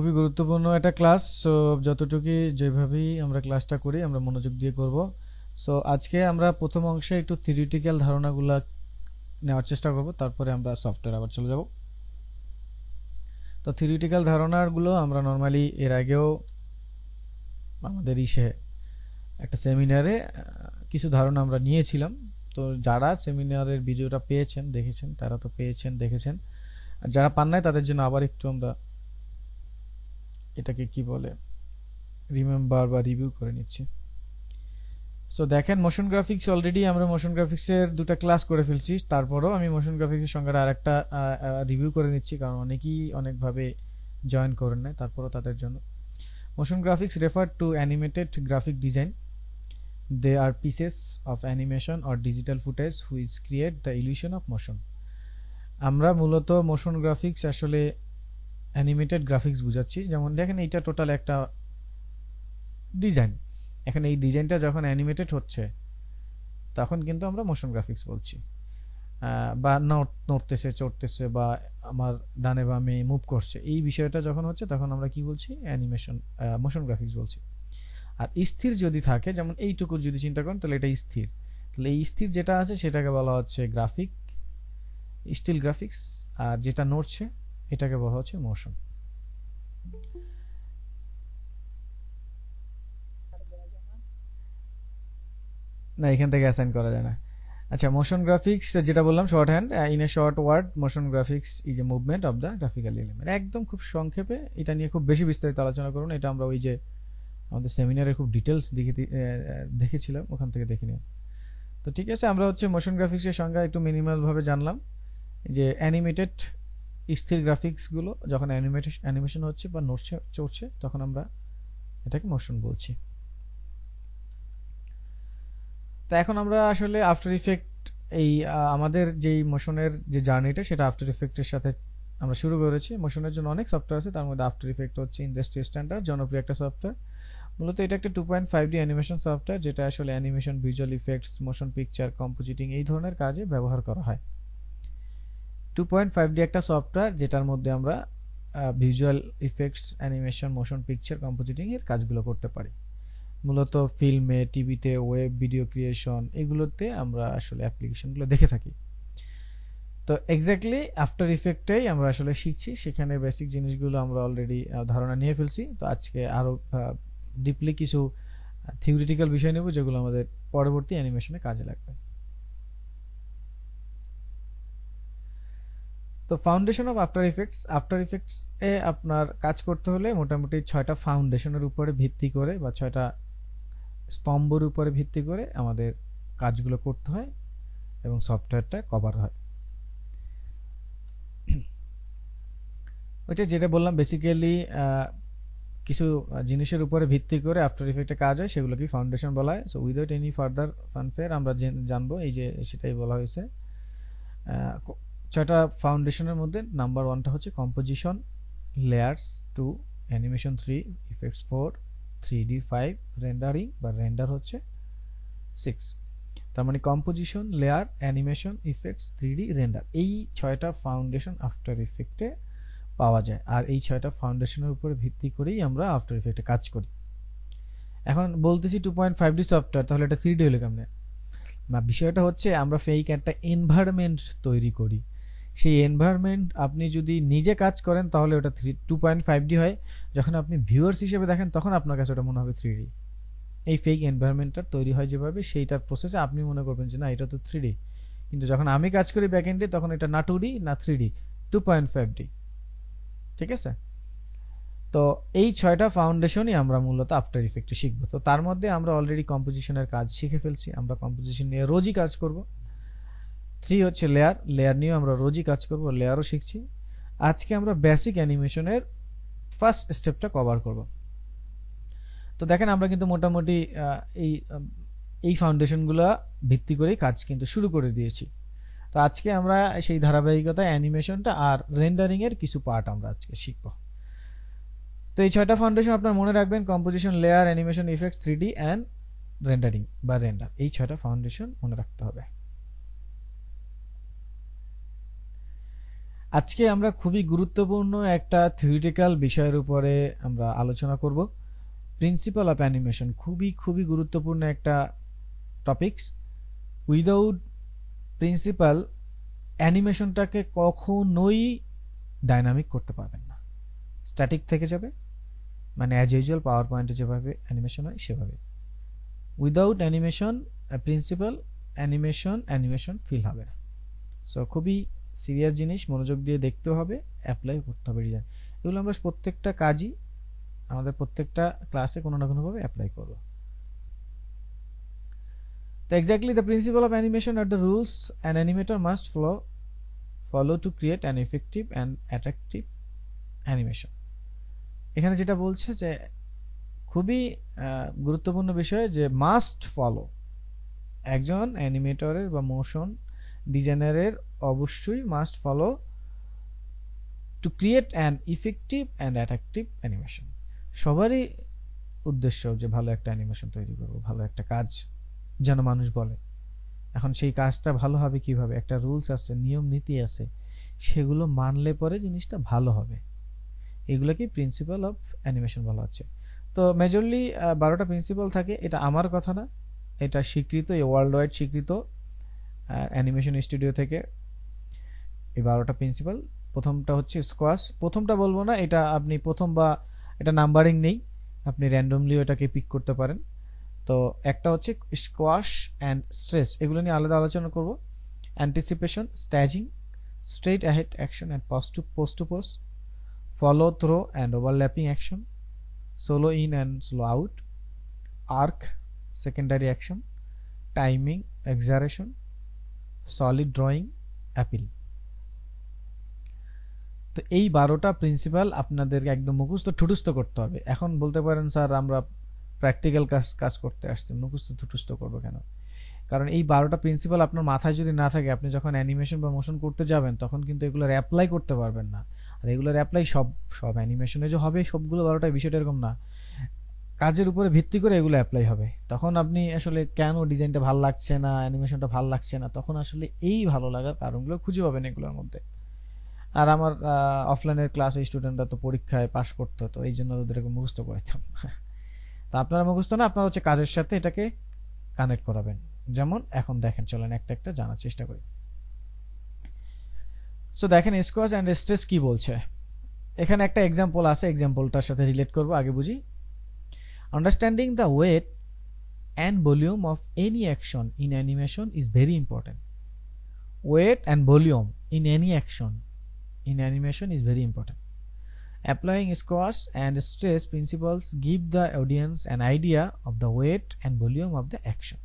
খুবই গুরুত্বপূর্ণ একটা ক্লাস। সো যতটুকু যেভাবেই আমরা ক্লাসটা করি আমরা মনোযোগ দিয়ে করব। সো আজকে আমরা প্রথম অংশে একটু থিওরিটিক্যাল ধারণাগুলো নেওয়ার চেষ্টা করব, তারপরে আমরা সফটওয়্যার আবার চলে যাব। তো থিওরিটিক্যাল ধারণাগুলো আমরা নর্মালি এর আগেও আমাদের একটা সেমিনারে কিছু ধারণা আমরা নিয়েছিলাম। তো যারা সেমিনারের ভিডিওটা পেয়েছেন দেখেছেন তারা তো পেয়েছেন দেখেছেন, আর যারা পান নাই তাদের জন্য আবার একটু আমরা এটাকে কি বলে রিমেম্বার বা রিভিউ করে নিচ্ছি। সো দেখেন, মোশন গ্রাফিক্স অলরেডি আমরা মোশন গ্রাফিক্সের দুটো ক্লাস করে ফেলছি, তারপরেও আমি মোশন গ্রাফিক্সের সঙ্গে আরেকটা রিভিউ করে নিচ্ছি, কারণ অনেকেই অনেকভাবে জয়েন করেন না, তারপরেও তাদের জন্য। Motion graphics refer to animated graphic design. They are pieces of animation or digital footage which create the illusion of motion. আমরা মূলত মোশন গ্রাফিক্স আসলে অ্যানিমেটেড গ্রাফিক্স বুঝাচ্ছি। যেমন দেখেন, এইটা টোটাল একটা ডিজাইন। এখানে এই ডিজাইনটা যখন অ্যানিমেটেড হচ্ছে তখন কিন্তু আমরা মোশন গ্রাফিক্স বলছি। বা নড়তেছে, চড়তেছে, বা আমার ডানে বামে মুভ করছে, এই বিষয়টা যখন হচ্ছে তখন আমরা কি বলছি? অ্যানিমেশন, মোশন গ্রাফিক্স বলছি। আর স্থির যদি থাকে, যেমন এইটুকু যদি চিন্তা করেন তাহলে এটা স্থির, তাহলে এই স্থির যেটা আছে সেটাকে বলা হচ্ছে গ্রাফিক, স্টিল গ্রাফিক্স। আর যেটা নড়ছে এটাকে বলা হচ্ছে মোশন। না, এখান থেকে অ্যাসাইন করা যায় না। আচ্ছা, মোশন গ্রাফিক্স যেটা বললাম shorthand, in a short word, motion graphics is a movement of the graphical element. একদম খুব সংক্ষেপে, এটা নিয়ে খুব বেশি বিস্তারিত আলোচনা করুন, এটা আমরা ওই যে আমাদের সেমিনারে খুব ডিটেলস দেখেছিলাম, ওখান থেকে দেখে নিন। তো ঠিক আছে, আমরা হচ্ছে মোশন গ্রাফিক্সের সংজ্ঞা একটু মিনিমাল ভাবে জানলাম, যে অ্যানিমেটেড স্থির গ্রাফিক্সগুলো যখন অ্যানিমেশন হচ্ছে বা নড়ছে চড়ছে তখন আমরা এটাকে মোশন বলছি। তো এখন আমরা আসলে আফটার ইফেক্ট, এই আমাদের যেই মোশনের যে জার্নিটা সেটা আফটার ইফেক্টের সাথে আমরা শুরু করেছি। মোশনের জন্য অনেক সফটওয়্যার আছে, তার মধ্যে আফটার ইফেক্ট হচ্ছে ইন্ডাস্ট্রি স্ট্যান্ডার্ড জনপ্রিয় একটা সফটওয়্যার। মূলত এটা একটা 2.5D অ্যানিমেশন সফটওয়্যার, যেটা আসলে animation, visual effects, motion picture, compositing এই ধরনের কাজে ব্যবহার করা হয়। 2.5D একটা সফটওয়্যার যেটার মধ্যে আমরা visual effects, animation, motion picture, compositing এর কাজগুলো করতে পারি। মূলত ফিল্মে, টিভিতে, ওয়েব ভিডিও ক্রিয়েশন, এগুলোতে আমরা আসলে অ্যাপ্লিকেশনগুলো দেখে থাকি। তো এক্স্যাক্টলি আফটার ইফেক্টেই আমরা আসলে শিখছি, সেখানে বেসিক জিনিসগুলো আমরা অলরেডি ধারণা নিয়ে ফেলছি। তো আজকে আরো ডিপলি কিছু থিওরিটিক্যাল বিষয় নেব যেগুলো আমাদের পরবর্তী অ্যানিমেশনে কাজে লাগবে। তো foundation of After Effects. After Effects এ আপনার কাজ করতে হলে মোটামুটি 6টা ফাউন্ডেশনের উপরে ভিত্তি করে বা 6টা স্তম্ভের উপরে ভিত্তি করে আমাদের কাজগুলো করতে হয় এবং সফটওয়্যারটা কভার হয়। ওইটা যেটা বললাম, বেসিক্যালি কিছু জিনিসের উপরে ভিত্তি করে আফটার ইফেক্টে কাজ হয়, সেগুলোকে ফাউন্ডেশন বলা হয়। সো উইদাউট এনি ফার্দার ফানফেয়ার আমরা জানবো, এই যে সেটাই বলা হয়েছে। 6টা ফাউন্ডেশনের মধ্যে নাম্বার 1টা হচ্ছে composition, layers 2, animation 3, effects 4, 3D 5, rendering বা রেন্ডার হচ্ছে 6। তার মানে composition, layer, animation, effects, 3D, render, এই 6টা ফাউন্ডেশন আফটার ইফেক্টে পাওয়া যায়। আর এই 6টা ফাউন্ডেশনের উপরে ভিত্তি করেই আমরা আফটার ইফেক্টে কাজ করি। এখন বলতেছি 2.5D সফটওয়্যার, তাহলে এটা 3D হলো কেমনে? না, বিষয়টা হচ্ছে আমরা ফেক একটা এনভায়রনমেন্ট তৈরি করি। সেই এনভায়রনমেন্ট আপনি যদি নিজে কাজ করেন তাহলে ওটা 2.5D হয়। যখন আপনি ভিউয়ার্স হিসেবে দেখেন তখন আপনার কাছে ওটা মনে হবে 3D। এই ফেক এনভায়রনমেন্টটা তৈরি হয় যেভাবে, সেইটার প্রসেসে আপনি মনে করবেন যে না, এটা তো 3D, কিন্তু যখন আমি কাজ করি ব্যাকএন্ডে তখন এটা না 2D না 3D, 2.5D। ঠিক আছে? তো এই 6টা ফাউন্ডেশনই আমরা মূলত আফটার ইফেক্টে শিখবো। তো তার মধ্যে আমরা অলরেডি কম্পোজিশনের কাজ শিখে ফেলছি, আমরা কম্পোজিশন নিয়ে রোজই কাজ করব। 3 হচ্ছে লেয়ার, লেয়ার নিয়েও আমরা রোজই কাজ করব, লেয়ারও শিখছি। আজকে আমরা বেসিক অ্যানিমেশনের ফার্স্ট স্টেপটা কভার করব। তো দেখেন, আমরা কিন্তু মোটামুটি এই এই ফাউন্ডেশনগুলো ভিত্তি করেই কাজ কিন্তু শুরু করে দিয়েছি। তো আজকে আমরা সেই ধারাবাহিকতায় অ্যানিমেশনটা আর রেন্ডারিং এর কিছু পার্ট আমরা আজকে শিখব। তো এই 6টা ফাউন্ডেশন আপনার মনে রাখবেন: composition, layer, animation, effects, 3D and rendering বা রেন্ডার। এই 6টা ফাউন্ডেশন মনে রাখতে হবে। আজকে আমরা খুবই গুরুত্বপূর্ণ একটা থিওরিটিক্যাল বিষয়ের উপরে আমরা আলোচনা করব। প্রিন্সিপাল অফ অ্যানিমেশন খুবই খুবই গুরুত্বপূর্ণ একটা টপিকস। উইদাউট প্রিন্সিপাল অ্যানিমেশনটাকে কখনোই ডাইনামিক করতে পারবেন না, স্ট্যাটিক থেকে যাবে, মানে অ্যাজ ইউজুয়াল পাওয়ার পয়েন্টে যেভাবে অ্যানিমেশন হয় সেভাবে। Without animation principle animation feel হবে না। সো খুবই সিরিয়াস জিনিস, মনোযোগ দিয়ে দেখতে হবে, অ্যাপ্লাই করতে হবে ডিজাইন। এগুলো আমরা প্রত্যেকটা কাজই আমাদের প্রত্যেকটা ক্লাসে কোনো না কোনোভাবে অ্যাপ্লাই করব। তো exactly the principle of animation are the rules an animator must follow to create an effective and attractive animation। এখানে যেটা বলছে যে খুবই গুরুত্বপূর্ণ বিষয় যে মাস্ট ফলো, একজন অ্যানিমেটরের বা মোশন ডিজাইনারের অবশ্যই must follow to create an effective and attractive animation. সবারই উদ্দেশ্য যে ভালো একটা অ্যানিমেশন তৈরি করব, ভালো একটা কাজ যেন মানুষ বলে। এখন সেই কাজটা ভালো হবে কিভাবে? একটা রুলস আছে, নিয়ম নীতি আছে, সেগুলো মানলে পরে জিনিসটা ভালো হবে। এগুলোকে প্রিন্সিপাল অফ অ্যানিমেশন বলা হচ্ছে। তো মেজরলি 12টা প্রিন্সিপাল থাকে, এটা আমার কথা না, এটা স্বীকৃত, ওয়ার্ল্ড ওয়াইড স্বীকৃত অ্যানিমেশন স্টুডিও থেকে এই 12টা প্রিন্সিপাল। প্রথমটা হচ্ছে স্কোয়াশ। প্রথমটা বলবো না, এটা আপনি প্রথম বা এটা নাম্বারিং নেই, আপনি র্যান্ডমলি ওটাকে পিক করতে পারেন। তো একটা হচ্ছে স্কোয়াশ অ্যান্ড স্ট্রেস, এগুলো নিয়ে আলাদা আলোচনা করব। Anticipation, staging, straight ahead action and pose to pose, follow through and overlapping action, slow in and slow out, arc, secondary action, timing, exaggeration, solid drawing, appeal. তো এই 12টা প্রিন্সিপাল আপনাদেরকে একদম মুখস্থ ঠুটুস্থ করতে হবে। এখন বলতে পারেন স্যার আমরা প্র্যাকটিক্যাল কাজ করতে আসছি, মুখস্থ ঠুটুস্থ করবো কেন? কারণ এই 12টা প্রিন্সিপাল আপনার মাথায় যদি না থাকে, আপনি যখন অ্যানিমেশন বা মোশন করতে যাবেন তখন কিন্তু এগুলোর অ্যাপ্লাই করতে পারবেন না। আর এগুলোর অ্যাপ্লাই সব অ্যানিমেশনে যে হবে সবগুলো 12টা, বিষয়টা এরকম না। কাজের উপরে ভিত্তি করে এগুলো অ্যাপ্লাই হবে। তখন আপনি আসলে কেন ডিজাইনটা ভালো লাগছে না, অ্যানিমেশনটা ভালো লাগছে না, তখন আসলে এই ভালো লাগার কারণগুলো খুঁজে পাবেন এগুলোর মধ্যে। আর আমার অফলাইনের ক্লাসে স্টুডেন্টরা তো পরীক্ষায় পাশ করতে হতো, এই জন্য ওদেরকে মুখস্থ করাইতাম। তো আপনারা মুখস্থ না, আপনারা হচ্ছে কাজের সাথে এটাকে কানেক্ট করাবেন। যেমন এখন দেখেন, চলেন একটা একটা জানার চেষ্টা করি। সো দেখেন স্কোয়াশ অ্যান্ড স্ট্রেস কি বলছে। এখানে একটা এক্সাম্পল আছে, এক্সাম্পলটার সাথে রিলেট করব, আগে বুঝি। Understanding the weight and volume of any action in animation is very important. Weight and volume in any action in animation is very important. Applying squash and stress principles give the audience an idea of the weight and volume of the action.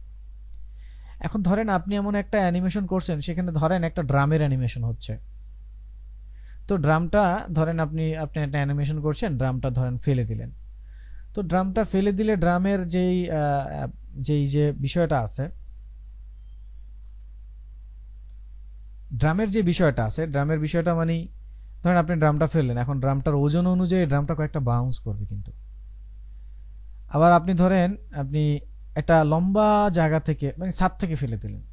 এখন ধরেন আপনি এমন একটা animation করছেন, সেখানে ধরেন একটা ড্রামের অ্যানিমেশন হচ্ছে। তো ড্রামটা ধরেন আপনি একটা অ্যানিমেশন করছেন, ড্রামটা ধরেন ফেলে দিলেন। তো ড্রামটা ফেলে দিলে ড্রামের যে বিষয়টা আছে, ড্রামের বিষয়টা মানে ধরেন আপনি ড্রামটা ফেললেন, এখন ড্রামটার ওজন অনুযায়ী ড্রামটা কয়েকটা বাউন্স করবে। কিন্তু আবার আপনি ধরেন আপনি একটা লম্বা জায়গা থেকে মানে ছাদ থেকে ফেলে দিলেন।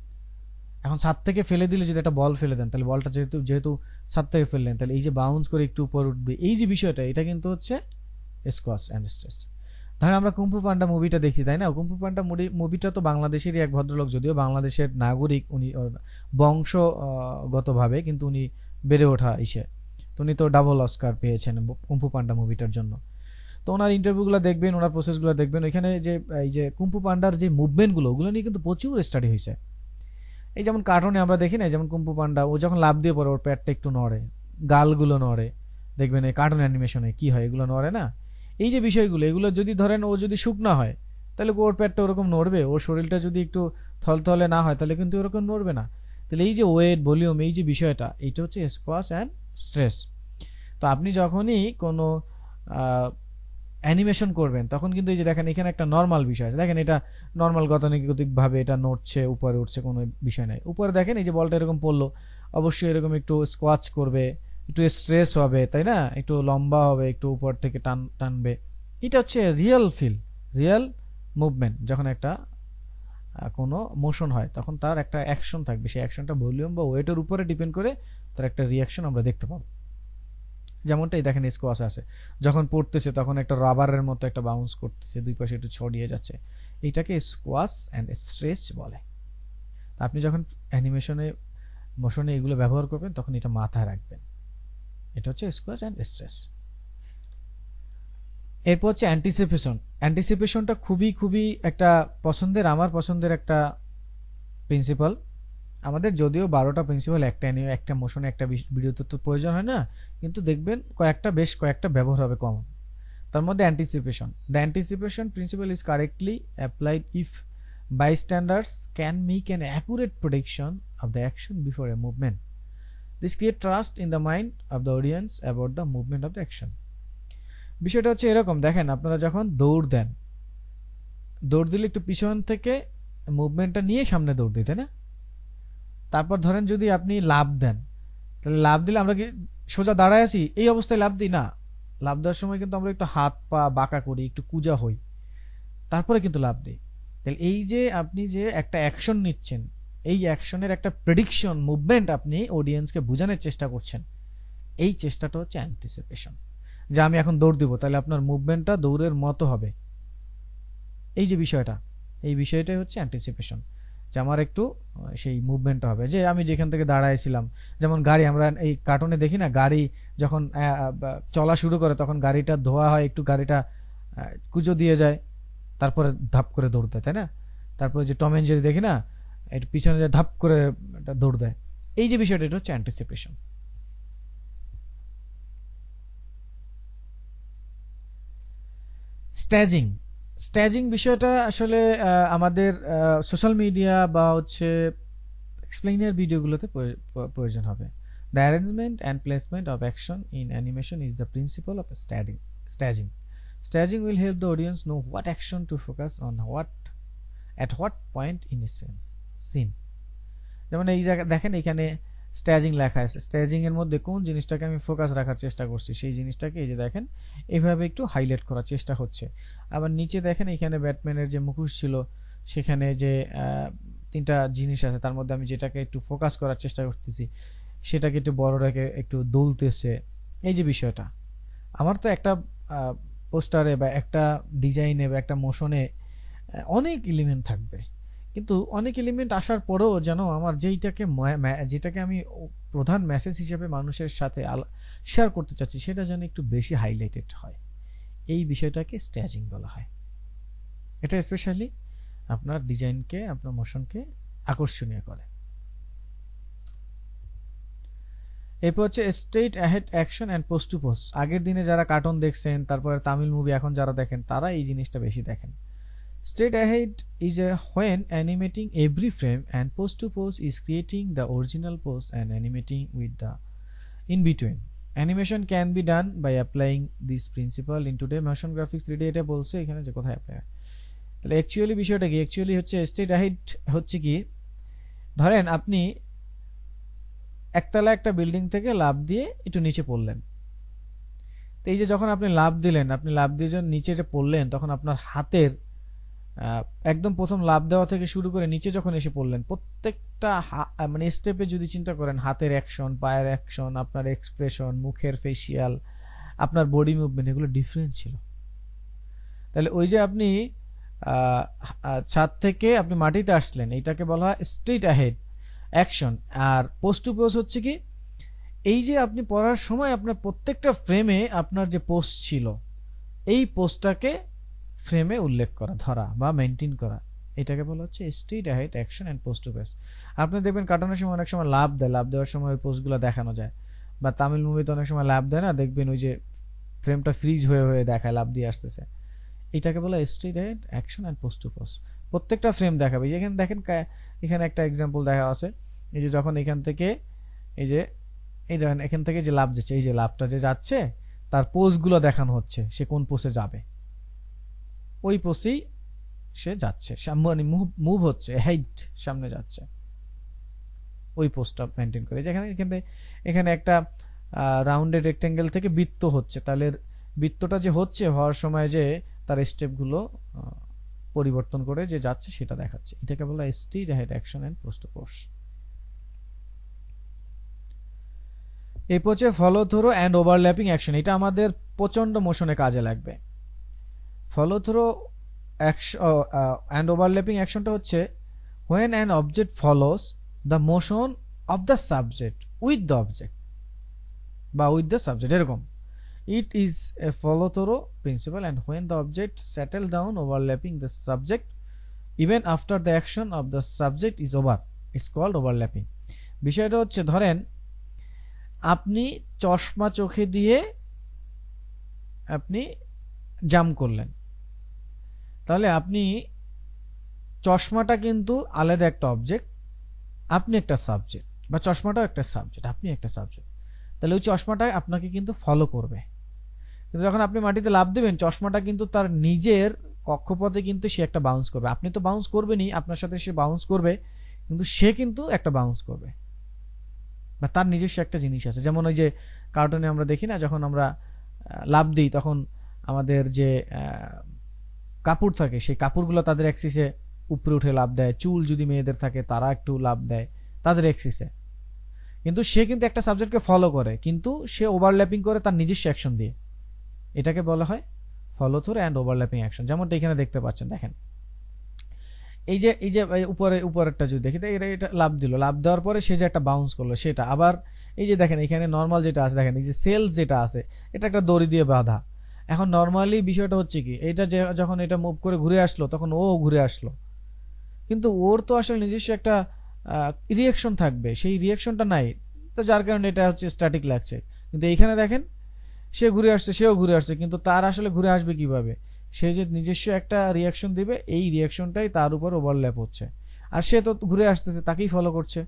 এখন ছাদ থেকে ফেলে দিলে যদি একটা বল ফেলে দেন, তাহলে বলটা যেহেতু ছাদ থেকে ফেললেন, তাহলে এই যে বাউন্স করে একটু উপর উঠবে, এই যে বিষয়টা, এটা কিন্তু হচ্ছে স্কোয়াশ অ্যান্ড স্ট্রেস। ধরেন আমরা কুম্ফু পান্ডা মুভিটা দেখি, তাই না? কুম্ফু পান্ডা মুভিটা তো বাংলাদেশেরই এক ভদ্রলোক, যদিও বাংলাদেশের নাগরিক উনি বংশগতভাবে, কিন্তু উনি বেড়ে ওঠা তো উনি তো ডাবল অস্কার পেয়েছেন কুম্ফু পান্ডা মুভিটার জন্য। তো ওনার ইন্টারভিউগুলো দেখবেন, ওনার প্রসেসগুলো দেখবেন, ওইখানে যে এই যে কুম্ফু পান্ডার যে মুভমেন্টগুলো, ওগুলো নিয়ে কিন্তু প্রচুর স্টাডি হয়েছে। এই যেমন কার্টুনে আমরা দেখি না, যেমন কুম্ফু পান্ডা ও যখন লাফ দিয়ে পড়ে, ওর পেটটা একটু নড়ে, গালগুলো নড়ে, দেখবেন এই কার্টুন অ্যানিমেশনে কি হয়, এগুলো নড়ে না। এই যে বিষয়গুলো, এগুলো যদি ধরেন ও যদি শুকনা হয়, তাহলে ওর পেটটা ওরকম নড়বে, ওর শরীরটা যদি একটু থলথলে না হয়, তাহলে কিন্তু ওরকম নড়বে না। তাহলে এই যে ওয়েট, ভলিউম, এই যে বিষয়টা, এইটা হচ্ছে স্কোয়াশ অ্যান্ড স্ট্রেস। তো আপনি যখনই কোনো অ্যানিমেশন করবেন, তখন কিন্তু এই যে দেখেন এখানে একটা নর্মাল বিষয় আছে, দেখেন এটা নর্মাল গতানুগতিকভাবে এটা নড়ছে, উপরে উঠছে, কোনো বিষয় নাই। উপরে দেখেন এই যে বলটা এরকম পড়লো, অবশ্যই এরকম একটু স্কোয়াচ করবে, একটু স্ট্রেস হবে, তাই না? একটু লম্বা হবে, একটু উপর থেকে টানবে। এটা হচ্ছে রিয়েল মুভমেন্ট। যখন একটা কোনো মোশন হয়, তখন তার একটা অ্যাকশন থাকবে, সেই অ্যাকশনটা ভলিউম বা ওয়েটের উপরে ডিপেন্ড করে তার একটা রিয়াকশন আমরা দেখতে পাবো। যেমনটাই দেখেন স্কোয়াশ আছে, যখন পড়তেছে তখন একটা রাবারের মতো একটা বাউন্স করতেছে, দুই পাশে একটু ছড়িয়ে যাচ্ছে, এইটাকে স্কোয়াশ অ্যান্ড স্ট্রেচ বলে। আপনি যখন অ্যানিমেশনে মোশনে এগুলো ব্যবহার করবেন তখন এটা মাথায় রাখবেন, এটা হচ্ছে স্কোয়াশ অ্যান্ড স্ট্রেচ। এরপর হচ্ছে অ্যান্টিসিপেশন। অ্যান্টিসিপেশনটা খুবই একটা পছন্দের, আমার পছন্দের একটা প্রিন্সিপাল। আমাদের যদিও 12টা প্রিন্সিপাল একটা মোশনে একটা ভিডিওতে তো প্রয়োজন হয় না, কিন্তু দেখবেন বেশ কয়েকটা ব্যবহার হবে কমন। তার মধ্যে anticipation, the anticipation principal is correctly applied if bystanders can make an accurate prediction of the action before a movement. This create trust in the mind of the audience about the movement of the action. বিষয়টা হচ্ছে এরকম, দেখেন আপনারা যখন দৌড় দেন, দৌড় দিলে একটু পিছন থেকে মুভমেন্টটা নিয়ে সামনে দৌড় দিতে না। তারপর ধরেন যদি আপনি লাফ দেন, তাহলে লাফ দিলে আমরা কি সোজা দাঁড়ায় আছি এই অবস্থায় লাফ দিই না, লাফ দেওয়ার সময় কিন্তু আমরা একটু হাত পা বাঁকা করি, একটু কুজা হই, তারপরে কিন্তু লাফ দিই। তাহলে এই যে আপনি যে একটা অ্যাকশন নিচ্ছেন, এই অ্যাকশনের একটা প্রেডিকশন মুভমেন্ট আপনি অডিয়েন্সকে বোঝানোর চেষ্টা করছেন, এই চেষ্টাটা হচ্ছে অ্যান্টিসিপেশন। যে আমি এখন দৌড় দিব, তাহলে আপনার মুভমেন্টটা দৌড়ের মতো হবে, এই যে বিষয়টা, এই বিষয়টাই হচ্ছে অ্যান্টিসিপেশন। যে আমার একটু সেই মুভমেন্টটা হবে, যে আমি যেখান থেকে দাঁড়াইছিলাম, যেমন গাড়ি আমরা এই কার্টুনে দেখি না, গাড়ি যখন চলা শুরু করে তখন গাড়িটা ধোয়া হয়, একটু গাড়িটা কুজো দিয়ে যায়, তারপরে ধাপ করে দৌড় দেয়, তাই না? তারপরে যে টম এন্ড জেরি দেখি না, একটু পিছনে ধাপ করে দৌড় দেয়, এই যে বিষয়টা, এটা হচ্ছে অ্যান্টিসিপেশন। স্ট্যাজিং, স্ট্যাজিং বিষয়টা আসলে আমাদের সোশ্যাল মিডিয়া বা হচ্ছে এক্সপ্লেইনার ভিডিওগুলোতে প্রয়োজন হবে। The arrangement and placement of action in animation is the principle of staging. Staging will help the audience know what action to focus on at what point in a scene. যেমন এই দেখেন এখানে স্ট্যাজিং লেখা আছে, স্ট্যাজিং এর মধ্যে কোন জিনিসটাকে আমি ফোকাস রাখার চেষ্টা করছি সেই জিনিসটাকে এই যে দেখেন এইভাবে একটু হাইলাইট করার চেষ্টা হচ্ছে। আবার নিচে দেখেন এখানে ব্যাটম্যানের যে মুখোশ ছিল সেখানে যে তিনটা জিনিস আছে, তার মধ্যে আমি যেটাকে একটু ফোকাস করার চেষ্টা করতেছি সেটাকে একটু বড় রেখে একটু দুলতেছে, এই যে বিষয়টা। আমার তো একটা পোস্টারে বা একটা ডিজাইনে বা একটা মোশনে অনেক এলিমেন্ট থাকবে, কিন্তু অনেক এলিমেন্ট আসার পরেও যেন আমার যেটাকে আমি প্রধান মেসেজ হিসেবে মানুষের সাথে শেয়ার করতে চাচ্ছি সেটা যেন একটু বেশি হাইলাইটেড হয়, এই বিষয়টাকে স্ট্যাজিং বলা হয়। এটা স্পেশালি আপনার ডিজাইনকে, আপনার মোশনকে আকর্ষণীয় করে। এরপর হচ্ছে straight ahead action and pose to pose. আগের দিনে যারা কার্টুন দেখছেন, তারপরে তামিল মুভি এখন যারা দেখেন, তারা এই জিনিসটা বেশি দেখেন। Straight ahead is when animating every frame and post to post is creating the original post and animating with the in between. Animation can be done by applying this principle in today motion graphics 3D. এটা বলছে এখানে যে কোথায় apply, তাহলে actually বিষয়টা কি? Actually হচ্ছে straight ahead হচ্ছে কি, ধরেন আপনি একতলা একটা বিল্ডিং থেকে লাফ দিয়ে একটু নিচে পড়লেন, তো এই যে যখন আপনি লাফ দিলেন, আপনি লাফ দিয়ে যখন নিচে যে পড়লেন তখন আপনার হাতের একদম প্রথম লাফ দেওয়া থেকে শুরু করে নিচে যখন এসে পড়লেন, প্রত্যেকটা মানে স্টেপে যদি চিন্তা করেন হাতের অ্যাকশন, পায়ের অ্যাকশন, আপনার এক্সপ্রেশন, মুখের ফেসিয়াল, আপনার বডি মুভমেন্ট, এগুলো ডিফারেন্ট ছিল। তাহলে ওই যে আপনি ছাদ থেকে আপনি মাটিতে আসলেন, এইটাকে বলা হয় straight ahead action. R post to post হচ্ছে কি, এই যে আপনি পড়ার সময় আপনার প্রত্যেকটা ফ্রেমে আপনার যে পোস্ট ছিল এই পোস্টটাকে ফ্রেমে উল্লেখ করা, ধরা বা মেনটেন করা, এটাকে বলা হচ্ছে straight ahead action and pose to pose. আপনি দেখবেন কাটানোর সময় অনেক সময় লাভ দেয়, লাভ দেওয়ার সময় ওই পোস্টগুলো দেখানো যায়, বা তামিল মুভিতে অনেক সময় লাভ দেয় না, দেখবেন ওই যে ফ্রেমটা ফ্রিজ হয়ে হয়ে দেখায় লাভ দিয়ে আসতেছে, এটাকে বলা straight ahead action and pose to pose. প্রত্যেকটা ফ্রেম দেখাবে। এখানে দেখেন, এখানে একটা এক্সাম্পল দেখা আছে, এই যে যখন এখান থেকে এই যে এই দেখেন এখান থেকে যে লাভ যাচ্ছে, এই যে লাভটা যে যাচ্ছে তার পোজগুলো দেখানো হচ্ছে, সে কোন পোজে যাবে, ওই পোজেই সে যাচ্ছে, মানে মুভ হচ্ছে, হেড সামনে যাচ্ছে, ওই পোজটা মেনটেন করে। যেখানে এখানে একটা রাউন্ডেড রেক্টেঙ্গেল থেকে বৃত্ত হচ্ছে, তাহলে বৃত্তটা যে হচ্ছে হওয়ার সময় যে তার স্টেপগুলো পরিবর্তন করে যে যাচ্ছে সেটা দেখাচ্ছে, এটাকে বলা straight ahead action and pose to pose. এরপর হচ্ছে follow through and overlapping action, এটা আমাদের প্রচন্ড মোশনে কাজে লাগবে। ফলো থ্রো অ্যান্ড ওভারল্যাপিং অ্যাকশনটা হচ্ছে when an object follows the motion of the subject with the object বা with the subject এরকম, it is a follow through principle and when the object settle down overlapping the subject even after the action of the subject is over, it's called overlapping। বিষয়টা হচ্ছে ধরেন আপনি চশমা চোখে দিয়ে আপনি জাম করলেন, তাহলে আপনি চশমাটা কিন্তু আলাদা একটা অবজেক্ট, আপনি একটা সাবজেক্ট, বা চশমাটাও একটা সাবজেক্ট, আপনি একটা সাবজেক্ট, তাহলে ওই চশমাটা আপনাকে কিন্তু ফলো করবে। কিন্তু যখন আপনি মাটিতে লাফ দেবেন চশমাটা কিন্তু তার নিজের কক্ষপথে কিন্তু সে একটা বাউন্স করবে, আপনি তো বাউন্স করবেনই, আপনার সাথে সে বাউন্স করবে, কিন্তু সে কিন্তু একটা বাউন্স করবে বা তার নিজস্ব একটা জিনিস আছে। যেমন ওই যে কার্টুনে আমরা দেখি না, যখন আমরা লাফ দিই তখন আমাদের যে কাপড় থাকে সেই কাপড়গুলো তাদের অ্যাক্সিসে উপরে উঠে লাফ দেয়, চুল যদি মেয়েদের থাকে তারা একটু লাফ দেয় তাদের অ্যাক্সিসে, কিন্তু সে কিন্তু একটা সাবজেক্টকে ফলো করে, কিন্তু সে ওভারল্যাপিং করে তার নিজস্ব অ্যাকশন দিয়ে, এটাকে বলা হয় follow through and overlapping action. যেমনটা এখানে দেখতে পাচ্ছেন, দেখেন এই যে উপরেরটা যদি দেখি, এটা লাফ দিল, লাফ দেওয়ার পরে সে যে একটা বাউন্স করলো সেটা আবার এই যে দেখেন এখানে নর্মাল যেটা আছে, দেখেন এই যে সেলস যেটা আছে এটা একটা দড়ি দিয়ে বাঁধা। এখন নর্মালি বিষয়টা হচ্ছে কি, এটা যে যখন এটা মুভ করে ঘুরে আসলো তখন ও ঘুরে আসলো, কিন্তু ওর তো আসলে নিজস্ব একটা রিয়াকশন থাকবে, সেই রিয়াকশনটা নাই, তো যার কারণে এটা হচ্ছে স্ট্যাটিক লাগছে। কিন্তু এইখানে দেখেন সে ঘুরে আসছে, সেও ঘুরে আসছে, কিন্তু তার আসলে ঘুরে আসবে কিভাবে, সে যে নিজস্ব একটা রিয়াকশন দিবে, এই রিয়াকশনটাই তার উপর ওভারল্যাপ হচ্ছে, আর সে তো ঘুরে আসতেছে তাকেই ফলো করছে,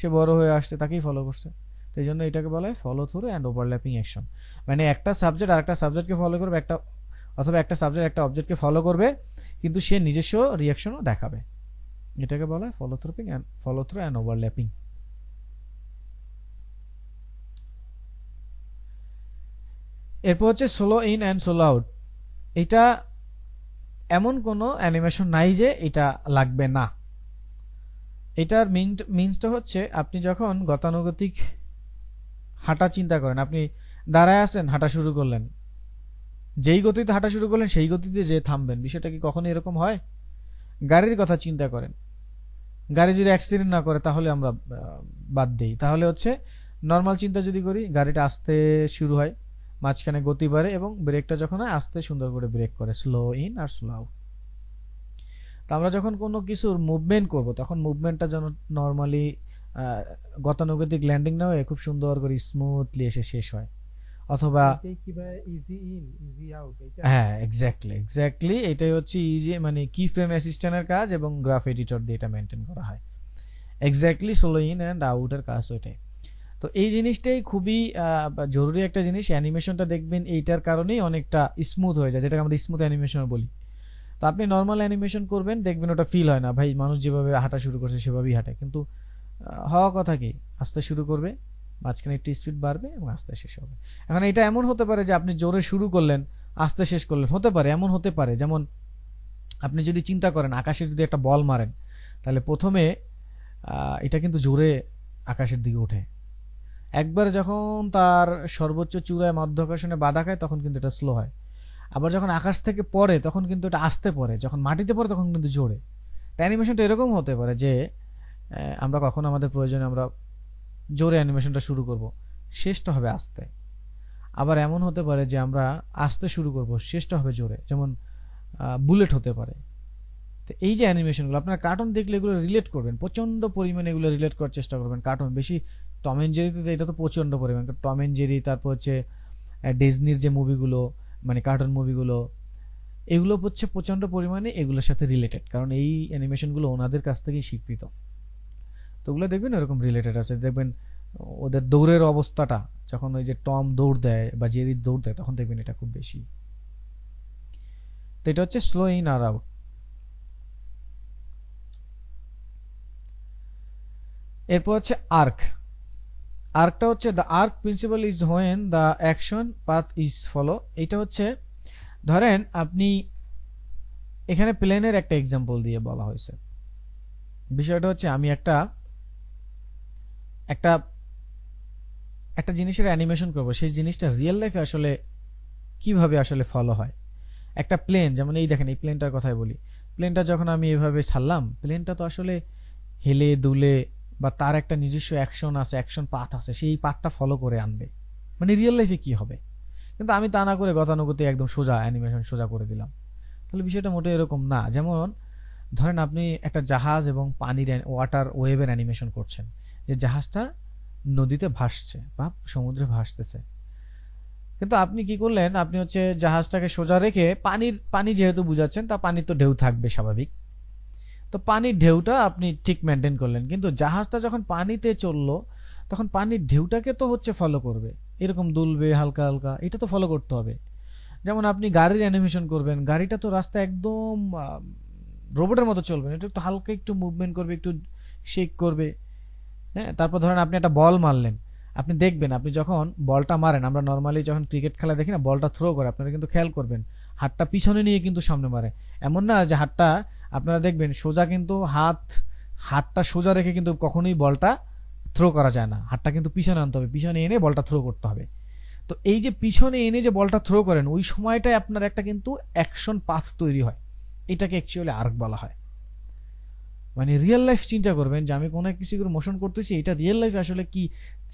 সে বড় হয়ে আসছে তাকেই ফলো করছে। সেই জন্য এটাকে বলা হয় follow through and overlapping action. মানে একটা সাবজেক্ট আর একটা সাবজেক্টকে ফলো করবে, একটা অথবা একটা সাবজেক্ট একটা অবজেক্টকে ফলো করবে, কিন্তু সে নিজস্ব রিয়াকশনও দেখাবে, এটাকে বলা হয় ফলো থ্রু অ্যান্ড ওভারল্যাপিং। এরপর হচ্ছে slow in and slow out, এটা এমন কোনো অ্যানিমেশন নাই যে এটা লাগবে না। এটার মিনসটা হচ্ছে আপনি যখন গতানুগতিক হাঁটা চিন্তা করেন, আপনি দাঁড়ায় আছেন, হাঁটা শুরু করলেন, যেই গতিতে হাঁটা শুরু করলেন সেই গতিতে যে থামবেন, বিষয়টা কি কখনো এরকম হয়? গাড়ির কথা চিন্তা করেন, গাড়ি যদি অ্যাক্সিডেন্ট না করে তাহলে আমরা বাদ দিই, তাহলে হচ্ছে নর্মাল চিন্তা যদি করি, গাড়িটা আস্তে শুরু হয়, মাঝখানে গতি বাড়ে এবং ব্রেকটা যখন হয় আস্তে সুন্দর করে ব্রেক করে, স্লো ইন আর স্লো আউট। তো আমরা যখন কোনো কিছুর মুভমেন্ট করব তখন মুভমেন্টটা যেন নর্মালি গতানুগতিক ল্যান্ডিং না হয়ে খুব সুন্দর করে স্মুথলি এসে শেষ হয়, অথবা হ্যাঁ এক্স্যাক্টলি এটাই হচ্ছে ইজি, মানে কি ফ্রেম অ্যাসিস্ট্যান্টের কাজ এবং গ্রাফ এডিটর দিয়ে এটা মেনটেন করা হয়। এক্স্যাক্টলি স্লো ইন অ্যান্ড আউটের কাজ ওইটাই। তো এই জিনিসটাই খুবই জরুরি একটা জিনিস, অ্যানিমেশনটা দেখবেন এইটার কারণেই অনেকটা স্মুথ হয়ে যায়, যেটাকে আমরা স্মুথ অ্যানিমেশন বলি। তো আপনি নর্মাল অ্যানিমেশন করবেন দেখবেন ওটা ফিল হয় না, ভাই মানুষ যেভাবে হাঁটা শুরু করছে সেভাবেই হাঁটে, কিন্তু হওয়া কথা কি আস্তে শুরু করবে, মাঝখানে একটু স্পিড বাড়বে এবং আস্তে শেষ হবে। এখন এটা এমন হতে পারে যে আপনি জোরে শুরু করলেন আস্তে শেষ করলেন, হতে পারে এমন হতে পারে, যেমন আপনি যদি চিন্তা করেন আকাশে যদি একটা বল মারেন, তাহলে প্রথমে এটা কিন্তু জোরে আকাশের দিকে ওঠে, একবারে যখন তার সর্বোচ্চ চূড়ায় মাধ্যাকর্ষণে বাধা খায় তখন কিন্তু এটা স্লো হয়, আবার যখন আকাশ থেকে পড়ে তখন কিন্তু এটা আস্তে পড়ে, যখন মাটিতে পড়ে তখন কিন্তু জোরে। অ্যানিমেশনটা এরকম হতে পারে যে আমরা কখন আমাদের প্রয়োজনে আমরা জোরে অ্যানিমেশনটা শুরু করব, শেষটা হবে আস্তে, আবার এমন হতে পারে যে আমরা আস্তে শুরু করব, শেষটা হবে জোরে, যেমন বুলেট হতে পারে। তো এই যে অ্যানিমেশনগুলো আপনারা কার্টুন দেখলে এগুলো রিলেট করবেন, প্রচন্ড পরিমাণে এগুলো রিলেট করার চেষ্টা করবেন। কার্টুন বেশি টম এন্ড জেরিতে এটা তো প্রচন্ড পরিমাণ, টম এন্ড জেরি, তারপর হচ্ছে ডিজনির যে মুভিগুলো মানে কার্টুন মুভিগুলো, এগুলো হচ্ছে প্রচন্ড পরিমাণে এগুলোর সাথে রিলেটেড, কারণ এই অ্যানিমেশনগুলো ওনাদের কাছ থেকেই স্বীকৃত। তো ওগুলো দেখবেন এরকম রিলেটেড আছে, দেখবেন ওদের দৌড়ের অবস্থাটা যখন ওই যে টম দৌড় দেয় বা জেরি দৌড় দেয় তখন দেখবেন এটা খুব বেশি। তো এটা হচ্ছে স্লো ইন আর আউট। এরপর হচ্ছে আর্ক। আর্কটা হচ্ছে the arc principle is when the action path is follow. এটা হচ্ছে ধরেন আপনি এখানে প্লেনের একটা এক্সাম্পল দিয়ে বলা হয়েছে, বিষয়টা হচ্ছে আমি একটা একটা জিনিসের অ্যানিমেশন করব, সেই জিনিসটা রিয়েল লাইফে আসলে কিভাবে আসলে ফলো হয়। একটা প্লেন, যেমন এই দেখেন, এই প্লেনটার কথাই বলি, প্লেনটা যখন আমি এভাবে ছাড়লাম, প্লেনটা তো আসলে হেলে দুলে বা তার একটা নিজস্ব অ্যাকশন আছে, অ্যাকশন পাথ আছে, সেই পাথটা ফলো করে আনবে। মানে রিয়েল লাইফে কি হবে, কিন্তু আমি তা না করে গতানুগতিক একদম সোজা অ্যানিমেশন সোজা করে দিলাম। তাহলে বিষয়টা মোটেও এরকম না। যেমন ধরেন আপনি একটা জাহাজ এবং পানির ওয়াটার ওয়েভের অ্যানিমেশন করছেন, যে জাহাজটা নদীতে ভাসছে বা সমুদ্রে ভাসতেছে, কিন্তু আপনি কি করলেন, আপনি হচ্ছে জাহাজটাকে সোজা রেখে পানি যেহেতু বুঝাচ্ছেন, তা পানির তো ঢেউ থাকবে স্বাভাবিক, তো পানির ঢেউটা আপনি ঠিক মেনটেন করলেন, কিন্তু জাহাজটা যখন পানিতে চললো তখন পানির ঢেউটাকে তো হচ্ছে ফলো করবে, এরকম দুলবে হালকা হালকা, এটা তো ফলো করতে হবে। যেমন আপনি গাড়ির অ্যানিমেশন করবেন, গাড়িটা তো রাস্তা একদম রোবটের মতো চলবে, এটা একটু হালকা একটু মুভমেন্ট করবে, একটু শেক করবে। হ্যাঁ, তারপর ধরেন আপনি একটা বল মারলেন, আপনি দেখবেন আপনি যখন বলটা মারেন, আমরা নর্মালি যখন ক্রিকেট খেলা দেখি না, বলটা থ্রো করে, আপনারা কিন্তু খেয়াল করবেন হাতটা পিছনে নিয়ে কিন্তু সামনে মারে। এমন না যে হাতটা, আপনারা দেখবেন সোজা, কিন্তু হাতটা সোজা রেখে কিন্তু কখনোই বলটা থ্রো করা যায় না, হাতটা কিন্তু পিছনে আনতে হবে, পিছনে এনে বলটা থ্রো করতে হবে। তো এই যে পিছনে এনে যে বলটা থ্রো করেন, ওই সময়টায় আপনার একটা কিন্তু অ্যাকশন পাথ তৈরি হয়, এটাকে অ্যাকচুয়ালি আর্ক বলা হয়। মানে রিয়েল লাইফ চিন্তা করবেন যে আমি কোনো কিছু করে মোশন করতেছি, এটা রিয়েল লাইফে আসলে কি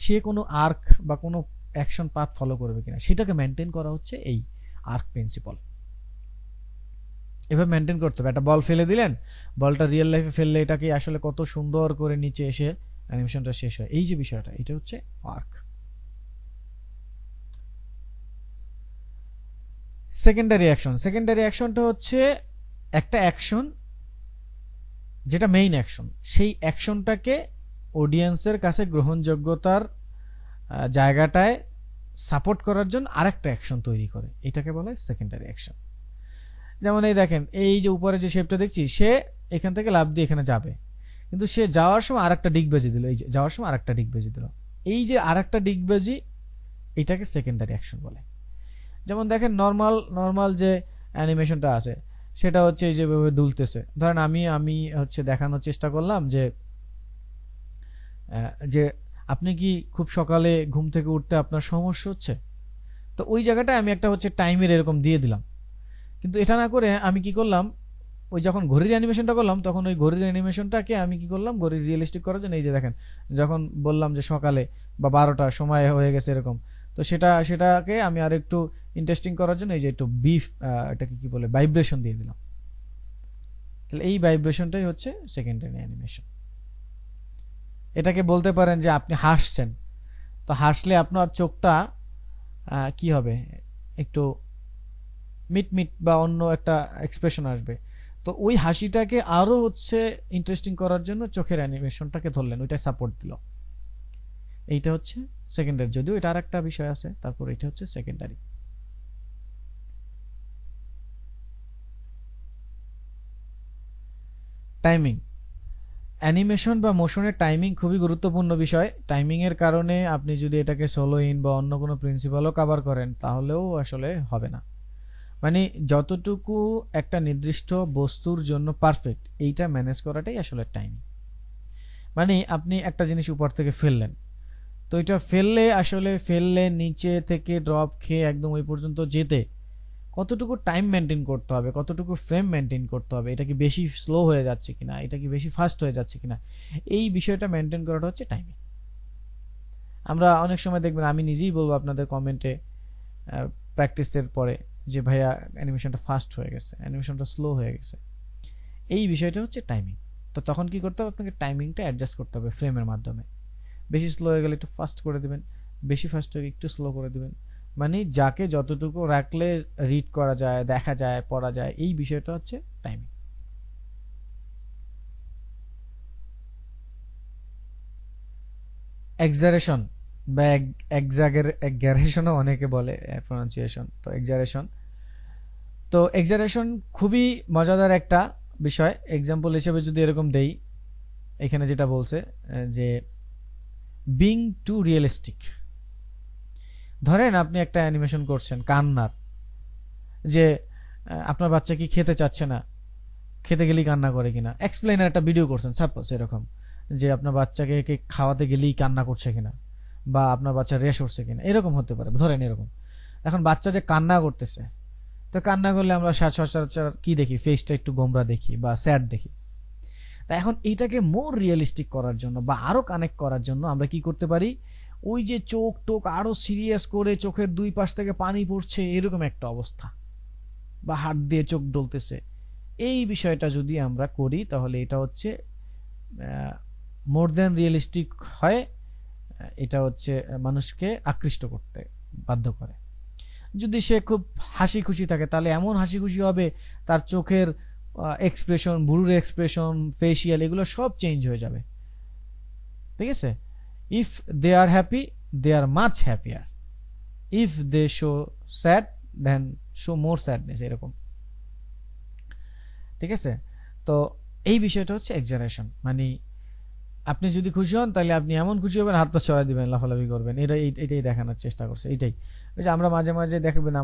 সে কোনো আর্ক বা কোনো অ্যাকশন পাথ ফলো করবে কিনা, সেটাকে মেনটেন করা হচ্ছে এই আর্ক প্রিন্সিপাল। এভাবে মেনটেন করতে হবে। একটা বল ফেলে দিলেন, বলটা রিয়েল লাইফে ফেললে এটাকে আসলে কত সুন্দর করে নিচে এসে অ্যানিমেশনটা শেষ হয়, এই যে বিষয়টা, এটা হচ্ছে আর্ক। সেকেন্ডারি অ্যাকশন, সেকেন্ডারি অ্যাকশনটা হচ্ছে একটা অ্যাকশন যেটা মেইন অ্যাকশন, সেই অ্যাকশনটাকে অডিয়েন্সের কাছে গ্রহণযোগ্যতার জায়গাটায় সাপোর্ট করার জন্য আরেকটা অ্যাকশন তৈরি করে, এটাকে বলে সেকেন্ডারি অ্যাকশন। যেমন এই দেখেন, এই যে উপরে যে শেপটা দেখছি, সে এখান থেকে লাফ দিয়ে এখানে যাবে, কিন্তু সে যাওয়ার সময় আরেকটা ডিগবাজি দিল, এই যে যাওয়ার সময় আরেকটা ডিগবাজি দিল, এই যে আরেকটা ডিগবাজি, এটাকে সেকেন্ডারি অ্যাকশন বলে। যেমন দেখেন নর্মাল নর্মাল যে অ্যানিমেশনটা আছে, সেটা হচ্ছে এই যেভাবে দুলতেছে, ধরেন আমি আমি হচ্ছে দেখানোর চেষ্টা করলাম যে যে আপনি কি খুব সকালে ঘুম থেকে উঠতে আপনার সমস্যা হচ্ছে, তো ওই জায়গাটায় আমি একটা হচ্ছে টাইমের এরকম দিয়ে দিলাম। কিন্তু এটা না করে আমি কি করলাম, ওই যখন ঘড়ির অ্যানিমেশনটা করলাম, তখন ওই ঘড়ির অ্যানিমেশনটাকে আমি কি করলাম, ঘড়ির রিয়েলিস্টিক করার জন্য, এই যে দেখেন যখন বললাম যে সকালে বা 12টা সময় হয়ে গেছে এরকম, তো সেটাকে আমি আর একটু ইন্টারেস্টিং করার জন্য এই যে একটু এটাকে কি বলে, ভাইব্রেশন দিয়ে দিলাম। তাহলে এই ভাইব্রেশনটাই হচ্ছে সেকেন্ডারি অ্যানিমেশন। এটাকে বলতে পারেন যে আপনি হাসছেন, তো হাসলে আপনার চোখটা কি হবে, একটু মিটমিট বা অন্য একটা এক্সপ্রেশন আসবে, তো ওই হাসিটাকে আরো হচ্ছে ইন্টারেস্টিং করার জন্য চোখের অ্যানিমেশনটাকে ধরলেন, ওইটা সাপোর্ট দিল। এইটা হচ্ছে সেকেন্ডারি, যদিও এটা আর একটা বিষয় আছে, তারপর এটা হচ্ছে সেকেন্ডারি। টাইমিং, অ্যানিমেশন বা মোশনের টাইমিং খুবই গুরুত্বপূর্ণ বিষয়। টাইমিং এর কারণে আপনি যদি এটাকে সোলো ইন বা অন্য কোনো প্রিন্সিপালও কভার করেন, তাহলেও আসলে হবে না। মানে যতটুকু একটা নির্দিষ্ট বস্তুর জন্য পারফেক্ট, এইটা ম্যানেজ করাটাই আসলে টাইমিং। মানে আপনি একটা জিনিস উপর থেকে ফেললেন, তো এটা ফেললে নিচে থেকে ড্রপ খেয়ে একদম ওই পর্যন্ত যেতে কতটুকু টাইম মেনটেন করতে হবে, কতটুকু ফ্রেম মেনটেন করতে হবে, এটা কি বেশি স্লো হয়ে যাচ্ছে কিনা, এটা কি বেশি ফাস্ট হয়ে যাচ্ছে কিনা, এই বিষয়টা মেনটেন করাটা হচ্ছে টাইমিং। আমরা অনেক সময় দেখবেন, আমি নিজেই বলবো আপনাদের কমেন্টে প্র্যাকটিসের পরে, যে ভাইয়া অ্যানিমেশনটা ফাস্ট হয়ে গেছে, অ্যানিমেশনটা স্লো হয়ে গেছে, এই বিষয়টা হচ্ছে টাইমিং। তো তখন কি করতে হবে, আপনাকে টাইমিংটা অ্যাডজাস্ট করতে হবে ফ্রেমের মাধ্যমে। বেশি স্লো হয়ে গেলে একটু ফাস্ট করে দিবেন, বেশি ফাস্ট হয়ে একটু স্লো করে দিবেন। মানে যাকে যতটুকু রাখলে রিড করা যায়, দেখা যায়, পড়া যায়, এই বিষয়টা হচ্ছে টাইমিং। এক্সারেশন বা এক্সাগেরেশনও অনেকে বলে প্রনাউন্সিয়েশন, তো এক্সারেশন। তো এক্সারেশন খুবই মজাদার একটা বিষয়। এক্সাম্পল হিসেবে যদি এরকম দেই, এখানে যেটা বলছে যে বিং টু রিয়েলিস্টিক। ধরেন আপনি একটা অ্যানিমেশন করছেন কান্নার, যে আপনার বাচ্চা কি খেতে চাচ্ছে না, খেতে গেলেই কান্না করে কিনা, এক্সপ্লেইনার একটা ভিডিও করছেন সাপোজ এরকম, যে আপনার বাচ্চাকে খাওয়াতে গেলেই কান্না করছে কিনা, বা আপনার বাচ্চা রেশ উঠছে কিনা, এরকম হতে পারে। ধরেন এরকম, এখন বাচ্চা যে কান্না করতেছে, তো কান্না করলে আমরা সচরাচর কি দেখি, ফেসটা একটু গোমরা দেখি বা স্যাড দেখি। তা এখন এইটাকে মোর রিয়েলিস্টিক করার জন্য বা আরো কানেক্ট করার জন্য আমরা কি করতে পারি, ওই যে চোখ টোক আরো সিরিয়াস করে চোখের দুই পাশ থেকে পানি পড়ছে এরকম একটা অবস্থা, বা হাত দিয়ে চোখ ডলতেছে, এই বিষয়টা যদি আমরা করি তাহলে এটা হচ্ছে মোর দেন রিয়েলিস্টিক হয়। এটা হচ্ছে মানুষকে আকৃষ্ট করতে বাধ্য করে। যদি সে খুব হাসি খুশি থাকে তাহলে এমন হাসি খুশি হবে তার চোখের এক্সপ্রেশন, ভুরুর এক্সপ্রেশন, ফেসিয়াল, এগুলো সব চেঞ্জ হয়ে যাবে। ঠিক আছে? If they are happy they are much happier, if they show sad then show more sadness, এরকম। ঠিক আছে? তো এই বিষয়টা হচ্ছে এক্সাজারেশন, মানে আপনি যদি খুশি হন তাহলে আপনি এমন খুশি হবেন হাতটা ছড়া দিবেন, লাফালাফি করবেন, এটাই দেখানোর চেষ্টা করছে। এইটাই ওই যে আমরা মাঝে মাঝে দেখবেন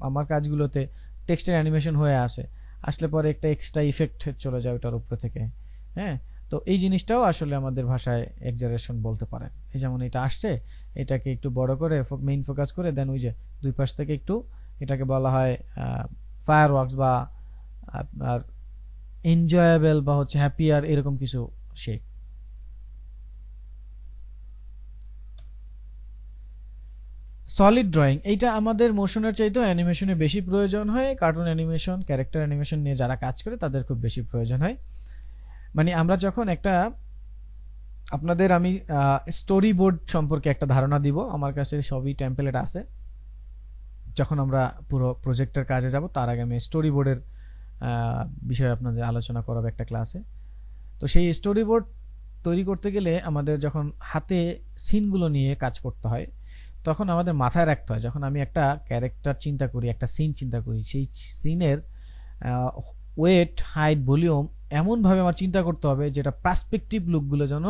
আমার কাজগুলোতে টেক্সটের অ্যানিমেশন হয়ে আসলে পরে একটা এক্সট্রা ইফেক্ট চলে যায় ওটার উপরে থেকে। হ্যাঁ, তো এই জিনিসটাও আসলে আমাদের ভাষায় এক্সাজারেশন বলতে পারেন। এই যেমন এটা আসছে, এটাকে একটু বড় করে মেইন ফোকাস করে দেন ওই যে দুই পাশ থেকে একটু, এটাকে বলা হয় ফায়ার ওয়ার্কস বা আপনার এনজয়েবল বা হচ্ছে হ্যাপিয়ার, এরকম কিছু শেপ। সলিড ড্রয়িং, এইটা আমাদের মোশনের চাইতেও অ্যানিমেশনে বেশি প্রয়োজন হয়। কার্টুন অ্যানিমেশন, ক্যারেক্টার অ্যানিমেশন নিয়ে যারা কাজ করে তাদের খুব বেশি প্রয়োজন হয়। মানে আমরা যখন একটা, আপনাদের আমি স্টোরি বোর্ড সম্পর্কে একটা ধারণা দিব, আমার কাছে সবই টেমপ্লেট আছে। যখন আমরা পুরো প্রজেক্টের কাজে যাব তার আগে আমি স্টোরি বোর্ডের বিষয়ে আপনাদের আলোচনা করাবো একটা ক্লাসে। তো সেই স্টোরি বোর্ড তৈরি করতে গেলে আমাদের যখন হাতে সিনগুলো নিয়ে কাজ করতে হয় তখন আমাদের মাথায় রাখতে হয়, যখন আমি একটা ক্যারেক্টার চিন্তা করি, একটা সিন চিন্তা করি, সেই সিনের ওয়েট, হাইট, ভলিউম এমনভাবে আমার চিন্তা করতে হবে যেটা পার্সপেক্টিভ লুকগুলো যেন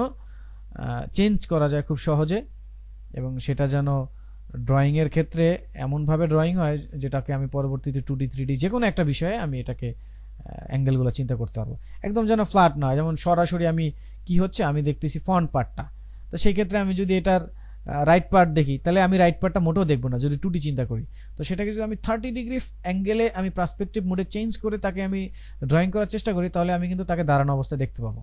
চেঞ্জ করা যায় খুব সহজে, এবং সেটা যেন ড্রয়িংয়ের ক্ষেত্রে এমনভাবে ড্রয়িং হয় যেটাকে আমি পরবর্তীতে 2D 3D যে কোনো একটা বিষয়ে আমি এটাকে অ্যাঙ্গেলগুলো চিন্তা করতে পারবো, একদম যেন ফ্ল্যাট নয়। যেমন সরাসরি আমি কি হচ্ছে আমি দেখতেছি ফ্রন্ট পার্টটা, তো সেই ক্ষেত্রে আমি যদি এটার রাইট পার্ট দেখি তাহলে আমি রাইট পার্টটা মোটেও দেখবো না যদি 2D চিন্তা করি। তো সেটাকে যদি আমি 30 ডিগ্রি অ্যাঙ্গেলে আমি পার্সপেক্টিভ মোডে চেঞ্জ করে তাকে আমি ড্রয়িং করার চেষ্টা করি, তাহলে আমি কিন্তু তাকে দাঁড়ানো অবস্থায় দেখতে পাবো।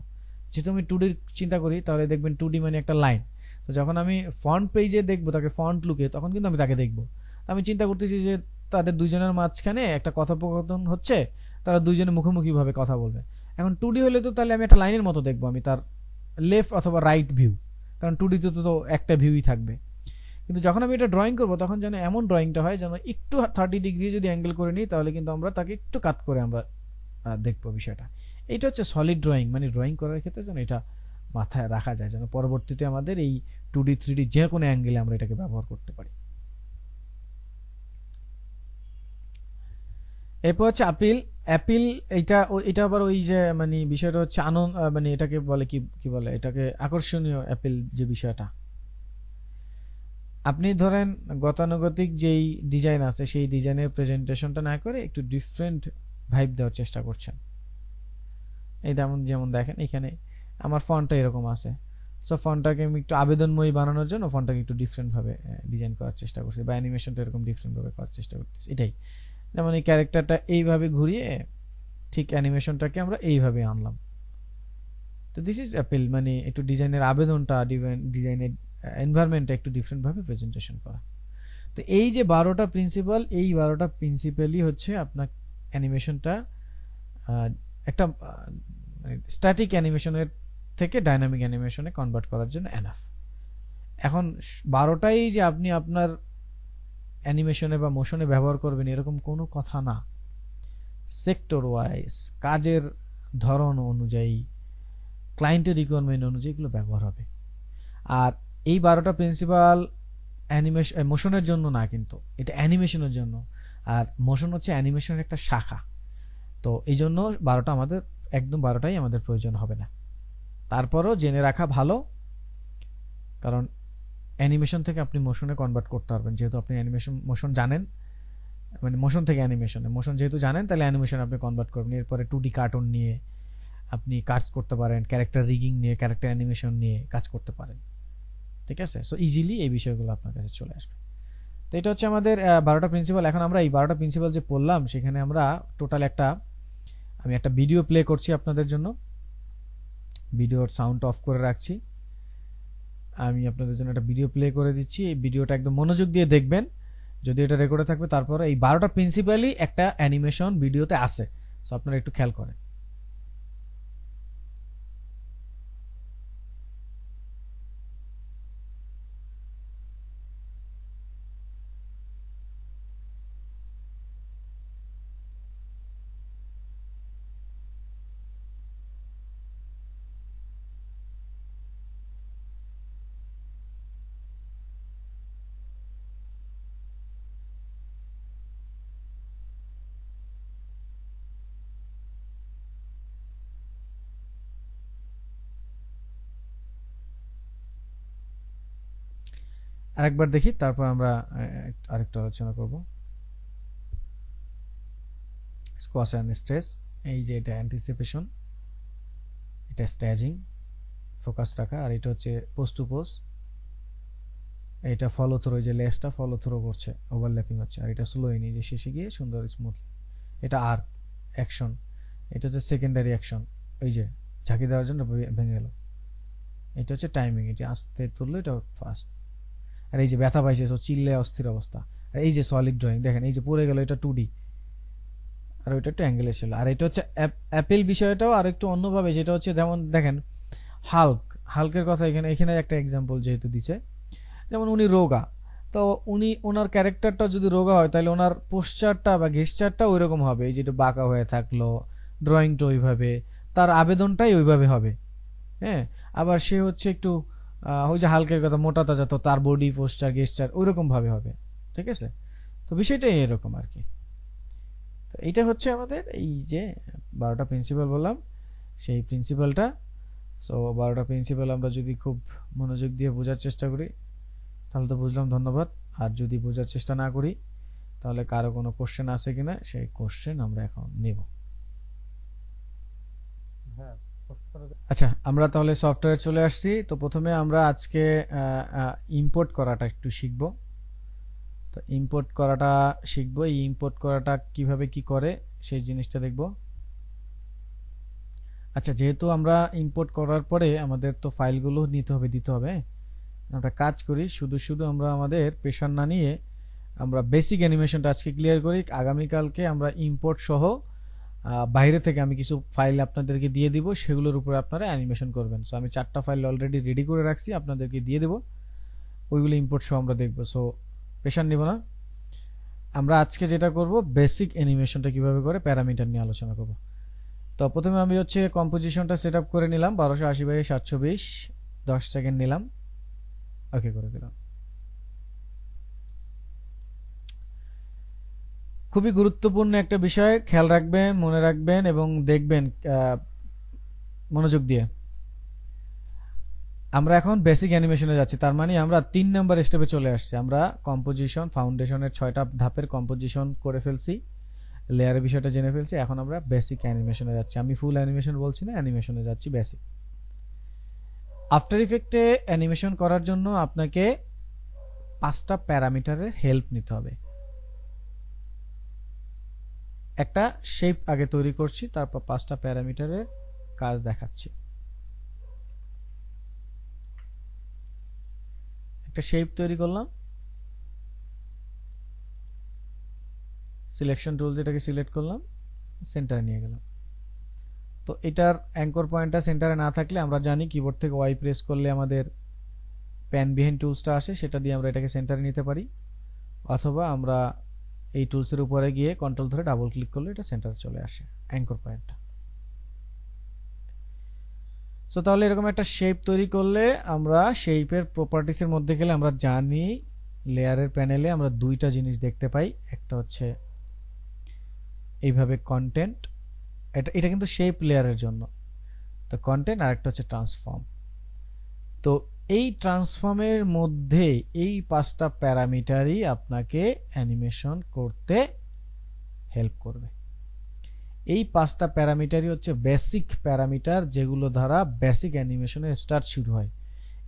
যেহেতু আমি 2D চিন্তা করি তাহলে দেখবেন 2D মানে একটা লাইন, তো যখন আমি ফ্রন্ট পেজে দেখবো তাকে, ফ্রন্ট লুকে, তখন কিন্তু আমি তাকে দেখবো। আমি চিন্তা করতেছি যে তাদের দুইজনের মাঝখানে একটা কথোপকথন হচ্ছে, তারা দুইজনে মুখোমুখি ভাবে কথা বলবে। এখন 2D হলে তো তাহলে আমি একটা লাইনের মতো দেখবো, আমি তার লেফট অথবা রাইট ভিউ, কারণ 2D তে তো একটা ভিউই থাকবে। কিন্তু যখন আমি এটা ড্রয়িং করবো তখন যেন এমন ড্রয়িংটা হয় যেন একটু 30 ডিগ্রি যদি অ্যাঙ্গেল করে নিই তাহলে কিন্তু আমরা তাকে একটু কাট করে আমরা দেখবো বিষয়টা। এইটা হচ্ছে সলিড ড্রয়িং, মানে ড্রয়িং করার ক্ষেত্রে যেন এটা মাথায় রাখা যায়, যেন পরবর্তীতে আমাদের এই 2D 3D যে কোনো অ্যাঙ্গেলে আমরা এটাকে ব্যবহার করতে পারি। এরপর হচ্ছে আপিল। অ্যাপিল, এটা আবার ওই যে মানে বিষয়টা হচ্ছে আনন্দ, মানে এটাকে বলে কি বলে এটাকে, আকর্ষণীয় অ্যাপিল যে বিষয়টা। আপনি ধরেন গতানুগতিক যেই ডিজাইন আছে সেই ডিজাইনের প্রেজেন্টেশনটা না করে একটু ডিফারেন্ট ভাইব দেওয়ার চেষ্টা করছেন। এটা যেমন দেখেন এখানে আমার ফন্টটা এরকম আছে, সো ফন্টটাকে আমি একটু আবেদনময়ী বানানোর জন্য ফন্টটাকে একটু ডিফারেন্ট ভাবে ডিজাইন করার চেষ্টা করছি, বা অ্যানিমেশনটা এরকম ডিফারেন্ট ভাবে করার চেষ্টা করতেছি। এটাই যেমন এই ক্যারেক্টারটা এইভাবে ঘুরিয়ে ঠিক অ্যানিমেশনটাকে আমরা এইভাবে আনলাম। তো দিস ইজ অ্যাপিল, মানে একটু ডিজাইনের আবেদনটা, ডিজাইনের এনভায়রনমেন্টটা একটু ডিফারেন্ট ভাবে প্রেজেন্টেশন করা। তো এই যে 12টা প্রিন্সিপাল, এই 12টা প্রিন্সিপালই হচ্ছে আপনার অ্যানিমেশনটা একটা স্ট্যাটিক অ্যানিমেশনের থেকে ডাইনামিক অ্যানিমেশনে কনভার্ট করার জন্য এনাফ। এখন 12টাই যে আপনি আপনার অ্যানিমেশনে বা মোশনে ব্যবহার করবেন এরকম কোনো কথা না। সেক্টর ওয়াইজ, কাজের ধরন অনুযায়ী, ক্লায়েন্টের রিকোয়ারমেন্ট অনুযায়ী এগুলো ব্যবহার হবে। আর এই 12টা প্রিন্সিপাল মোশনের জন্য না, কিন্তু এটা অ্যানিমেশনের জন্য। আর মোশন হচ্ছে অ্যানিমেশনের একটা শাখা, তো এই জন্য 12টা আমাদের একদম 12টাই আমাদের প্রয়োজন হবে না। তারপরও জেনে রাখা ভালো, কারণ অ্যানিমেশন থেকে আপনি মোশনে কনভার্ট করতে পারবেন, যেহেতু আপনি মোশন জানেন, মানে মোশন থেকে অ্যানিমেশনে, মোশন যেহেতু জানেন তাহলে অ্যানিমেশন আপনি কনভার্ট করবেন। এরপরে 2D কার্টুন নিয়ে আপনি কাজ করতে পারেন, ক্যারেক্টার রিগিং নিয়ে, ক্যারেক্টার অ্যানিমেশন নিয়ে কাজ করতে পারেন। ঠিক আছে। সো ইজিলি এই বিষয়গুলো আপনার কাছে চলে আসবে। তো এটা হচ্ছে আমাদের 12টা প্রিন্সিপাল। এখন আমরা এই 12টা প্রিন্সিপাল যে পড়লাম সেখানে আমরা টোটাল আমি একটা ভিডিও প্লে করছি আপনাদের জন্য। ভিডিওর সাউন্ড অফ করে রাখছি। আমি আপনাদের জন্য একটা ভিডিও প্লে করে দিচ্ছি। এই ভিডিওটা একদম মনোযোগ দিয়ে দেখবেন, যদি এটা রেকর্ডে থাকবে। তারপরে এই 12টা প্রিন্সিপালই একটা অ্যানিমেশন ভিডিওতে আছে, সো আপনারা একটু খেয়াল করেন। আরেকবার দেখি, তারপর আমরা আরেকটা আলোচনা করব। স্কোয়াশ অ্যান্ড স্ট্রেস, এই যে এটা অ্যান্টিসিপেশন, এটা স্ট্যাজিং, ফোকাস রাখা, আর এটা হচ্ছে পোস্ট টু পোস্ট। এটা ফলো থ্রো, যে লেসটা ফলো থ্রো করছে, ওভারল্যাপিং হচ্ছে। আর এটা স্লোইং, যে শেষে গিয়ে সুন্দর স্মুথলি। এটা আর্ক অ্যাকশন, এটা হচ্ছে সেকেন্ডারি অ্যাকশন, ওই যে ঝাঁকি দেওয়ার জন্য ভেঙে গেল। এটা হচ্ছে টাইমিং, এটা আস্তে তুললো, এটা ফাস্ট। আর এই যে ব্যথা পাইছে, সো চিল্লে অস্থির অবস্থা। আর এই যে সলিড ড্রয়িং, দেখেন এই যে পড়ে গেল, এটা 2D, আর ওইটা একটু অ্যাঙ্গেলে ছিল। আর এটা হচ্ছে অ্যাপেল বিষয়টাও আর একটু অন্যভাবে, যেটা হচ্ছে যেমন দেখেন হাল্কের কথা এখানে একটা এক্সাম্পল যেহেতু দিছে, যেমন উনি রোগা, তো ওনার ক্যারেক্টারটা যদি রোগা হয় তাহলে ওনার পোস্টারটা বা গেস্টারটা ওইরকম হবে, এই যেটা বাঁকা হয়ে থাকলো, ড্রয়িংটা ওইভাবে, তার আবেদনটাই ওইভাবে হবে। হ্যাঁ, আবার সে হচ্ছে একটু ওই যে হালকের কথা, মোটা তাজা, তো তার বডি পোস্টার গেস্টার ওইরকম ভাবে হবে। ঠিক আছে, তো বিষয়টাই এরকম আর কি। তো এইটা হচ্ছে আমাদের এই যে 12টা প্রিন্সিপাল বললাম, সেই প্রিন্সিপালটা। সো 12টা প্রিন্সিপাল আমরা যদি খুব মনোযোগ দিয়ে বোঝার চেষ্টা করি তাহলে তো বুঝলাম, ধন্যবাদ। আর যদি বোঝার চেষ্টা না করি তাহলে কারো কোনো কোশ্চেন আছে কিনা, সেই কোশ্চেন আমরা এখন নেব। আচ্ছা, আমরা তাহলে সফটওয়্যার চলে আসছি। তো প্রথমে আমরা আজকে ইম্পোর্ট করাটা একটু শিখব। তো ইম্পোর্ট করাটা শিখবো, এই ইম্পোর্ট করাটা কিভাবে কি করে সেই জিনিসটা দেখব। আচ্ছা, যেহেতু আমরা ইম্পোর্ট করার পরে আমাদের তো ফাইলগুলো দিতে হবে। আমরা কাজ করি, শুধু আমরা আমাদের প্রেশার না নিয়ে আমরা বেসিক অ্যানিমেশনটা আজকে ক্লিয়ার করি। আগামীকালকে আমরা ইম্পোর্ট সহ বাইরে থেকে আমি কিছু ফাইল আপনাদেরকে দিয়ে দিব, সেগুলোর উপরে আপনারা অ্যানিমেশন করবেন। সো আমি 4টা ফাইল অলরেডি রেডি করে রাখছি, আপনাদেরকে দিয়ে দেব, ওইগুলো ইম্পোর্ট সহ আমরা দেখব। সো প্রেশার নিব না, আমরা আজকে যেটা করব বেসিক অ্যানিমেশনটা কিভাবে করে প্যারামিটার নিয়ে আলোচনা করব। তো প্রথমে আমি হচ্ছে কম্পোজিশনটা সেট আপ করে নিলাম, 1280x720, 10 সেকেন্ড নিলাম, ওকে করে দিলাম। খুবই গুরুত্বপূর্ণ একটা বিষয়, খেয়াল রাখবেন, মনে রাখবেন এবং দেখবেন মনোযোগ দিয়ে। আমরা এখন বেসিক অ্যানিমেশনে যাচ্ছি, তার মানে আমরা 3 নাম্বার স্টেপে চলে আসছি। আমরা কম্পোজিশন ফাউন্ডেশনের 6টা ধাপের কম্পোজিশন করে ফেলছি, লেয়ারের বিষয়টা জেনে ফেলছি। এখন আমরা বেসিক অ্যানিমেশনে যাচ্ছি। আমি ফুল অ্যানিমেশন বলছি না, অ্যানিমেশনে যাচ্ছি বেসিক। আফটার ইফেক্টে অ্যানিমেশন করার জন্য আপনাকে 5টা প্যারামিটারের হেল্প নিতে হবে। একটা শেপ আগে তৈরি করছি, তারপর 5টা প্যারামিটারের কাজ দেখাচ্ছি। একটা শেপ তৈরি করলাম, সিলেকশন টুল যেটাকে সিলেক্ট করলাম, সেন্টারে নিয়ে গেলাম। তো এটার অ্যাঙ্কর পয়েন্টটা সেন্টারে না থাকলে আমরা জানি কিবোর্ড থেকে ওয়াই প্রেস করলে আমাদের প্যান বিহাইন্ড টুলসটা আসে, সেটা দিয়ে আমরা এটাকে সেন্টারে নিতে পারি, অথবা আমরা এই টুলসের উপরে গিয়ে কন্ট্রোল ধরে ডাবল ক্লিক করলে এটা সেন্টারে চলে আসে অ্যাঙ্কর পয়েন্টটা। সো তাহলে এরকম একটা শেপ তৈরি করলে আমরা শেপের প্রপার্টিসের মধ্যে গেলে আমরা জানি লেয়ারের প্যানেলে আমরা 2টা জিনিস দেখতে পাই। একটা হচ্ছে এইভাবে কন্টেন্ট, এটা কিন্তু শেপ লেয়ারের জন্য, তো কন্টেন্ট, আর একটা হচ্ছে ট্রান্সফর্ম। তো এই ট্রান্সফর্মের মধ্যে এই 5টা প্যারামিটারই আপনাকে অ্যানিমেশন করতে হেল্প করবে। এই 5টা প্যারামিটারই হচ্ছে বেসিক প্যারামিটার, যেগুলো দ্বারা বেসিক অ্যানিমেশনের স্টার্ট শুরু হয়।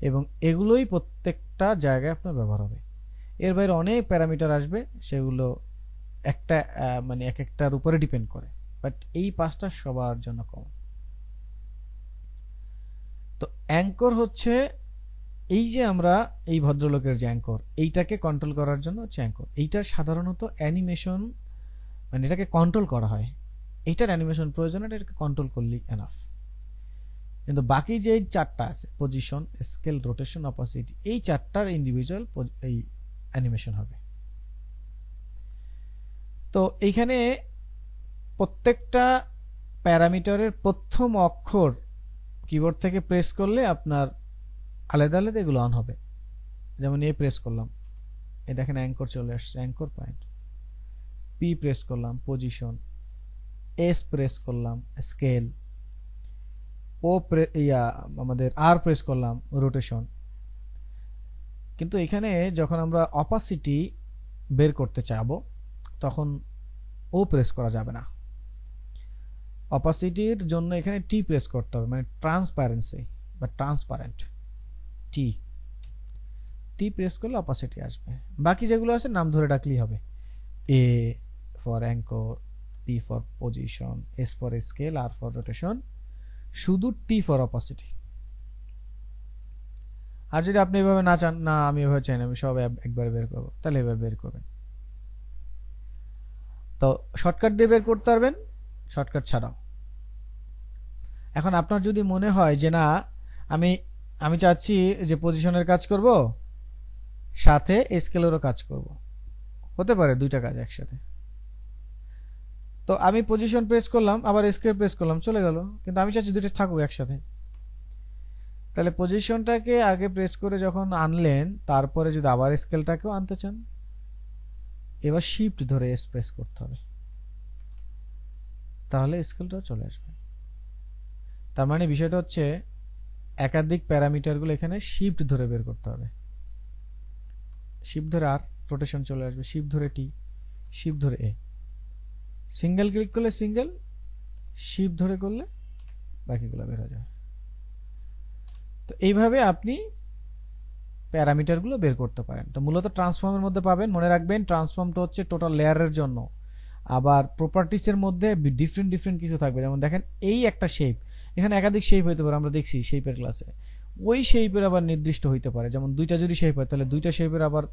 এবং এগুলোই প্রত্যেকটা জায়গায় আপনার ব্যবহার হবে। এর বাইরে অনেক প্যারামিটার আসবে, সেগুলো একটা মানে এক একটার উপরে ডিপেন্ড করে, বাট এই 5টা সবার জন্য কমন। তো অ্যাঙ্কর হচ্ছে এই যে আমরা এই ভদ্রলোকের যে অ্যাঙ্কর, এইটাকে কন্ট্রোল করার জন্য হচ্ছে অ্যাঙ্কর। এইটার সাধারণত অ্যানিমেশন, মানে এটাকে কন্ট্রোল করা হয়, এইটার অ্যানিমেশন প্রয়োজন, এটাকে কন্ট্রোল করলেই এনাফ। কিন্তু বাকি যে 4টা আছে, পজিশন, স্কেল, রোটেশন, অপোসিটি, এই 4টার ইন্ডিভিজুয়াল এই অ্যানিমেশন হবে। তো এইখানে প্রত্যেকটা প্যারামিটারের প্রথম অক্ষর কিবোর্ড থেকে প্রেস করলে আপনার আলাদা আলাদা এগুলো অন হবে। যেমন এ প্রেস করলাম, এই দেখেন অ্যাঙ্কর চলে আসছে, অ্যাঙ্কর পয়েন্ট। পি প্রেস করলাম, পজিশন। এস প্রেস করলাম, স্কেল। ও আমাদের আর প্রেস করলাম, রোটেশন। কিন্তু এখানে যখন আমরা অপাসিটি বের করতে চাবো তখন ও প্রেস করা যাবে না। অপাসিটির জন্য এখানে টি প্রেস করতে হবে, মানে ট্রান্সপারেন্সি বা ট্রান্সপারেন্ট, টি টি প্রেস করলে অপাসিটি আসবে। বাকি যেগুলো আছে নাম ধরে ডাকলেই হবে। A for anchor, P for position, S for scale, R for rotation, শুধু টি ফর অপাসিটি। আর যদি আপনি এভাবে না চান, না আমি এভাবে চাই না, আমি সব একবারে বের করবো, তাহলে এভাবে বের করবেন। তো শর্টকাট দিয়ে বের করতে পারবেন, শর্টকাট ছাড়াও। এখন আপনার যদি মনে হয় যে না আমি আমি চাচ্ছি যে পজিশনের কাজ করব, সাথে স্কেলেরও কাজ করব, হতে পারে দুইটা কাজ একসাথে। তো আমি পজিশন প্রেস করলাম, আবার স্কেল প্রেস করলাম, চলে গেল, কিন্তু আমি চাচ্ছি দুটো থাকুক একসাথে। তাহলে পজিশনটাকে আগে প্রেস করে যখন আনলেন, তারপরে যদি আবার স্কেলটাকেও আনতে চান, এবার শিফট ধরে এস প্রেস করতে হবে, তাহলে স্কেলটাও চলে আসবে। তার মানে বিষয়টা হচ্ছে একাধিক প্যারামিটারগুলো এখানে শিফট ধরে বের করতে হবে। শিফট ধরে আর, রোটেশন চলে আসবে, শিফট ধরে টি, শিফট ধরে এ, সিঙ্গেল ক্লিক করলে সিঙ্গেল, শিফট ধরে করলে বাকিগুলো বের হয়ে যাবে। তো এইভাবে আপনি প্যারামিটারগুলো বের করতে পারেন। তো মূলত ট্রান্সফর্মের মধ্যে পাবেন, মনে রাখবেন ট্রান্সফর্মটা হচ্ছে টোটাল লেয়ারের জন্য। আবার প্রপার্টিসের মধ্যে ডিফারেন্ট কিছু থাকবে। যেমন দেখেন এই একটা শেপ, এখানে একাধিক শেপ হইতে পারে, আমরা দেখছি শেপের ক্লাসে। ওই শেপের আবার নির্দিষ্ট হইতে পারে, যেমন দুইটা যদি শেপ হয় তাহলে দুইটা শেপের আবার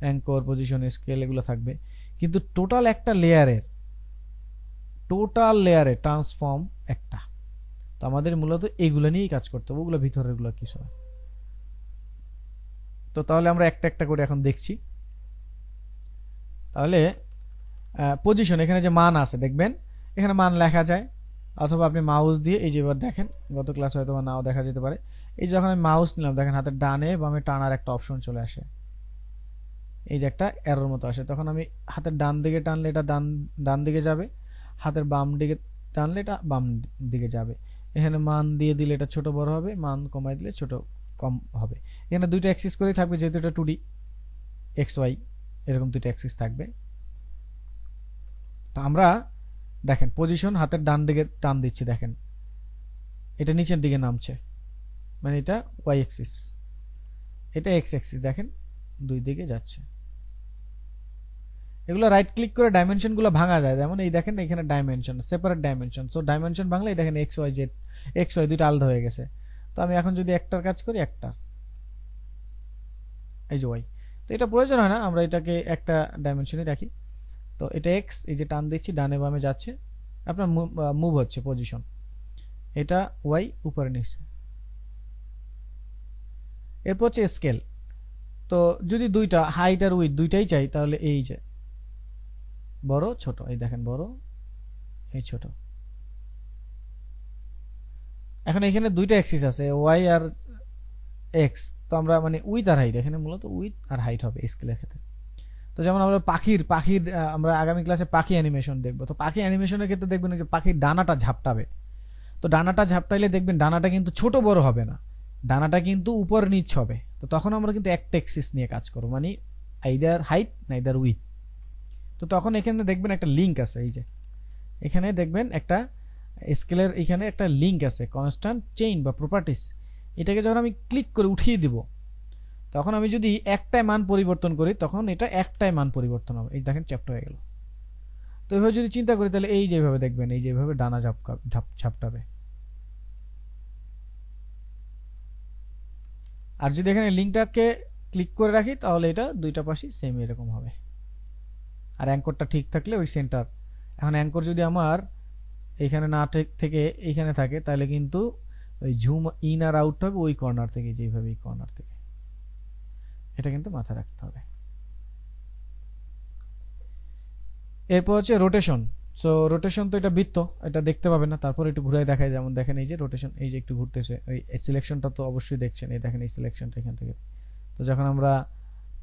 অ্যাঙ্কর, পজিশন, স্কেল এগুলো থাকবে। কিন্তু টোটাল একটা লেয়ারের, ট্রান্সফর্ম একটা। তো আমাদের মূলত এগুলো নিয়েই কাজ করতে হবে, ওগুলো ভিতরের গুলো কিছু না। তো তাহলে আমরা একটা একটা করে এখন দেখছি। তাহলে পজিশন, এখানে যে মান আছে দেখবেন, এখানে মান লেখা যায়, অথবা আপনি মাউস দিয়ে, এই যে এবার দেখেন গত ক্লাসে হয়তো নাও দেখা যেতে পারে, এই যখন আমি মাউস নিলাম দেখেন হাতের ডানে বামে টানার একটা অপশন চলে আসে, এই যে একটা এরর মতো আসে। তখন আমি হাতের ডান দিকে টানলে এটা ডান দিকে যাবে, হাতের বাম দিকে টানলে এটা বাম দিকে যাবে। এখানে মান দিয়ে দিলে এটা ছোট বড় হবে, মান কমাই দিলে ছোট কম হবে। এখানে দুইটা অ্যাক্সিস করেই থাকবে, যেহেতু এটা 2D, এক্স ওয়াই এরকম দুইটা অ্যাক্সিস থাকবে। তো আমরা দেখেন পজিশন হাতের ডান দিকে টান দিচ্ছি, দেখেন এটা নিচের দিকে নামছে, মানে এটা ওয়াই অ্যাক্সিস, এটা এক্স অ্যাক্সিস, দেখেন দুই দিকে যাচ্ছে। এগুলো রাইট ক্লিক করে ডাইমেনশন গুলো ভাঙা যায়, যেমন এই দেখেন এখানে dimension, separate dimension. So dimension ভাঙলে এই দেখেন X Y Z, X Y দুইটা আলাদা হয়ে গেছে। তো আমি এখন যদি একটার কাজ করি, একটা এই যে ওয়াই, তো এটা প্রয়োজন হয় না, আমরা এটাকে একটা ডাইমেনশনে রাখি। তো এটা এক্স, এই যে টান দিচ্ছি ডানে বামে যাচ্ছে, আপনার মুভ হচ্ছে পজিশন। এটা ওয়াই উপরে নিচে। এরপর হচ্ছে স্কেল। তো যদি দুইটা হাইট আর উইথ দুইটাই চাই, তাহলে এই যে বড় ছোট, এই দেখেন বড়, এই ছোট। এখন এখানে দুইটা অ্যাক্সিস আছে, ওয়াই আর এক্স। তো আমরা মানে উইথ আর হাইট, এখানে মূলত উইথ আর হাইট হবে স্কেলের ক্ষেত্রে। তো যেমন আমরা পাখির আমরা আগামী ক্লাসে পাখি অ্যানিমেশন দেখবো। তো পাখি অ্যানিমেশনের ক্ষেত্রে দেখবেন যে পাখির ডানাটা ঝাপটাবে। তো ডানাটা ঝাপটাইলে দেখবেন ডানাটা কিন্তু ছোট বড় হবে না, ডানাটা কিন্তু উপর নিচ হবে। তো তখন আমরা কিন্তু একটা অ্যাক্সিস নিয়ে কাজ করবো, মানে আইদার হাইট নাইদার উইথ। তো তখন এখানে দেখবেন একটা লিঙ্ক আছে, এই যে এখানে দেখবেন একটা স্কেলের এখানে একটা লিঙ্ক আছে, কনস্ট্যান্ট চেইন বা প্রপার্টিস। এটাকে যখন আমি ক্লিক করে উঠিয়ে দিব, তখন আমি যদি একটাই মান পরিবর্তন করি তখন এটা একটাই মান পরিবর্তন হবে। এই দেখেন চ্যাপ্টা হয়ে গেল। তো এইভাবে যদি চিন্তা করি তাহলে এই যেভাবে দেখবেন, এই যেভাবে ডানা ঝাপটাবে। আর যদি এখানে লিঙ্কটাকে ক্লিক করে রাখি তাহলে এটা দুইটা পাশই সেম এরকম হবে। আর অ্যাঙ্করটা ঠিক থাকলে ওই সেন্টার, এখন অ্যাঙ্কর যদি আমার এইখানে না থেকে এইখানে থাকে তাহলে কিন্তু ওই ঝুম ইন আর আউট হবে ওই কর্নার থেকে, যেভাবে এই কর্নার থেকে। এটা কিন্তু মাথায় রাখতে হবে। এরপর হচ্ছে রোটেশন। সো রোটেশন তো এটা বৃত্ত, এটা দেখতে পাবেন না, তারপর একটু ঘুরাই দেখায়। যেমন দেখেন এই যে রোটেশন, এই যে একটু ঘুরতেছে, ওই সিলেকশনটা তো অবশ্যই দেখছেন, এই দেখেন এই সিলেকশনটা এখান থেকে। তো যখন আমরা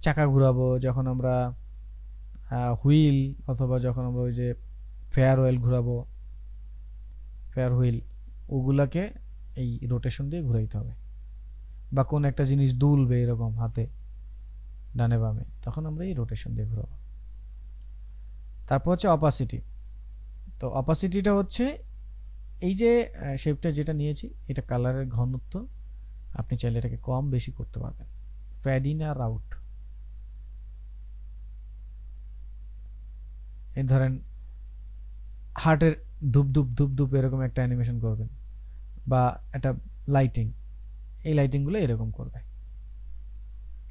চাকা ঘুরাবো, যখন আমরা হুইল অথবা যখন আমরা ওই যে ফেয়ার ওয়েল ঘুরাবো, ফেয়ার হুইল, ওগুলাকে এই রোটেশন দিয়ে ঘুরাইতে হবে। বা কোন একটা জিনিস দুলবে এরকম হাতে ডানে বামে, তখন আমরা এই রোটেশন দিয়ে ঘুরাবো। তারপর হচ্ছে অপাসিটি। তো অপাসিটিটা হচ্ছে এই যে শেপটা যেটা নিয়েছি, এটা কালারের ঘনত্ব, আপনি চাইলে এটাকে কম বেশি করতে পারবেন। ফ্যাড ইন আর আউট, এই ধরেন হার্টের ধুপ ধুপ ধুপ ধুপ এরকম একটা অ্যানিমেশন করবেন, বা একটা লাইটিং, এই লাইটিংগুলো এরকম করবে।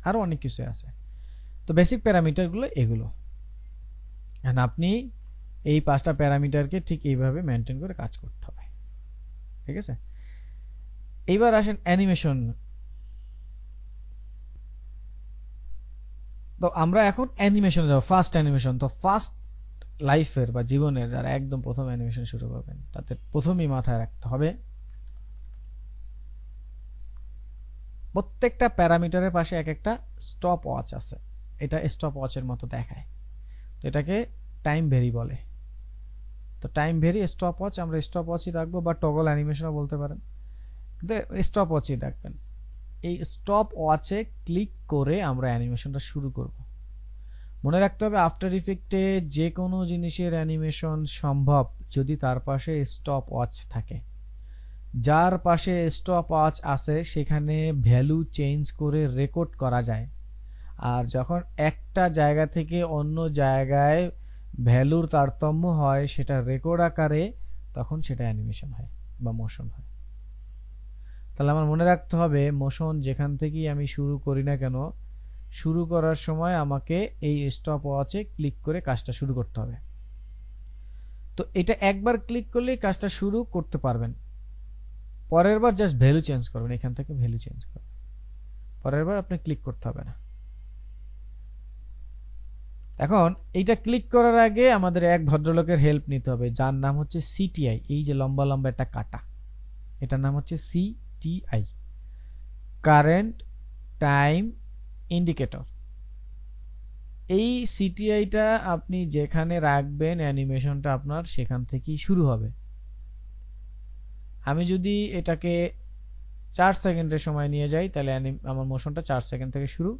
আরো অনেক কিছু আছে। তো বেসিক প্যারামিটারগুলো এগুলো। এখন আপনি এই 5টা প্যারামিটারকে ঠিক এইভাবে মেনটেন করে কাজ করতে হবে, ঠিক আছে? এইবার আসেন অ্যানিমেশন। তো আমরা এখন অ্যানিমেশনে যাব, ফার্স্ট অ্যানিমেশন। তো ফার্স্ট লাইফের বা জীবনের যারা একদম প্রথম অ্যানিমেশন শুরু করবেন, তাদের প্রথমেই মাথায় রাখতে হবে প্রত্যেকটা প্যারামিটারের পাশে এক একটা স্টপ ওয়াচ আছে। এটা স্টপ ওয়াচের মতো দেখায়, তো এটাকে টাইম ভেরি বলে। তো টাইম ভেরি স্টপ ওয়াচ, আমরা স্টপ ওয়াচই রাখবো, বা টগল অ্যানিমেশনও বলতে পারেন, কিন্তু স্টপ ওয়াচই রাখবেন। এই স্টপ ওয়াচে ক্লিক করে আমরা অ্যানিমেশনটা শুরু করব। মনে রাখতে হবে আফটার ইফেক্টে যে কোনো জিনিসের অ্যানিমেশন সম্ভব যদি তার পাশে স্টপ ওয়াচ থাকে। যার পাশে স্টপ ওয়াচ আছে সেখানে ভ্যালু চেঞ্জ করে রেকর্ড করা যায়। আর যখন একটা জায়গা থেকে অন্য জায়গায় ভ্যালুর তারতম্য হয় সেটা রেকর্ড আকারে, তখন সেটা অ্যানিমেশন হয় বা মোশন হয়। তাহলে আমার মনে রাখতে হবে মোশন যেখান থেকেই আমি শুরু করি না কেন, শুরু করার সময় আমাকে এই স্টপ ওয়াচে ক্লিক করে কাজটা শুরু করতে হবে। তো এটা একবার ক্লিক করলেই কাজটা শুরু করতে পারবেন। পরের বার জাস্ট ভ্যালু চেঞ্জ করবেন, এখান থেকে ভ্যালু চেঞ্জ করবেন, পরের বার আপনি ক্লিক করতে হবে না। এখন এইটা ক্লিক করার আগে আমাদের এক ভদ্রলোকের হেল্প নিতে হবে, যার নাম হচ্ছে সিটিআই। এই যে লম্বা লম্বা একটা কাটা, এটার নাম হচ্ছে সিটিআই, কারেন্ট টাইম ইন্ডিকেটর। এই সিটিআইটা আপনি যেখানে রাখবেন অ্যানিমেশনটা আপনার সেখান থেকেই শুরু হবে। আমি যদি এটাকে 4 সেকেন্ডের সময় নিয়ে যাই তাহলে আমার মোশনটা 4 সেকেন্ড থেকে শুরু।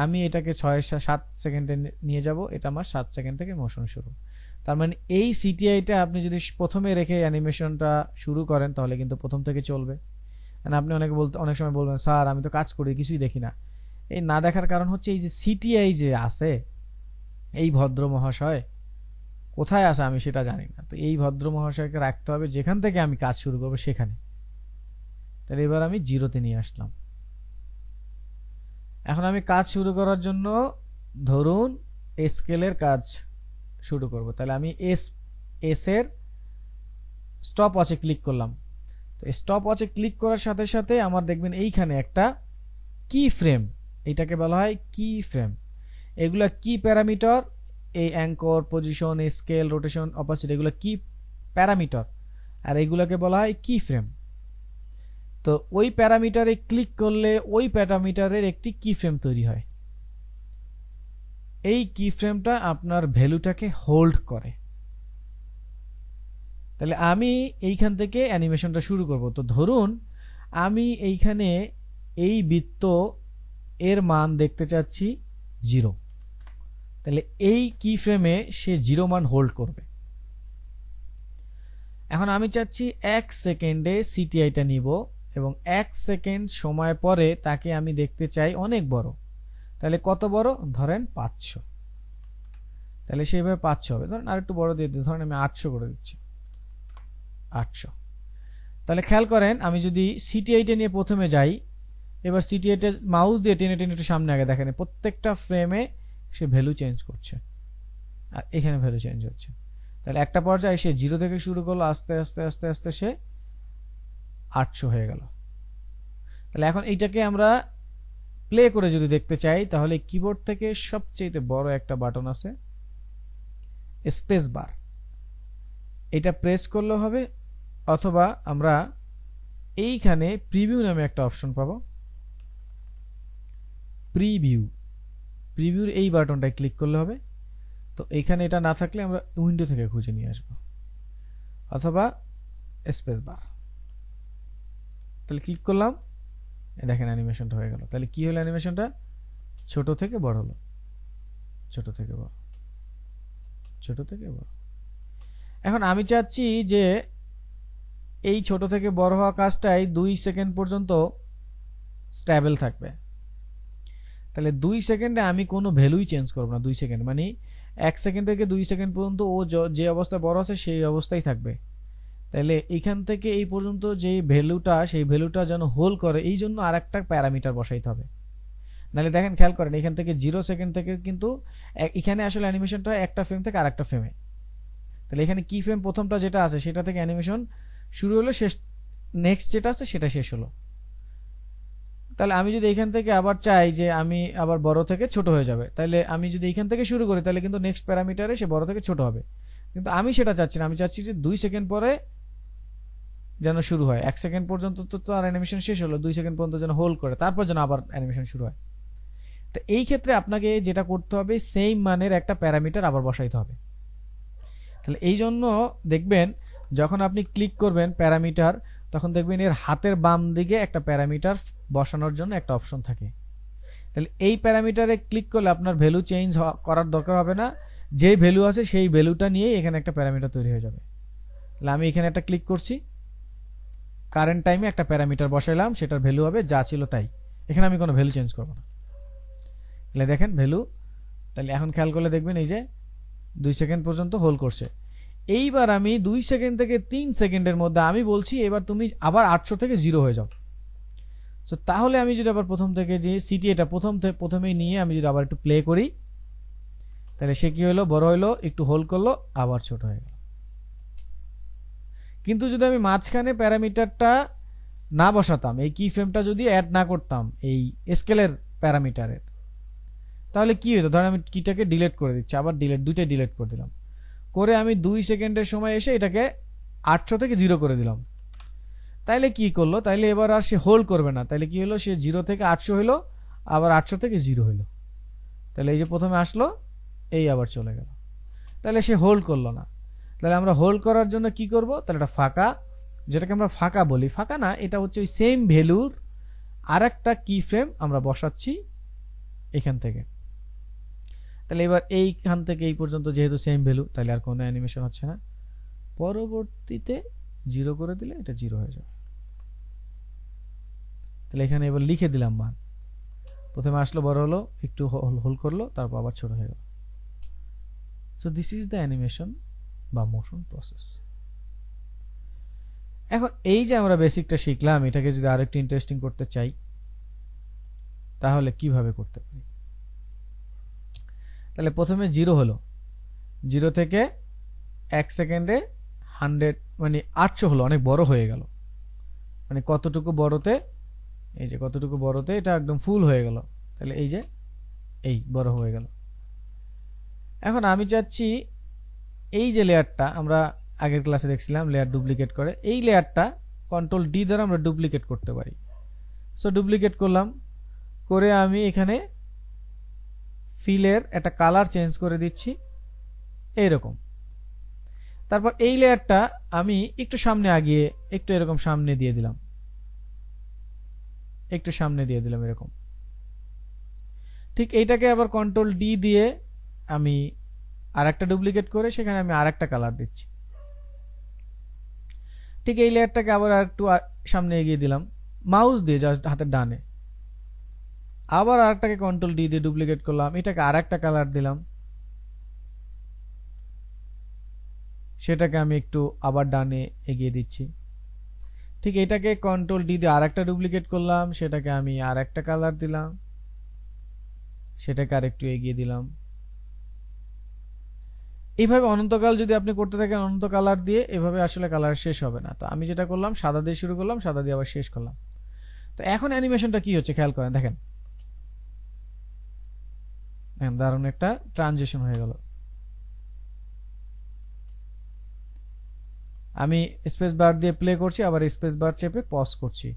আমি এটাকে 6-7 সেকেন্ডে নিয়ে যাব, এটা আমার 7 সেকেন্ড থেকে মোশন শুরু। তার মানে এই সিটিআইটা আপনি যদি প্রথমে রেখে অ্যানিমেশনটা শুরু করেন তাহলে কিন্তু প্রথম থেকে চলবে। আপনি অনেক সময় বলবেন স্যার আমি তো কাজ করি কিছুই দেখি না। এই না দেখার কারণ হচ্ছে এই যে সিটিআই যে আছে, এই ভদ্র মহাশয় কোথায় আছে আমি সেটা জানি না। তো এই ভদ্র মহাশয়কে রাখতে হবে যেখান থেকে আমি কাজ শুরু করবো সেখানে। তাহলে এবার আমি জিরোতে নিয়ে আসলাম। এখন আমি কাজ শুরু করার জন্য ধরুন স্কেলের কাজ শুরু করব, তাহলে আমি এস এর স্টপ ওয়াচে ক্লিক করলাম। তো স্টপ ওয়াচে ক্লিক করার সাথে সাথে আমার দেখবেন এইখানে একটা কি ফ্রেম, এটাকে বলা হয় কি ফ্রেম। এগুলা কি প্যারামিটার, এই anchor, position, scale, rotation, opacity, এগুলো কি প্যারামিটার, আর এগুলোকে বলা হয় কি ফ্রেম। তো ওই প্যারামিটারে ক্লিক করলে ওই প্যারামিটারের একটি কি ফ্রেম তৈরি হয়। এই কি ফ্রেমটা আপনার ভ্যালুটাকে হোল্ড করে। তাহলে আমি এইখান থেকে অ্যানিমেশনটা শুরু করব। তো ধরুন আমি এইখানে এই বৃত্ত এর মান দেখতে চাচ্ছি 0, তাহলে এই কি ফ্রেমে সে 0 মান হোল্ড করবে। এখন আমি চাচ্ছি 1 সেকেন্ডে সিটিআইটা নিব এবং 1 সেকেন্ড সময় পরে তাকে আমি দেখতে চাই অনেক বড়, তাহলে কত বড়? ধরেন 500, তাহলে সেইভাবে 500 হবে। ধরেন আরেকটু বড় দিয়ে দিই, ধরেন আমি 800 করে দিচ্ছি, 800। তাহলে খেয়াল করেন আমি যদি CT8 নিয়ে প্রথমে যাই, এবার CT8 এর মাউস দিয়ে টেনে টেনে একটু সামনে আগে দেখেন প্রত্যেকটা ফ্রেমে সে ভ্যালু চেঞ্জ করছে আর এখানে ভ্যালু চেঞ্জ হচ্ছে। তাহলে একটা পর্যায়ে সে 0 থেকে শুরু করলো, আস্তে আস্তে আস্তে আস্তে সে 800 হয়ে গেল। তাহলে এখন এইটাকে আমরা প্লে করে যদি দেখতে চাই, তাহলে কিবোর্ড থেকে সবচেয়ে বড় একটা বাটন আছে স্পেস বার, এটা প্রেস করলে হবে, অথবা আমরা এইখানে প্রিভিউ নামে একটা অপশন পাবো, প্রিভিউর এই বাটনটায় ক্লিক করলে হবে। তো এইখানে এটা না থাকলে আমরা উইন্ডো থেকে খুঁজে নিয়ে আসবো, অথবা স্পেস বার। তাহলে ক্লিক করলাম, দেখেন অ্যানিমেশনটা হয়ে গেল। তাহলে কি হলো? অ্যানিমেশনটা ছোট থেকে বড় হলো, ছোট থেকে বড়, ছোট থেকে বড়। এখন আমি চাচ্ছি যে এই ছোট থেকে বড় হওয়া কাজটাই 2 সেকেন্ড পর্যন্ত স্টেবল থাকবে। তাহলে 2 সেকেন্ডে আমি কোনো ভ্যালুই চেঞ্জ করব না। 2 সেকেন্ড মানে 1 সেকেন্ড থেকে 2 সেকেন্ড পর্যন্ত ও যে অবস্থায় বড় আছে সেই অবস্থায় থাকবে। তাহলে এখান থেকে এই পর্যন্ত যে ভ্যালুটা, সেই ভ্যালুটা যেন হোল্ড করে, এই জন্য আরেকটা প্যারামিটার বসাইতে হবে। নাহলে দেখেন খেয়াল করেন এখান থেকে 0 সেকেন্ড থেকে কিন্তু এখানে আসলে অ্যানিমেশনটা একটা ফ্রেম থেকে আরেকটা ফ্রেমে। তাহলে এখানে কি ফ্রেম প্রথমটা যেটা আছে সেটা থেকে অ্যানিমেশন শুরু হলো, শেষ নেক্সট যেটা আছে সেটা শেষ হলো। তাহলে আমি যদি এখান থেকে আবার চাই যে আমি আবার বড় থেকে ছোট হয়ে যাবে, তাহলে আমি যদি এখান থেকে শুরু করি তাহলে কিন্তু নেক্সট প্যারামিটারে সে বড় থেকে ছোট হবে। কিন্তু আমি সেটা চাচ্ছি না, আমি চাচ্ছি যে 2 সেকেন্ড পরে যেন শুরু হয়। 1 সেকেন্ড পর্যন্ত তো আর অ্যানিমেশন শেষ হলো, 2 সেকেন্ড পর্যন্ত যেন হোল্ড করে, তারপর যেন আবার অ্যানিমেশন শুরু হয়। তো এই ক্ষেত্রে আপনাকে যেটা করতে হবে, সেম মানের একটা প্যারামিটার আবার বসাইতে হবে। তাহলে এই জন্য দেখবেন যখন আপনি ক্লিক করবেন প্যারামিটার, তখন দেখবেন এর হাতের বাম দিকে একটা প্যারামিটার বসানোর জন্য একটা অপশন থাকে। তাহলে এই প্যারামিটারে ক্লিক করলে আপনার ভ্যালু চেঞ্জ করার দরকার হবে না, যে ভ্যালু আছে সেই ভ্যালুটা নিয়ে এখানে একটা প্যারামিটার তৈরি হয়ে যাবে। তাহলে আমি এখানে একটা ক্লিক করছি, কারেন্ট টাইমে একটা প্যারামিটার বসাইলাম, সেটার ভ্যালু হবে যা ছিল তাই, এখানে আমি কোনো ভ্যালু চেঞ্জ করব না। তাহলে দেখেন ভ্যালু, তাহলে এখন খেয়াল করলে দেখবেন এই যে 2 সেকেন্ড পর্যন্ত হোল্ড করছে। এইবার আমি 2 সেকেন্ড থেকে 3 সেকেন্ডের মধ্যে আমি বলছি এবার তুমি আবার 800 থেকে 0 হয়ে যাও। তো তাহলে আমি যদি আবার প্রথম থেকে যে সিটি এটা প্রথমেই নিয়ে আমি যদি আবার একটু প্লে করি, তাহলে সে কি হলো? বড় হলো, একটু হোল্ড করলো, আবার ছোট হয়ে গেল। কিন্তু যদি আমি মাঝখানে প্যারামিটারটা না বসাতাম, এই কি ফ্রেমটা যদি অ্যাড না করতাম এই স্কেলের প্যারামিটারের, তাহলে কি হতো? ধরেন আমি কিটাকে ডিলিট করে দিচ্ছি, আবার দুইটাই ডিলিট করে দিলাম, করে আমি 2 সেকেন্ডের সময় এসে এটাকে 800 থেকে 0 করে দিলাম। তাইলে কি করলো? তাইলে এবার আর সে হোল্ড করবে না। তাইলে কি হলো? সে 0 থেকে 800 হলো, আবার 800 থেকে 0 হলো। তাহলে এই যে প্রথমে আসলো, এই আবার চলে গেল, তাহলে সে হোল্ড করলো না। তাহলে আমরা হোল্ড করার জন্য কি করব? তাহলে এটা ফাঁকা, যেটাকে আমরা ফাঁকা বলি, ফাঁকা না, এটা হচ্ছে ওই সেম ভ্যালুর আরেকটা কি ফ্রেম আমরা বসাচ্ছি এখান থেকে। তাহলে এবার এইখান থেকে এই পর্যন্ত যেহেতু সেম ভ্যালু, তাহলে আর কোনো অ্যানিমেশন হচ্ছে না। পরবর্তীতে 0 করে দিলে এটা 0 হয়ে যাবে। তাহলে এখানে এবার লিখে দিলাম মান, প্রথমে আসলো, বড় হলো, একটু হোল্ড করলো, তারপর আবার ছোট হয়ে গেল। So this is the animation বা মোশন প্রসেস। এখন এই যে আমরা বেসিকটা শিখলাম, এটাকে যদি আরেকটু ইন্টারেস্টিং করতে চাই তাহলে কিভাবে করতে পারি? তাহলে প্রথমে 0 হলো, 0 থেকে 1 সেকেন্ডে 100 মানে 800 হলো, অনেক বড় হয়ে গেল। মানে কতটুকু বড়তে, এই যে কতটুকু বড়তে এটা একদম ফুল হয়ে গেল। তাহলে এই যে এই বড় হয়ে গেল। এখন আমি চাচ্ছি এই যে লেয়ারটা আমরা আগের ক্লাসে দেখছিলাম লেয়ার ডুপ্লিকেট করে, এই লেয়ারটা কন্ট্রোল ডি দ্বারা আমরা ডুপ্লিকেট করতে পারি। সো ডুপ্লিকেট করলাম, করে আমি এখানে ফিলের একটা কালার চেঞ্জ করে দিচ্ছি এইরকম। তারপর এই লেয়ারটা আমি একটু সামনে আগিয়ে একটু এরকম সামনে দিয়ে দিলাম, একটু সামনে দিয়ে দিলাম এরকম। ঠিক এইটাকে আবার কন্ট্রোল ডি দিয়ে আমি আরেকটা ডুপ্লিকেট করে সেখানে আমি আরেকটা কালার দিচ্ছি। ঠিক এই লেয়ারটাকে আবার একটু সামনে এগিয়ে দিলাম, মাউস দিয়ে জাস্ট হাতের ডানে, আবার আরেকটাকে কন্ট্রোল ডি দিয়ে ডুপ্লিকেট করলাম, এটাকে আরেকটা কালার দিলাম, সেটাকে আমি একটু আবার ডানে এগিয়ে দিচ্ছি। ঠিক এটাকে কন্ট্রোল ডি দিয়ে আরেকটা ডুপ্লিকেট করলাম, সেটাকে আমি আরেকটা কালার দিলাম, সেটাকে আরেকটু এগিয়ে দিলাম। এইভাবে অনন্তকাল যদি আপনি করতে থাকেন অনন্ত কালার দিয়ে, এভাবে আসলে কালার শেষ হবে না। তো আমি যেটা করলাম সাদা দিয়ে শুরু করলাম, সাদা দিয়ে আবার শেষ করলাম। তো এখন অ্যানিমেশনটা কি হচ্ছে খেয়াল করেন, দেখেন দারুণ একটা ট্রানজিশন হয়ে গেল। আমি স্পেস বার দিয়ে প্লে করছি, আবার স্পেস বার চেপে পজ করছি,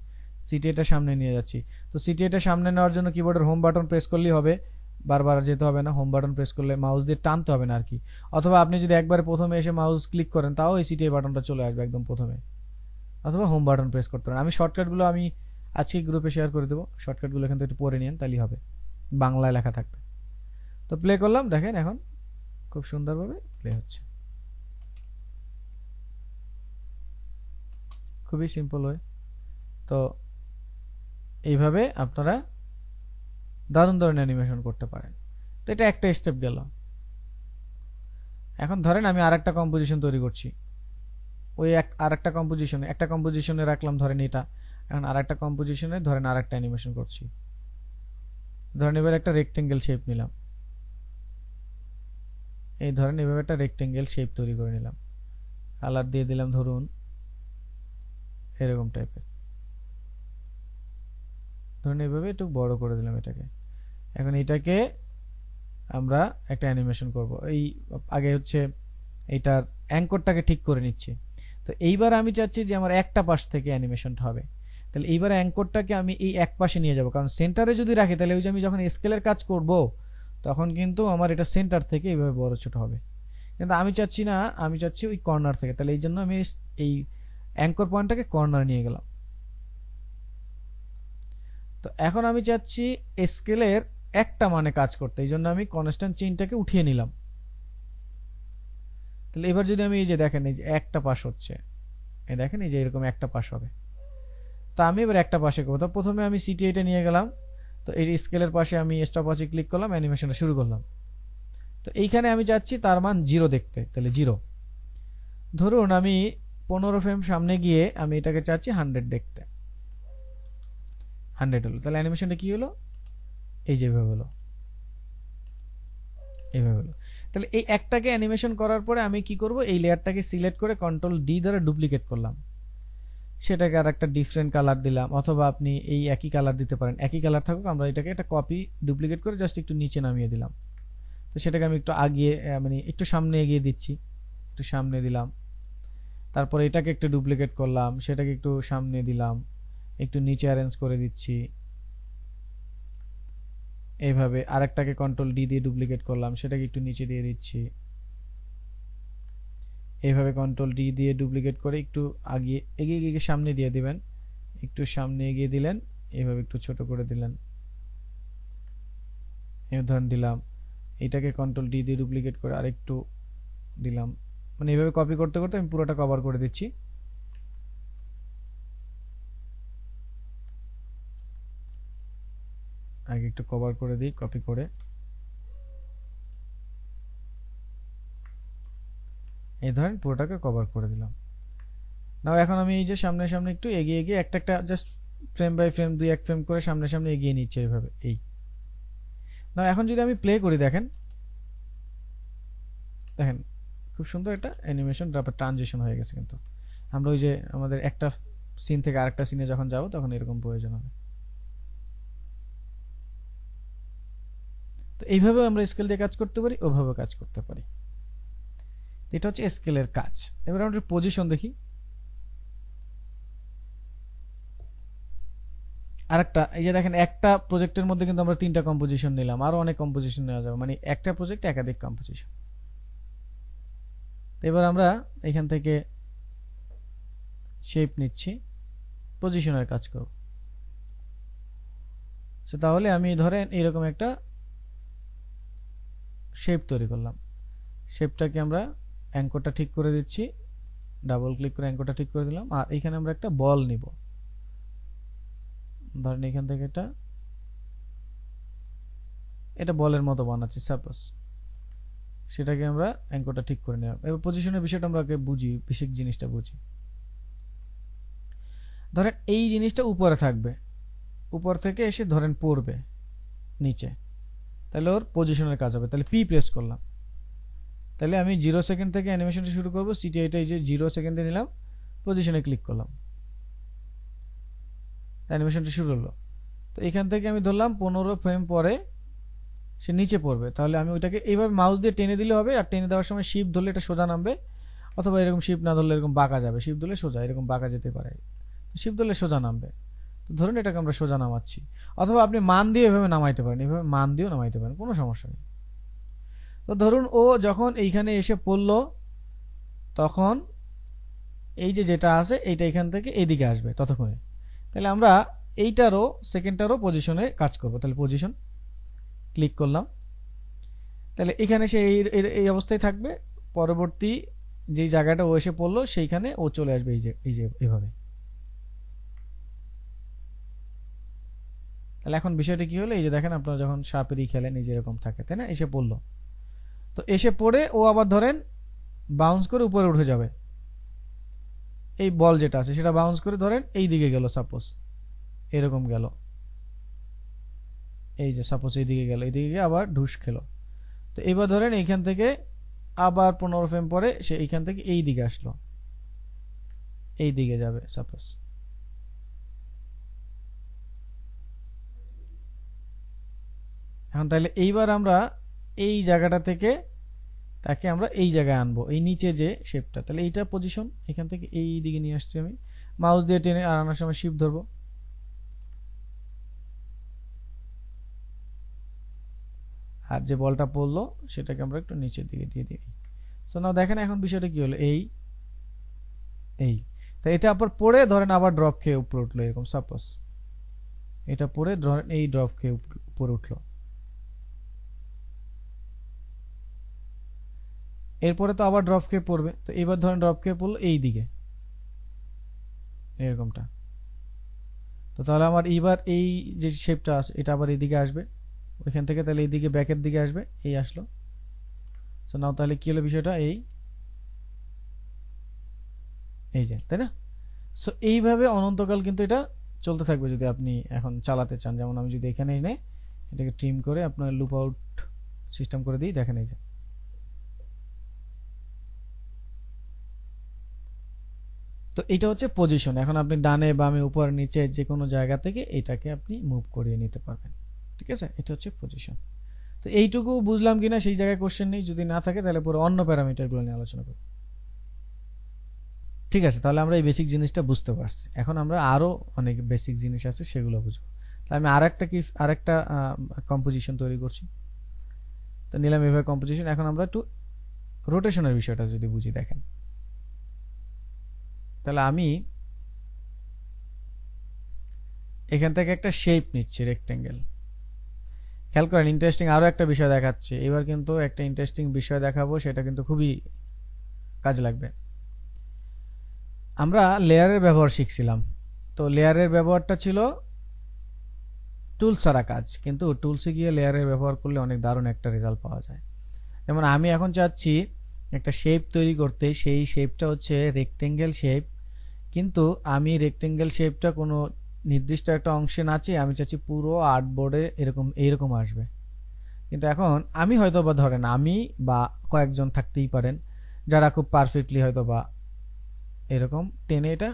সিটিএটা সামনে নিয়ে যাচ্ছি। তো সিটিএটা সামনে নেওয়ার জন্য কিবোর্ডের হোম বাটন প্রেস করলেই হবে, বারবার যেতে হবে না, হোম বাটন প্রেস করলে মাউস দিয়ে টানতে হবে না আর কি। অথবা আপনি যদি একবারে প্রথমে এসে মাউস ক্লিক করেন তাও এই সিটিএ বাটনটা চলে আসবে একদম প্রথমে, অথবা হোম বাটন প্রেস করতে পারেন। আমি শর্টকাটগুলো আমি আজকে গ্রুপে শেয়ার করে দেবো, শর্টকাটগুলো এখান থেকে একটু পড়ে নিন, তাহলেই হবে, বাংলায় লেখা থাকবে। তো প্লে করলাম, দেখেন এখন খুব সুন্দরভাবে প্লে হচ্ছে, খুবই সিম্পল হয়। তো এইভাবে আপনারা দারুণ ধরনের অ্যানিমেশন করতে পারেন। তো এটা একটা স্টেপ গেল। এখন ধরেন আমি আরেকটা কম্পোজিশন তৈরি করছি, ওই আরেকটা কম্পোজিশনে একটা কম্পোজিশনে রাখলাম ধরেন এটা, এখন আরেকটা কম্পোজিশনে ধরেন আরেকটা অ্যানিমেশন করছি। ধরেন এবার একটা রেক্টেঙ্গেল শেপ নিলাম, এই ধরেন এভাবে একটা রেক্টেঙ্গেল শেপ তৈরি করে নিলাম, কালার দিয়ে দিলাম ধরুন এরকম টাইপের, ধরুন এইভাবে একটু বড় করে দিলাম এটাকে। এখন এটাকে আমরা একটা অ্যানিমেশন করব। এই আগে হচ্ছে এইটার অ্যাঙ্করটাকে ঠিক করে নিচ্ছি। তো এইবার আমি চাচ্ছি যে আমার একটা পাশ থেকে অ্যানিমেশনটা হবে, তাহলে এইবার অ্যাঙ্করটাকে আমি এই এক পাশে নিয়ে যাব, কারণ সেন্টারে যদি রাখি তাহলে ওই যে আমি যখন স্কেলের কাজ করব তখন কিন্তু আমার এটা সেন্টার থেকে এইভাবে বড় ছোট হবে, কিন্তু আমি চাচ্ছি না, আমি চাচ্ছি ওই কর্নার থেকে। তাহলে এই জন্য আমি এই অ্যাঙ্কর পয়েন্টটাকে কর্নার নিয়ে গেলাম। তো এখন আমি চাচ্ছি স্কেলের একটা মানে কাজ করতে, এই জন্য আমি কনস্ট্যান্ট চেইনটাকে উঠিয়ে নিলাম। তাহলে এবার যদি আমি এই যে দেখেন এই যে একটা পাশ হচ্ছে, এই দেখেন এই যে এরকম একটা পাশ হবে। তো আমি এবার একটা পাশে করবো, তো প্রথমে আমি সিটি8 নিয়ে গেলাম, তো এই স্কেলের পাশে আমি স্টপওয়াচে ক্লিক করলাম, অ্যানিমেশনটা শুরু করলাম। তো এইখানে আমি চাচ্ছি তার মান 0 দেখতে, তাহলে 0। ধরুন আমি 15 ফ্রেম সামনে গিয়ে আমি এটাকে চাচ্ছি 100 দেখতে, 100 হলো। তাহলে অ্যানিমেশনটা কি হলো, এই যেভাবে হলো, এইভাবে হলো। তাহলে এই একটাকে অ্যানিমেশন করার পরে আমি কি করব, এই লেয়ারটাকে সিলেক্ট করে কন্ট্রোল ডি দ্বারা ডুপ্লিকেট করলাম, সেটাকে আর একটা ডিফারেন্ট কালার দিলাম, অথবা আপনি এই একই কালার দিতে পারেন, একই কালার থাকুক, আমরা এটাকে একটা কপি ডুপ্লিকেট করে জাস্ট একটু নিচে নামিয়ে দিলাম। তো সেটাকে আমি একটু আগিয়ে মানে একটু সামনে এগিয়ে দিচ্ছি, একটু সামনে দিলাম। তারপর এটাকে একটু ডুপ্লিকেট করলাম, সেটাকে একটু সামনে দিলাম, একটু নিচে অ্যারেঞ্জ করে দিচ্ছি এইভাবে। আরেকটাকে কন্ট্রোল ডি দিয়ে ডুপ্লিকেট করলাম, সেটাকে একটু নিচে দিয়ে দিচ্ছি এইভাবে। কন্ট্রোল ডি দিয়ে ডুপ্লিকেট করে একটু এগিয়ে এগিয়ে সামনে দিয়ে দিবেন, একটু সামনে এগিয়ে দিলেন, এইভাবে একটু ছোট করে দিলেন, এই ধরন দিলাম। এটাকে কন্ট্রোল ডি দিয়ে ডুপ্লিকেট করে আরেকটু দিলাম, মানে এইভাবে কপি করতে করতে আমি পুরোটা কভার করে দিচ্ছি। আগে একটু কভার করে দিই কপি করে, এই ধরেন পুরোটাকে কভার করে দিলাম। নাও এখন আমি এই যে সামনে সামনে একটু এগিয়ে এগিয়ে একটা একটা জাস্ট ফ্রেম বাই ফ্রেম দুই এক ফ্রেম করে সামনে সামনে এগিয়ে নিচ্ছি এইভাবে। এই নাও এখন যদি আমি প্লে করি, দেখেন দেখেন খুব সুন্দর একটা অ্যানিমেশন তারপর ট্রানজিশন হয়ে গেছে। কিন্তু আমরা ওই যে আমাদের একটা সিন থেকে আরেকটা সিনে যখন যাব তখন এরকম প্রয়োজন হবে। তো এইভাবে আমরা স্কেল দিয়ে কাজ করতে পারি, ওভাবে কাজ করতে পারি। এটা হচ্ছে স্কেলের কাজ। এবার আমরা পজিশন দেখি। আরেকটা এই যে দেখেন একটা প্রজেক্টের মধ্যে কিন্তু আমরা 3টা কম্পোজিশন নিলাম, আরো অনেক কম্পোজিশন নেওয়া যাবে, মানে একটা প্রজেক্টে একাধিক কম্পোজিশন। এবার আমরা এখান থেকে শেপ নিচ্ছি, পজিশনের কাজ করব। তাহলে আমি ধরেন এরকম একটা শেপ তৈরি করলাম, শেপটাকে আমরা অ্যাঙ্করটা ঠিক করে দিচ্ছি, ডাবল ক্লিক করে অ্যাঙ্করটা ঠিক করে দিলাম। আর এখানে আমরা একটা বল নিব, ধরেন এখান থেকে এটা বলের মতো বানাচ্ছি সাপোজ, সেটাকে আমরা অ্যাঙ্করটা ঠিক করে নিলাম। এবার পজিশনের বিষয়টা আমরা আগে বুঝি, বেসিক জিনিসটা বুঝি। ধরেন এই জিনিসটা উপরে থাকবে, উপর থেকে এসে ধরেন পড়বে নিচে, তাহলে ওর পজিশনের কাজ হবে। তাহলে পি প্রেস করলাম, তাহলে আমি 0 সেকেন্ড থেকে অ্যানিমেশনটা শুরু করব। সিটিআইটা এই যে 0 সেকেন্ডে নিলাম, পজিশনে ক্লিক করলাম, অ্যানিমেশনটা শুরু হলো। তো এখান থেকে আমি ধরলাম 15 ফ্রেম পরে সে নিচে পড়বে, তাহলে আমি ওইটাকে এইভাবে মাউস দিয়ে টেনে দিলে হবে। আর টেনে দেওয়ার সময় শিফট ধরলে এটা সোজা নামবে, অথবা এরকম শিফট না ধরলে এরকম বাঁকা যাবে। শিফট ধরলে সোজা, এরকম বাঁকা যেতে পারে, শিফট ধরলে সোজা নামবে। তো ধরুন এটাকে আমরা সোজা নামাচ্ছি, অথবা আপনি মান দিয়ে এভাবে নামাইতে পারেন, এভাবে মান দিয়েও নামাইতে পারেন, কোনো সমস্যা নেই। তো ধরুন ও যখন এইখানে এসে পড়লো, তখন এই যে যেটা আছে এইটা এখান থেকে এইদিকে আসবে ততক্ষণে। তাহলে আমরা এইটারও সেকেন্ডটারও পজিশনে কাজ করব। তাহলে পজিশন ক্লিক করলাম, তাহলে এখানে সে এই অবস্থায় থাকবে। পরবর্তী যেই জায়গাটা ও এসে পড়লো সেইখানে ও চলে আসবে এই যে এভাবে। তাহলে এখন বিষয়টা কি হলো, এই যে দেখেন আপনারা যখন সাপেরই খেলেন এই যে এরকম থাকে, তাই না? এসে পড়লো, তো এসে পড়ে ও আবার ধরেন বাউন্স করে উপরে উঠে যাবে। এই বল যেটা আছে সেটা বাউন্স করে ধরেন এই দিকে গেল, সাপোজ এরকম গেল, এই যে সাপোজ এইদিকে গেল, এইদিকে গিয়ে আবার ঢুস খেলো। তো এবার ধরেন এইখান থেকে আবার 15 ফ্রেম পরে সে এইখান থেকে এই দিকে আসলো, এই দিকে যাবে সাপোজ। এখন তাহলে এইবার আমরা এই জায়গাটা থেকে তাকে আমরা এই জায়গায় আনবো, এই নিচে যে শেপটা। তাহলে এইটা পজিশন, এখান থেকে এই দিকে নিয়ে আসছি আমি, মাউস দিয়ে টেনে আর আনার সময় শিফট ধরবো। আর যে বলটা পড়লো সেটাকে আমরা একটু নিচের দিকে দিয়ে দিই। সো নাও দেখেন এখন বিষয়টা কি হলো, এই তো এটা আবার পড়ে ধরেন আবার ড্রপ খেয়ে উপরে উঠলো, এরকম সাপোজ এটা পড়ে ধরেন এই ড্রপ খেয়ে উপরে উঠলো। এরপরে তো আবার ড্রপ খেয়ে পড়বে, তো এবার ধরেন ড্রপ খেয়ে পড়লো এই দিকে এরকমটা। তো তাহলে আমার এইবার এই যে শেপটা আছে এটা আবার এইদিকে আসবে ওইখান থেকে, তাহলে এইদিকে ব্যাকের দিকে আসবে, এই আসলো। সো নাও তাহলে কি হলো বিষয়টা, এই যে, তাই না? সো এইভাবে অনন্তকাল কিন্তু এটা চলতে থাকবে যদি আপনি এখন চালাতে চান। যেমন আমি যদি এখানে এনে এটাকে ট্রিম করে আপনার লুপ আউট সিস্টেম করে দিই, দেখেন এই যে। তো এটা হচ্ছে পজিশন। এখন আপনি ডানে বামে উপর নিচে যে কোনো জায়গা থেকে এটাকে আপনি মুভ করিয়ে নিতে পারবেন, ঠিক আছে? এটা হচ্ছে পজিশন। তো এইটুকু বুঝলাম কিনা সেই জায়গায় কোশ্চেন নেই, যদি না থাকে তাহলে পুরো অন্য প্যারামিটারগুলো নিয়ে আলোচনা করব। ঠিক আছে, তাহলে আমরা এই বেসিক জিনিসটা বুঝতে পারছি। এখন আমরা আরো অনেক বেসিক জিনিস আছে সেগুলো বুঝবো। তাহলে আমি আরেকটা কম্পোজিশন তৈরি করছি। তো নিলাম এভাবে কম্পোজিশন। এখন আমরা একটু রোটেশনের বিষয়টা যদি বুঝি, দেখেন তাহলে আমি এখান থেকে একটা শেপ নিচ্ছি রেক্টেঙ্গেল। খেয়াল করেন ইন্টারেস্টিং আরো একটা বিষয় দেখাচ্ছে। এবার কিন্তু একটা ইন্টারেস্টিং বিষয় দেখাবো, সেটা কিন্তু খুবই কাজ লাগবে। আমরা লেয়ারের ব্যবহার শিখছিলাম। তো লেয়ারের ব্যবহারটা ছিল টুলস ছাড়া কাজ, কিন্তু টুলসে গিয়ে লেয়ারের ব্যবহার করলে অনেক দারুণ একটা রেজাল্ট পাওয়া যায়। যেমন আমি এখন চাচ্ছি একটা শেপ তৈরি করতে, সেই শেপটা হচ্ছে রেক্টেঙ্গেল শেপ, কিন্তু আমি রেক্টেঙ্গেল শেপটা কোনো নির্দিষ্ট একটা অংশে না চেয়ে আমি চাচ্ছি পুরো আর্টবোর্ডে এইরকম আসবে। কিন্তু এখন আমি হয়তো বা ধরেন আমি বা কয়েকজন থাকতেই পারেন যারা খুব পারফেক্টলি হয়তো বা এরকম টেনে এটা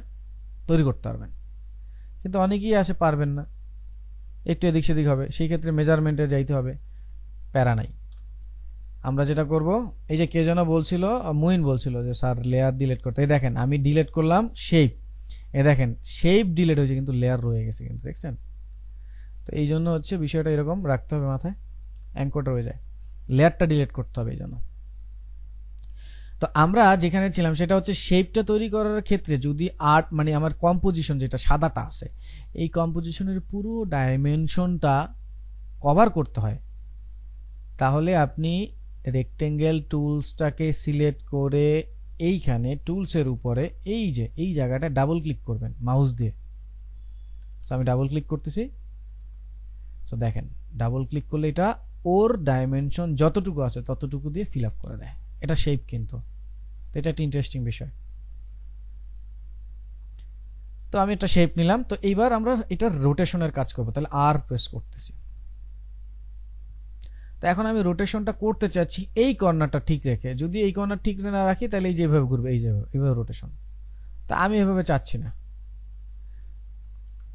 তৈরি করতে পারবেন, কিন্তু অনেকেই আসে পারবেন না, একটু এদিক সেদিক হবে, সেই ক্ষেত্রে মেজারমেন্টে যাইতে হবে, প্যারা নাই। আমরা যেটা করব, এই যে কে যেন বলছিল, মুইন বলছিল যে স্যার লেয়ার ডিলিট করতে, এই দেখেন আমি ডিলিট করলাম শেপ, এই দেখেন শেপ ডিলিট হয়েছে কিন্তু লেয়ার রয়ে গেছে, কিন্তু দেখছেন? তো এই জন্য হচ্ছে বিষয়টা এরকম রাখতে হবে মাথায়, অ্যাঙ্করটা হয়ে যায়, লেয়ারটা ডিলিট করতে হবে এই জন্য। তো আমরা যেখানে ছিলাম সেটা হচ্ছে শেপটা তৈরি করার ক্ষেত্রে যদি আর্ট মানে আমার কম্পোজিশন যেটা সাদাটা আছে, এই কম্পোজিশনের পুরো ডাইমেনশনটা কভার করতে হয়, তাহলে আপনি রেক্টেঙ্গেল টুলসটাকে সিলেক্ট করে এইখানে টুলসের উপরে এই যে এই জায়গাটা ডাবল ক্লিক করবেন মাউস দিয়ে। সো আমি ডাবল ক্লিক করতেছি। সো দেখেন ডাবল ক্লিক করলে এটা ওর ডাইমেনশন যতটুকু আছে ততটুকু দিয়ে ফিল আপ করে দেয়। এটা শেপ কিন্তু, তো এটা একটা ইন্টারেস্টিং বিষয়। তো আমি একটা শেপ নিলাম। তো এইবার আমরা এটার রোটেশনের কাজ করব, তাহলে আর প্রেস করতেছি। তো এখন আমি রোটেশনটা করতে চাচ্ছি এই কর্নারটা ঠিক রেখে। যদি এই কর্নার ঠিক না রাখি তাহলে এই যেভাবে ঘুরবে, এই যেভাবে এইভাবে রোটেশন। তা আমি এভাবে চাচ্ছি না,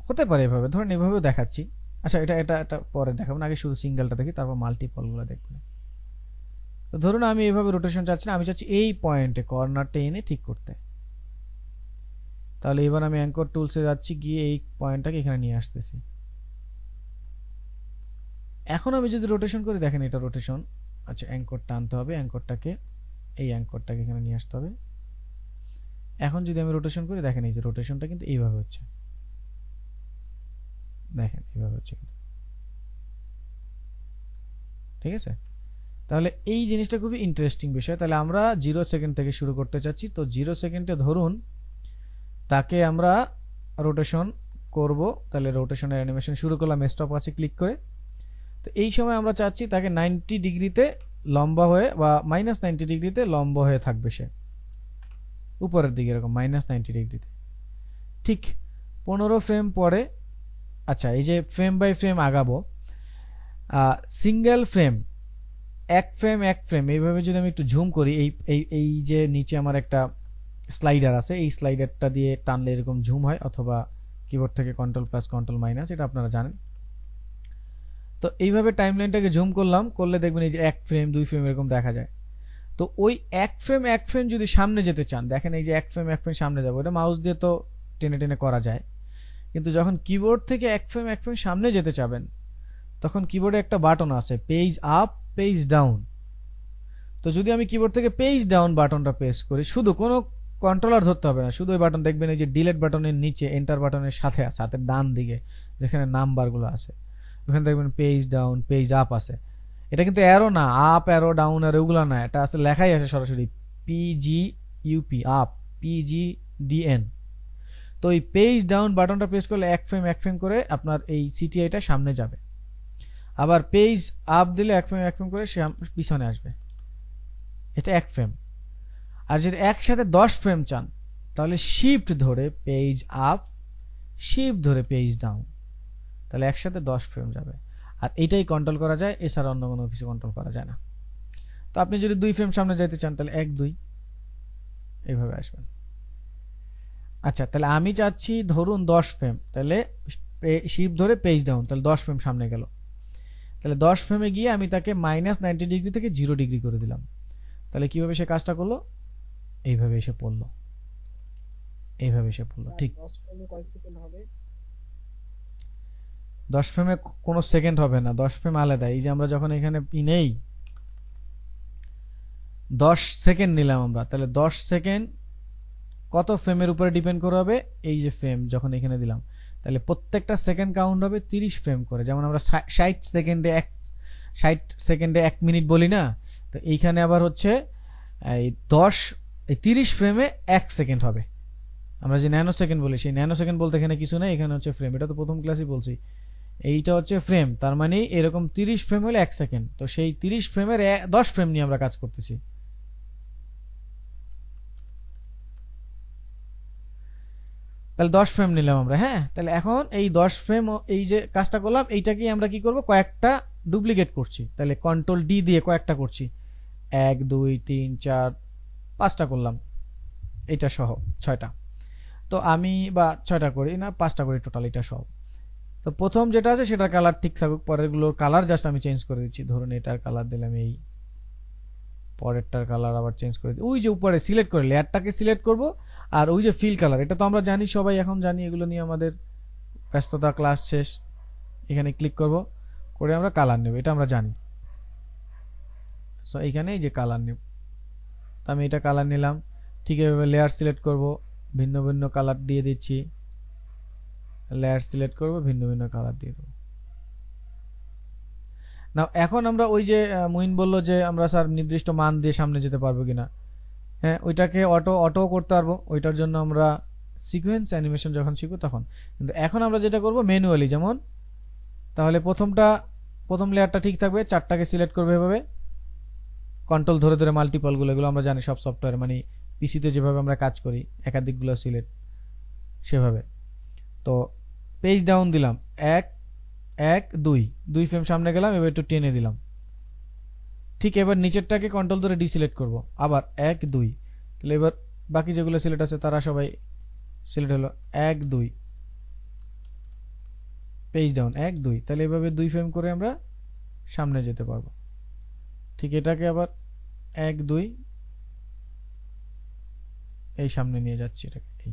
হতে পারে এভাবে, ধরেন এভাবেও দেখাচ্ছি। আচ্ছা এটা এটা এটা পরে দেখাবো না, আগে শুধু সিঙ্গেলটা দেখি, তারপর মাল্টিপলগুলো দেখবেন। তো ধরুন আমি এইভাবে রোটেশন চাচ্ছি না, আমি চাচ্ছি এই পয়েন্টে কর্নারটা এনে ঠিক করতে। তাহলে এবার আমি অ্যাঙ্কর টুলসে যাচ্ছি, গিয়ে এই পয়েন্টটাকে এখানে নিয়ে আসতেছি। এখন আমি যদি রোটেশন করি, দেখেন এটা রোটেশন। আচ্ছা অ্যাঙ্কর টানতে হবে, অ্যাঙ্করটাকে এই অ্যাঙ্করটাকে এখানে নিয়ে আসতে হবে। এখন যদি আমি রোটেশন করি, দেখেন এই যে রোটেশনটা কিন্তু এইভাবে হচ্ছে, দেখেন এইভাবে হচ্ছে কিন্তু, ঠিক আছে। তাহলে এই জিনিসটা খুবই ইন্টারেস্টিং বিষয়। তাহলে আমরা 0 সেকেন্ড থেকে শুরু করতে চাচ্ছি। তো 0 সেকেন্ডে ধরুন তাকে আমরা রোটেশন করব। তাহলে রোটেশনের অ্যানিমেশন শুরু করলাম স্টপ আছে ক্লিক করে। তো এই সময় আমরা চাচ্ছি তাকে 90 ডিগ্রিতে লম্বা হয়ে বা -90 ডিগ্রিতে লম্বা হয়ে থাকবে, সে উপরের দিকে এরকম -90 ডিগ্রিতে। ঠিক 15 ফ্রেম পরে, আচ্ছা এই যে ফ্রেম বাই ফ্রেম আগাবো, সিঙ্গেল ফ্রেম এক ফ্রেম এইভাবে যদি আমি একটু জুম করি, এই যে নিচে আমার একটা স্লাইডার আছে, এই স্লাইডারটা দিয়ে টানলে এরকম জুম হয়, অথবা কিবোর্ড থেকে কন্ট্রোল+, কন্ট্রোল-, এটা আপনারা জানেন। তো এইভাবে টাইমলাইনটাকে জুম করলাম, করলে দেখবেন এই যে 1 ফ্রেম 2 ফ্রেম এরকম দেখা যায়। তো ওই 1 ফ্রেম যদি সামনে যেতে চান, দেখেন এই যে 1 ফ্রেম সামনে যাবো, এটা মাউস দিয়ে তো টেনে টেনে করা যায়, কিন্তু যখন কিবোর্ড থেকে 1 ফ্রেম সামনে যেতে চাবেন, তখন কিবোর্ডে একটা বাটন আছে পেজ আপ পেজ ডাউন। তো যদি আমি কিবোর্ড থেকে পেজ ডাউন বাটনটা প্রেস করি, শুধু কোনো কন্ট্রোলার ধরতে হবে না, শুধু ওই বাটন দেখবেন এই যে ডিলিট বাটনের নিচে এন্টার বাটনের সাথে আছে, হাতের ডান দিকে যেখানে নাম্বারগুলো আছে, ওখানে দেখবেন পেজ ডাউন পেজ আপ আছে। এটা কিন্তু অ্যারো না, আপ অ্যারো ডাউন অ্যারো ওগুলো না, এটা আছে লেখাই আছে সরাসরি PGUP আপ PGDN। তো এই পেজ ডাউন বাটনটা প্রেস করলে 1 ফ্রেম করে আপনার এই সিটিআইটা সামনে যাবে। আবার পেজ আপ দিলে 1 ফ্রেম করে সে পিছনে আসবে, এটা 1 ফ্রেম। আর যদি একসাথে 10 ফ্রেম চান, তাহলে শিফট ধরে পেজ আপ শিফট ধরে পেজ ডাউন, তাহলে একসাথে 10 ফ্রেম যাবে। আর এটাই কন্ট্রোল করা যায়, এছাড়া অন্য কোনো কিছু কন্ট্রোল করা যায় না। তো আপনি যদি 2 ফ্রেম সামনে যাইতে চান, তাহলে 1 2 এইভাবে আসবেন। আচ্ছা তাহলে আমি চাচ্ছি ধরুন 10 ফ্রেম, তাহলে শিফট ধরে পেজ ডাউন, তাহলে 10 ফ্রেম সামনে গেল। তাহলে 10 ফ্রেমে গিয়ে আমি তাকে -90 ডিগ্রি থেকে 0 ডিগ্রি করে দিলাম। তাহলে কিভাবে সে কাজটা করলো, এইভাবে এসে পড়লো, এইভাবে এসে পড়লো। ঠিক 10 ফ্রেমে কয় সেকেন্ড হবে? 10 ফ্রেমে কোনো সেকেন্ড হবে না, 10 ফ্রেম আলাদা। এই যে আমরা যখন এখানে নেই 10 সেকেন্ড নিলাম আমরা, তাহলে 10 সেকেন্ড কত ফ্রেমের উপরে ডিপেন্ড করে হবে, এই যে ফ্রেম যখন এখানে দিলাম, তাহলে প্রত্যেকটা সেকেন্ড কাউন্ট হবে 30 ফ্রেম করে। যেমন আমরা 60 সেকেন্ডে 1 মিনিট বলি না, তো এইখানে আবার হচ্ছে এই 30 ফ্রেমে 1 সেকেন্ড হবে। আমরা যে ন্যানো সেকেন্ড বলি, সেই ন্যানো সেকেন্ড বলতে এখানে কিছু নেই, এখানে হচ্ছে ফ্রেম। এটা তো প্রথম ক্লাসে বলছি, এইটা হচ্ছে ফ্রেম, তার মানে এরকম 30 ফ্রেম হলে 1 সেকেন্ড। তো সেই 30 ফ্রেমের 10 ফ্রেম নিয়ে আমরা কাজ করতেছি। তাহলে 10 ফ্রেম নিলাম আমরা, হ্যাঁ। তাহলে এখন এই 10 ফ্রেম এই যে কাজটা করলাম, এইটাকে আমরা কি করব, কয়েকটা ডুপ্লিকেট করছি। তাহলে কন্ট্রোল-D দিয়ে কয়েকটা করছি, 1 2 3 4 5টা করলাম, এটা সহ 6টা। তো আমি বা 6টা করি না, 5টা করি টোটাল এটা সহ। তো প্রথম যেটা আছে সেটার কালার ঠিক থাকুক, পরেরগুলোর কালার জাস্ট আমি চেঞ্জ করে দিচ্ছি। ধরুন এটার কালার দিলাম এই, পরেরটার কালার আবার চেঞ্জ করে দিই। ওই যে উপরে সিলেক্ট করে লেয়ারটাকে সিলেক্ট করব, আর ওই যে ফিল কালার, এটা তো আমরা জানি সবাই, এখন জানি, এগুলো নিয়ে আমাদের ব্যস্ততা, ক্লাস শেষ। এখানে ক্লিক করব, করে আমরা কালার নেব, এটা আমরা জানি। সো এইখানে এই যে কালার নেব, তো আমি এটা কালার নিলাম। ঠিক এভাবে লেয়ার সিলেক্ট করব, ভিন্ন ভিন্ন কালার দিয়ে দিচ্ছি। লেয়ার সিলেক্ট করব, ভিন্ন ভিন্ন কালার দিয়ে দেবো। না এখন আমরা ওই যে মুইন বলল যে আমরা স্যার নির্দিষ্ট মান দিয়ে সামনে যেতে পারবো কিনা, হ্যাঁ ওইটাকে অটো করতে পারবো। ওইটার জন্য আমরা সিকোয়েন্স অ্যানিমেশন যখন শিখবো তখন। কিন্তু এখন আমরা যেটা করব ম্যানুয়ালি, যেমন তাহলে প্রথম লেয়ারটা ঠিক থাকবে, চারটাকে সিলেক্ট করবে এভাবে, কন্ট্রোল ধরে ধরে মাল্টিপলগুলো, এগুলো আমরা জানি সব সফটওয়্যার, মানে পিসিতে যেভাবে আমরা কাজ করি একাধিকগুলো সিলেক্ট সেভাবে। তো পেজ ডাউন দিলাম, 1 1 2 ফ্রেম সামনে গেলাম, এবার একটু টেনে দিলাম। ঠিক এবার নিচেরটাকে কন্ট্রোল ধরে ডিসিলেক্ট করব, আবার 1 2। তাহলে এবার বাকি যেগুলো সিলেক্ট আছে তারা সবাই সিলেক্ট হলো, 1 2 পেজ ডাউন 1 2। তাহলে এভাবে 2 ফ্রেম করে আমরা সামনে যেতে পারবো। ঠিক এটাকে আবার 1 2 এই সামনে নিয়ে যাচ্ছি এটাকে, এই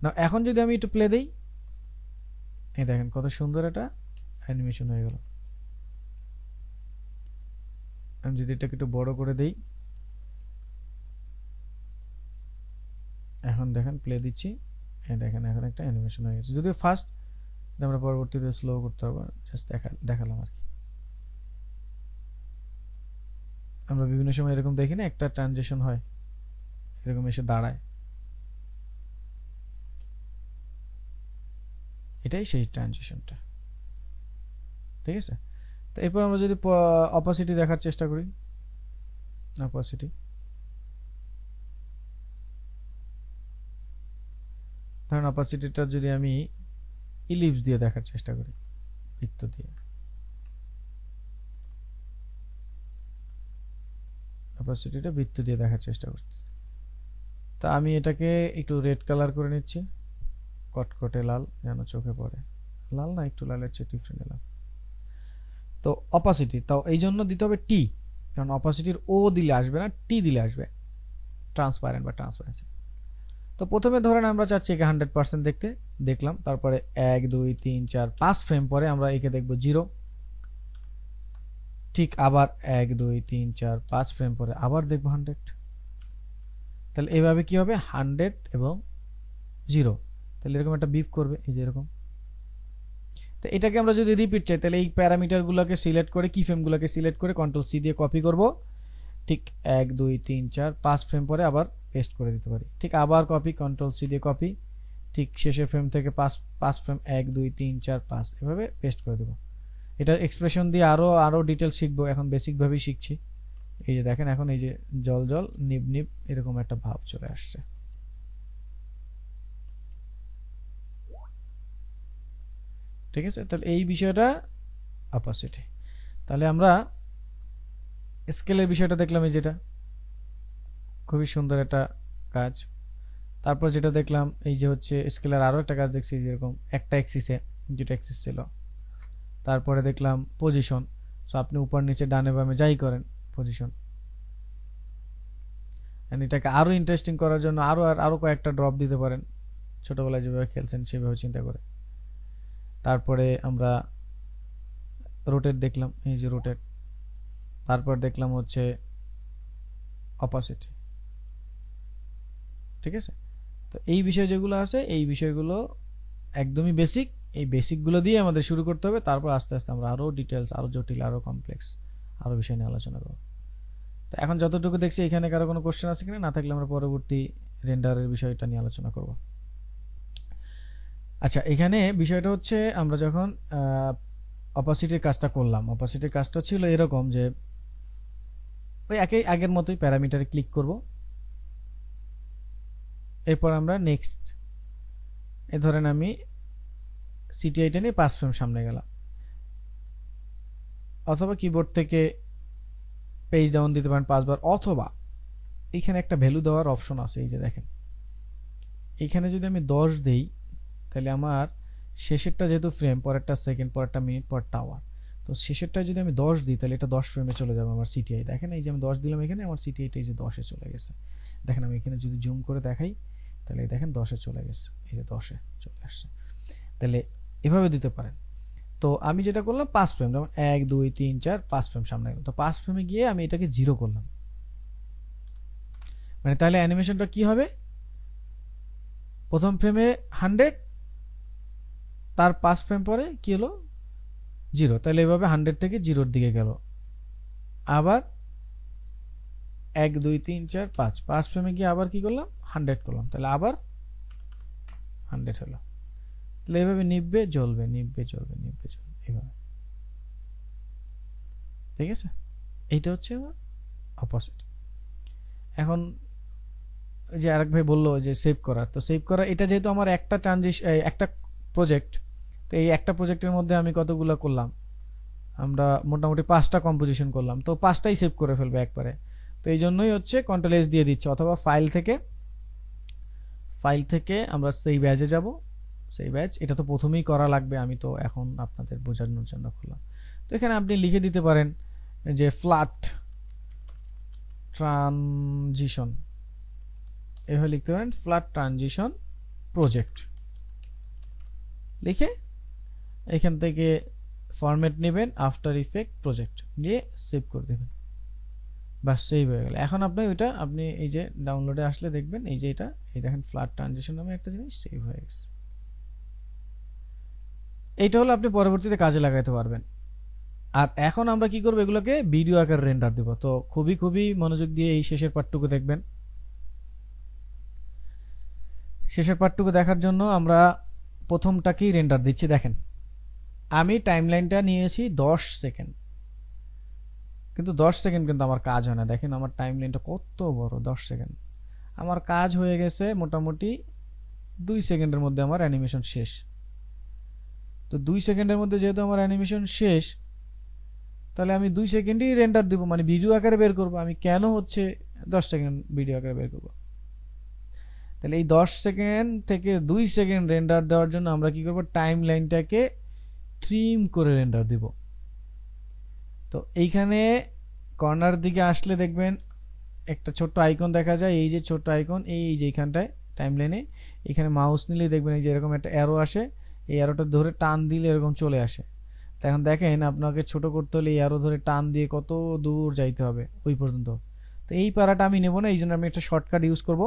না। এখন যদি আমি একটু প্লে দেই, এই দেখেন কত সুন্দর এটা অ্যানিমেশন হয়ে গেল। আমি যদি এটাকে একটু বড় করে দেই, এখন দেখেন প্লে দিচ্ছি, এই দেখেন এখন একটা অ্যানিমেশন হয়ে গেছে। যদিও ফার্স্ট, আমরা পরবর্তীতে স্লো করতে পারবো, জাস্ট দেখালাম আর কি। আমরা বিভিন্ন সময় এরকম দেখি না, একটা ট্রানজিশন হয় এরকম এসে দাঁড়ায়, এটাই সেই ট্রানজিশনটা। ঠিক আছে, তো এরপর আমরা যদি অপাসিটি দেখার চেষ্টা করি, অপাসিটি ধরেন অপাসিটিটা যদি আমি ইলিপস দিয়ে দেখার চেষ্টা করি, বৃত্ত দিয়ে, অপাসিটিটা বৃত্ত দিয়ে দেখার চেষ্টা করছি। তা আমি এটাকে একটু রেড কালার করে নিচ্ছি, কটকটে লাল যেন চোখে পড়ে, লাল না একটু লালের চেয়ে ডিফারেন্ট লাল। তো অপাসিটি তাও এই জন্য দিতে হবে টি, কারণ অপাসিটির ও দিলে আসবে না, টি দিলে আসবে, ট্রান্সপারেন্ট বা ট্রান্সপারেন্সি। তো প্রথমে ধরেন আমরা চাচ্ছি একে 100% দেখতে, দেখলাম, তারপরে 1 2 3 4 5 ফ্রেম পরে আমরা একে দেখব 0। ঠিক আবার 1 2 3 4 5 ফ্রেম পরে আবার দেখব 100। তাহলে এইভাবে কি হবে, 100 এবং 0, তাহলে এরকম একটা বিপ করবে, এই যে এরকম। তো এটাকে আমরা যদি রিপিট চাই, তাহলে এই প্যারামিটারগুলোকে সিলেক্ট করে, কি ফ্রেমগুলোকে সিলেক্ট করে কন্ট্রোল সি দিয়ে কপি করব। ঠিক 1 2 3 4 5 ফ্রেম পরে আবার পেস্ট করে দিতে পারি। ঠিক আবার কপি, কন্ট্রোল সি দিয়ে কপি, ঠিক শেষের ফ্রেম থেকে 5 ফ্রেম 1 2 3 4 5 এভাবে পেস্ট করে দেব। এটা এক্সপ্রেশন দিয়ে আরো ডিটেল শিখবো, এখন বেসিক ভাবেই শিখছি। এই যে দেখেন এখন এই যে জল জল নিব নিব এরকম একটা ভাব চলে আসছে। ঠিক আছে, তাহলে এই বিষয়টা অপাসিটি। তাহলে আমরা স্কেলের বিষয়টা দেখলাম, এই যেটা খুবই সুন্দর একটা কাজ। তারপর যেটা দেখলাম এই যে হচ্ছে স্কেলের আরো একটা কাজ দেখছি, যেরকম একটা এক্সিসে, যেটা এক্সিস ছিল। তারপরে দেখলাম পজিশন, সো আপনি উপর নিচে ডানে বামে যাই করেন পজিশন। এটাকে আরো ইন্টারেস্টিং করার জন্য আরো কয়েকটা ড্রপ দিতে পারেন, ছোটবেলায় যেভাবে খেলছেন সেভাবে চিন্তা করে। তারপরে আমরা রোটেট দেখলাম, এই যে রোটেট। তারপর দেখলাম হচ্ছে অপাসিটি। ঠিক আছে, তো এই বিষয় যেগুলো আছে এই বিষয়গুলো একদমই বেসিক, এই বেসিকগুলো দিয়ে আমাদের শুরু করতে হবে। তারপর আস্তে আস্তে আমরা আরো ডিটেলস, আরো জটিল, আরো কমপ্লেক্স আরো বিষয় নিয়ে আলোচনা করব। তো এখন যতটুকু দেখছি এখানে কারো কোনো কোশ্চেন আছে কিনা, না থাকলে আমরা পরবর্তী রেন্ডারের বিষয়টা নিয়ে আলোচনা করব। আচ্ছা, এখানে বিষয়টা হচ্ছে আমরা যখন অপাসিটির কাজটা করলাম, অপাসিটির কাজটা ছিল এরকম যে ওই আগের মতোই প্যারামিটারে ক্লিক করব, এরপর আমরা নেক্সট, এই ধরেন আমি সিটিআই টেনে 5 ফ্রেম সামনে গেলাম, অথবা কিবোর্ড থেকে পেজ ডাউন দিতে পারেন 5 বার, অথবা এখানে একটা ভ্যালু দেওয়ার অপশন আছে, এই যে দেখেন এখানে যদি আমি 10 দেই, তাহলে আমার শেষেরটা যেহেতু ফ্রেম, পরেরটা সেকেন্ড, পরেরটা মিনিট, পরেরটা আওয়ার, তো শেষেরটা যদি আমি 10 দিই তাহলে এটা 10 ফ্রেমে চলে যাবে আমার সিটিআই। দেখেন এই যে আমি 10 দিলাম এখানে, আমার সিটিআইটা এই যে 10-এ চলে গেছে। দেখেন আমি এখানে যদি জুম করে দেখাই, তাহলে দেখেন 10-এ চলে গেছে, এই যে 10-এ চলে আসছে। তাহলে এভাবে দিতে পারেন। তো আমি যেটা করলাম 5 ফ্রেম, যেমন 1 2 3 4 5 ফ্রেম সামনে গেলাম, তো 5 ফ্রেমে গিয়ে আমি এটাকে 0 করলাম। মানে তাহলে অ্যানিমেশনটা কি হবে, প্রথম ফ্রেমে 100, তার 5 ফ্রেম পরে কি হলো 0, তাহলে এইভাবে 100 থেকে 0-এর দিকে গেল। আবার 1 2 3 4 5 ফ্রেমে গিয়ে আবার কি করলাম 100 করলাম, তাহলে আবার 100 হলো। তাহলে এইভাবে নিববে জ্বলবে, নিববে জ্বলবে, নিববে জ্বলবে, এইভাবে। ঠিক আছে, এইটা হচ্ছে অপোজিট। এখন যে আরেক ভাই বললো যে সেভ করা, তো সেভ করা এটা যেহেতু আমার একটা একটা প্রজেক্ট, তো এই একটা প্রজেক্টের মধ্যে আমি কতগুলো করলাম, আমরা মোটামুটি 5টা কম্পোজিশন করলাম, তো 5টাই সেভ করে ফেলবে একবারে। তো এই জন্যই হচ্ছে কন্ট্রোল এস দিয়ে দিচ্ছে, অথবা ফাইল থেকে আমরা সেই ব্যাজে যাব, সেই ব্যাজ। এটা তো প্রথমেই করা লাগবে, আমি তো এখন আপনাদের বোঝানোর জন্য করলাম। তো এখানে আপনি লিখে দিতে পারেন যে ফ্ল্যাট ট্রানজিশন, এভাবে লিখতে পারেন ফ্ল্যাট ট্রানজিশন প্রজেক্ট লিখে এখান থেকে ফরম্যাট নেবেন আফটার ইফেক্ট প্রজেক্ট দিয়ে সেভ করে দেবেন, বাস সেভ হয়ে গেল। এখন আপনি ওইটা আপনি এই যে ডাউনলোডে আসলে দেখবেন এই যে এটা, এই দেখেন ফ্ল্যাট ট্রানজিশন নামে একটা জিনিস সেভ হয়ে গেছে। এইটা হলো আপনি পরবর্তীতে কাজে লাগাইতে পারবেন। আর এখন আমরা কি করব, এগুলোকে ভিডিও আকারে রেন্ডার দেব। তো খুবই মনোযোগ দিয়ে এই শেষের পার্টটুকু দেখবেন। শেষের পার্টটুকু দেখার জন্য আমরা প্রথমটাকেই রেন্ডার দিচ্ছি। দেখেন আমি টাইমলাইনটা নিয়েছি 10 সেকেন্ড, কিন্তু 10 সেকেন্ড কিন্তু আমার কাজ হয় না। দেখেন আমার টাইমলাইনটা কত বড়, 10 সেকেন্ড। আমার কাজ হয়ে গেছে মোটামুটি 2 সেকেন্ডের মধ্যে আমার অ্যানিমেশন শেষ। তো 2 সেকেন্ডের মধ্যে যেহেতু আমার অ্যানিমেশন শেষ, তাহলে আমি 2 সেকেন্ডই রেন্ডার দিব, মানে ভিডিও আকারে বের করব। আমি কেন হচ্ছে 10 সেকেন্ড ভিডিও আকারে বের করব? তাহলে এই 10 সেকেন্ড থেকে 2 সেকেন্ড রেন্ডার দেওয়ার জন্য আমরা কি করব, টাইম লাইনটাকে ট্রিম করে রেন্ডার দিব। তো এইখানে কর্নার দিকে আসলে দেখবেন একটা ছোট্ট আইকন দেখা যায়, এই যে ছোট্ট আইকন, এই যে এইখানটায় টাইমলাইনে এখানে মাউস নিলে দেখবেন এই যে এরকম একটা অ্যারো আসে, এই অ্যারোটা ধরে টান দিলে এরকম চলে আসে। তো এখন দেখেন আপনাকে ছোট করতে হলে এই অ্যারো ধরে টান দিয়ে কত দূর যাইতে হবে ওই পর্যন্ত। তো এই প্যারাটা আমি নেব না, এই জন্য আমি একটা শর্টকাট ইউজ করব।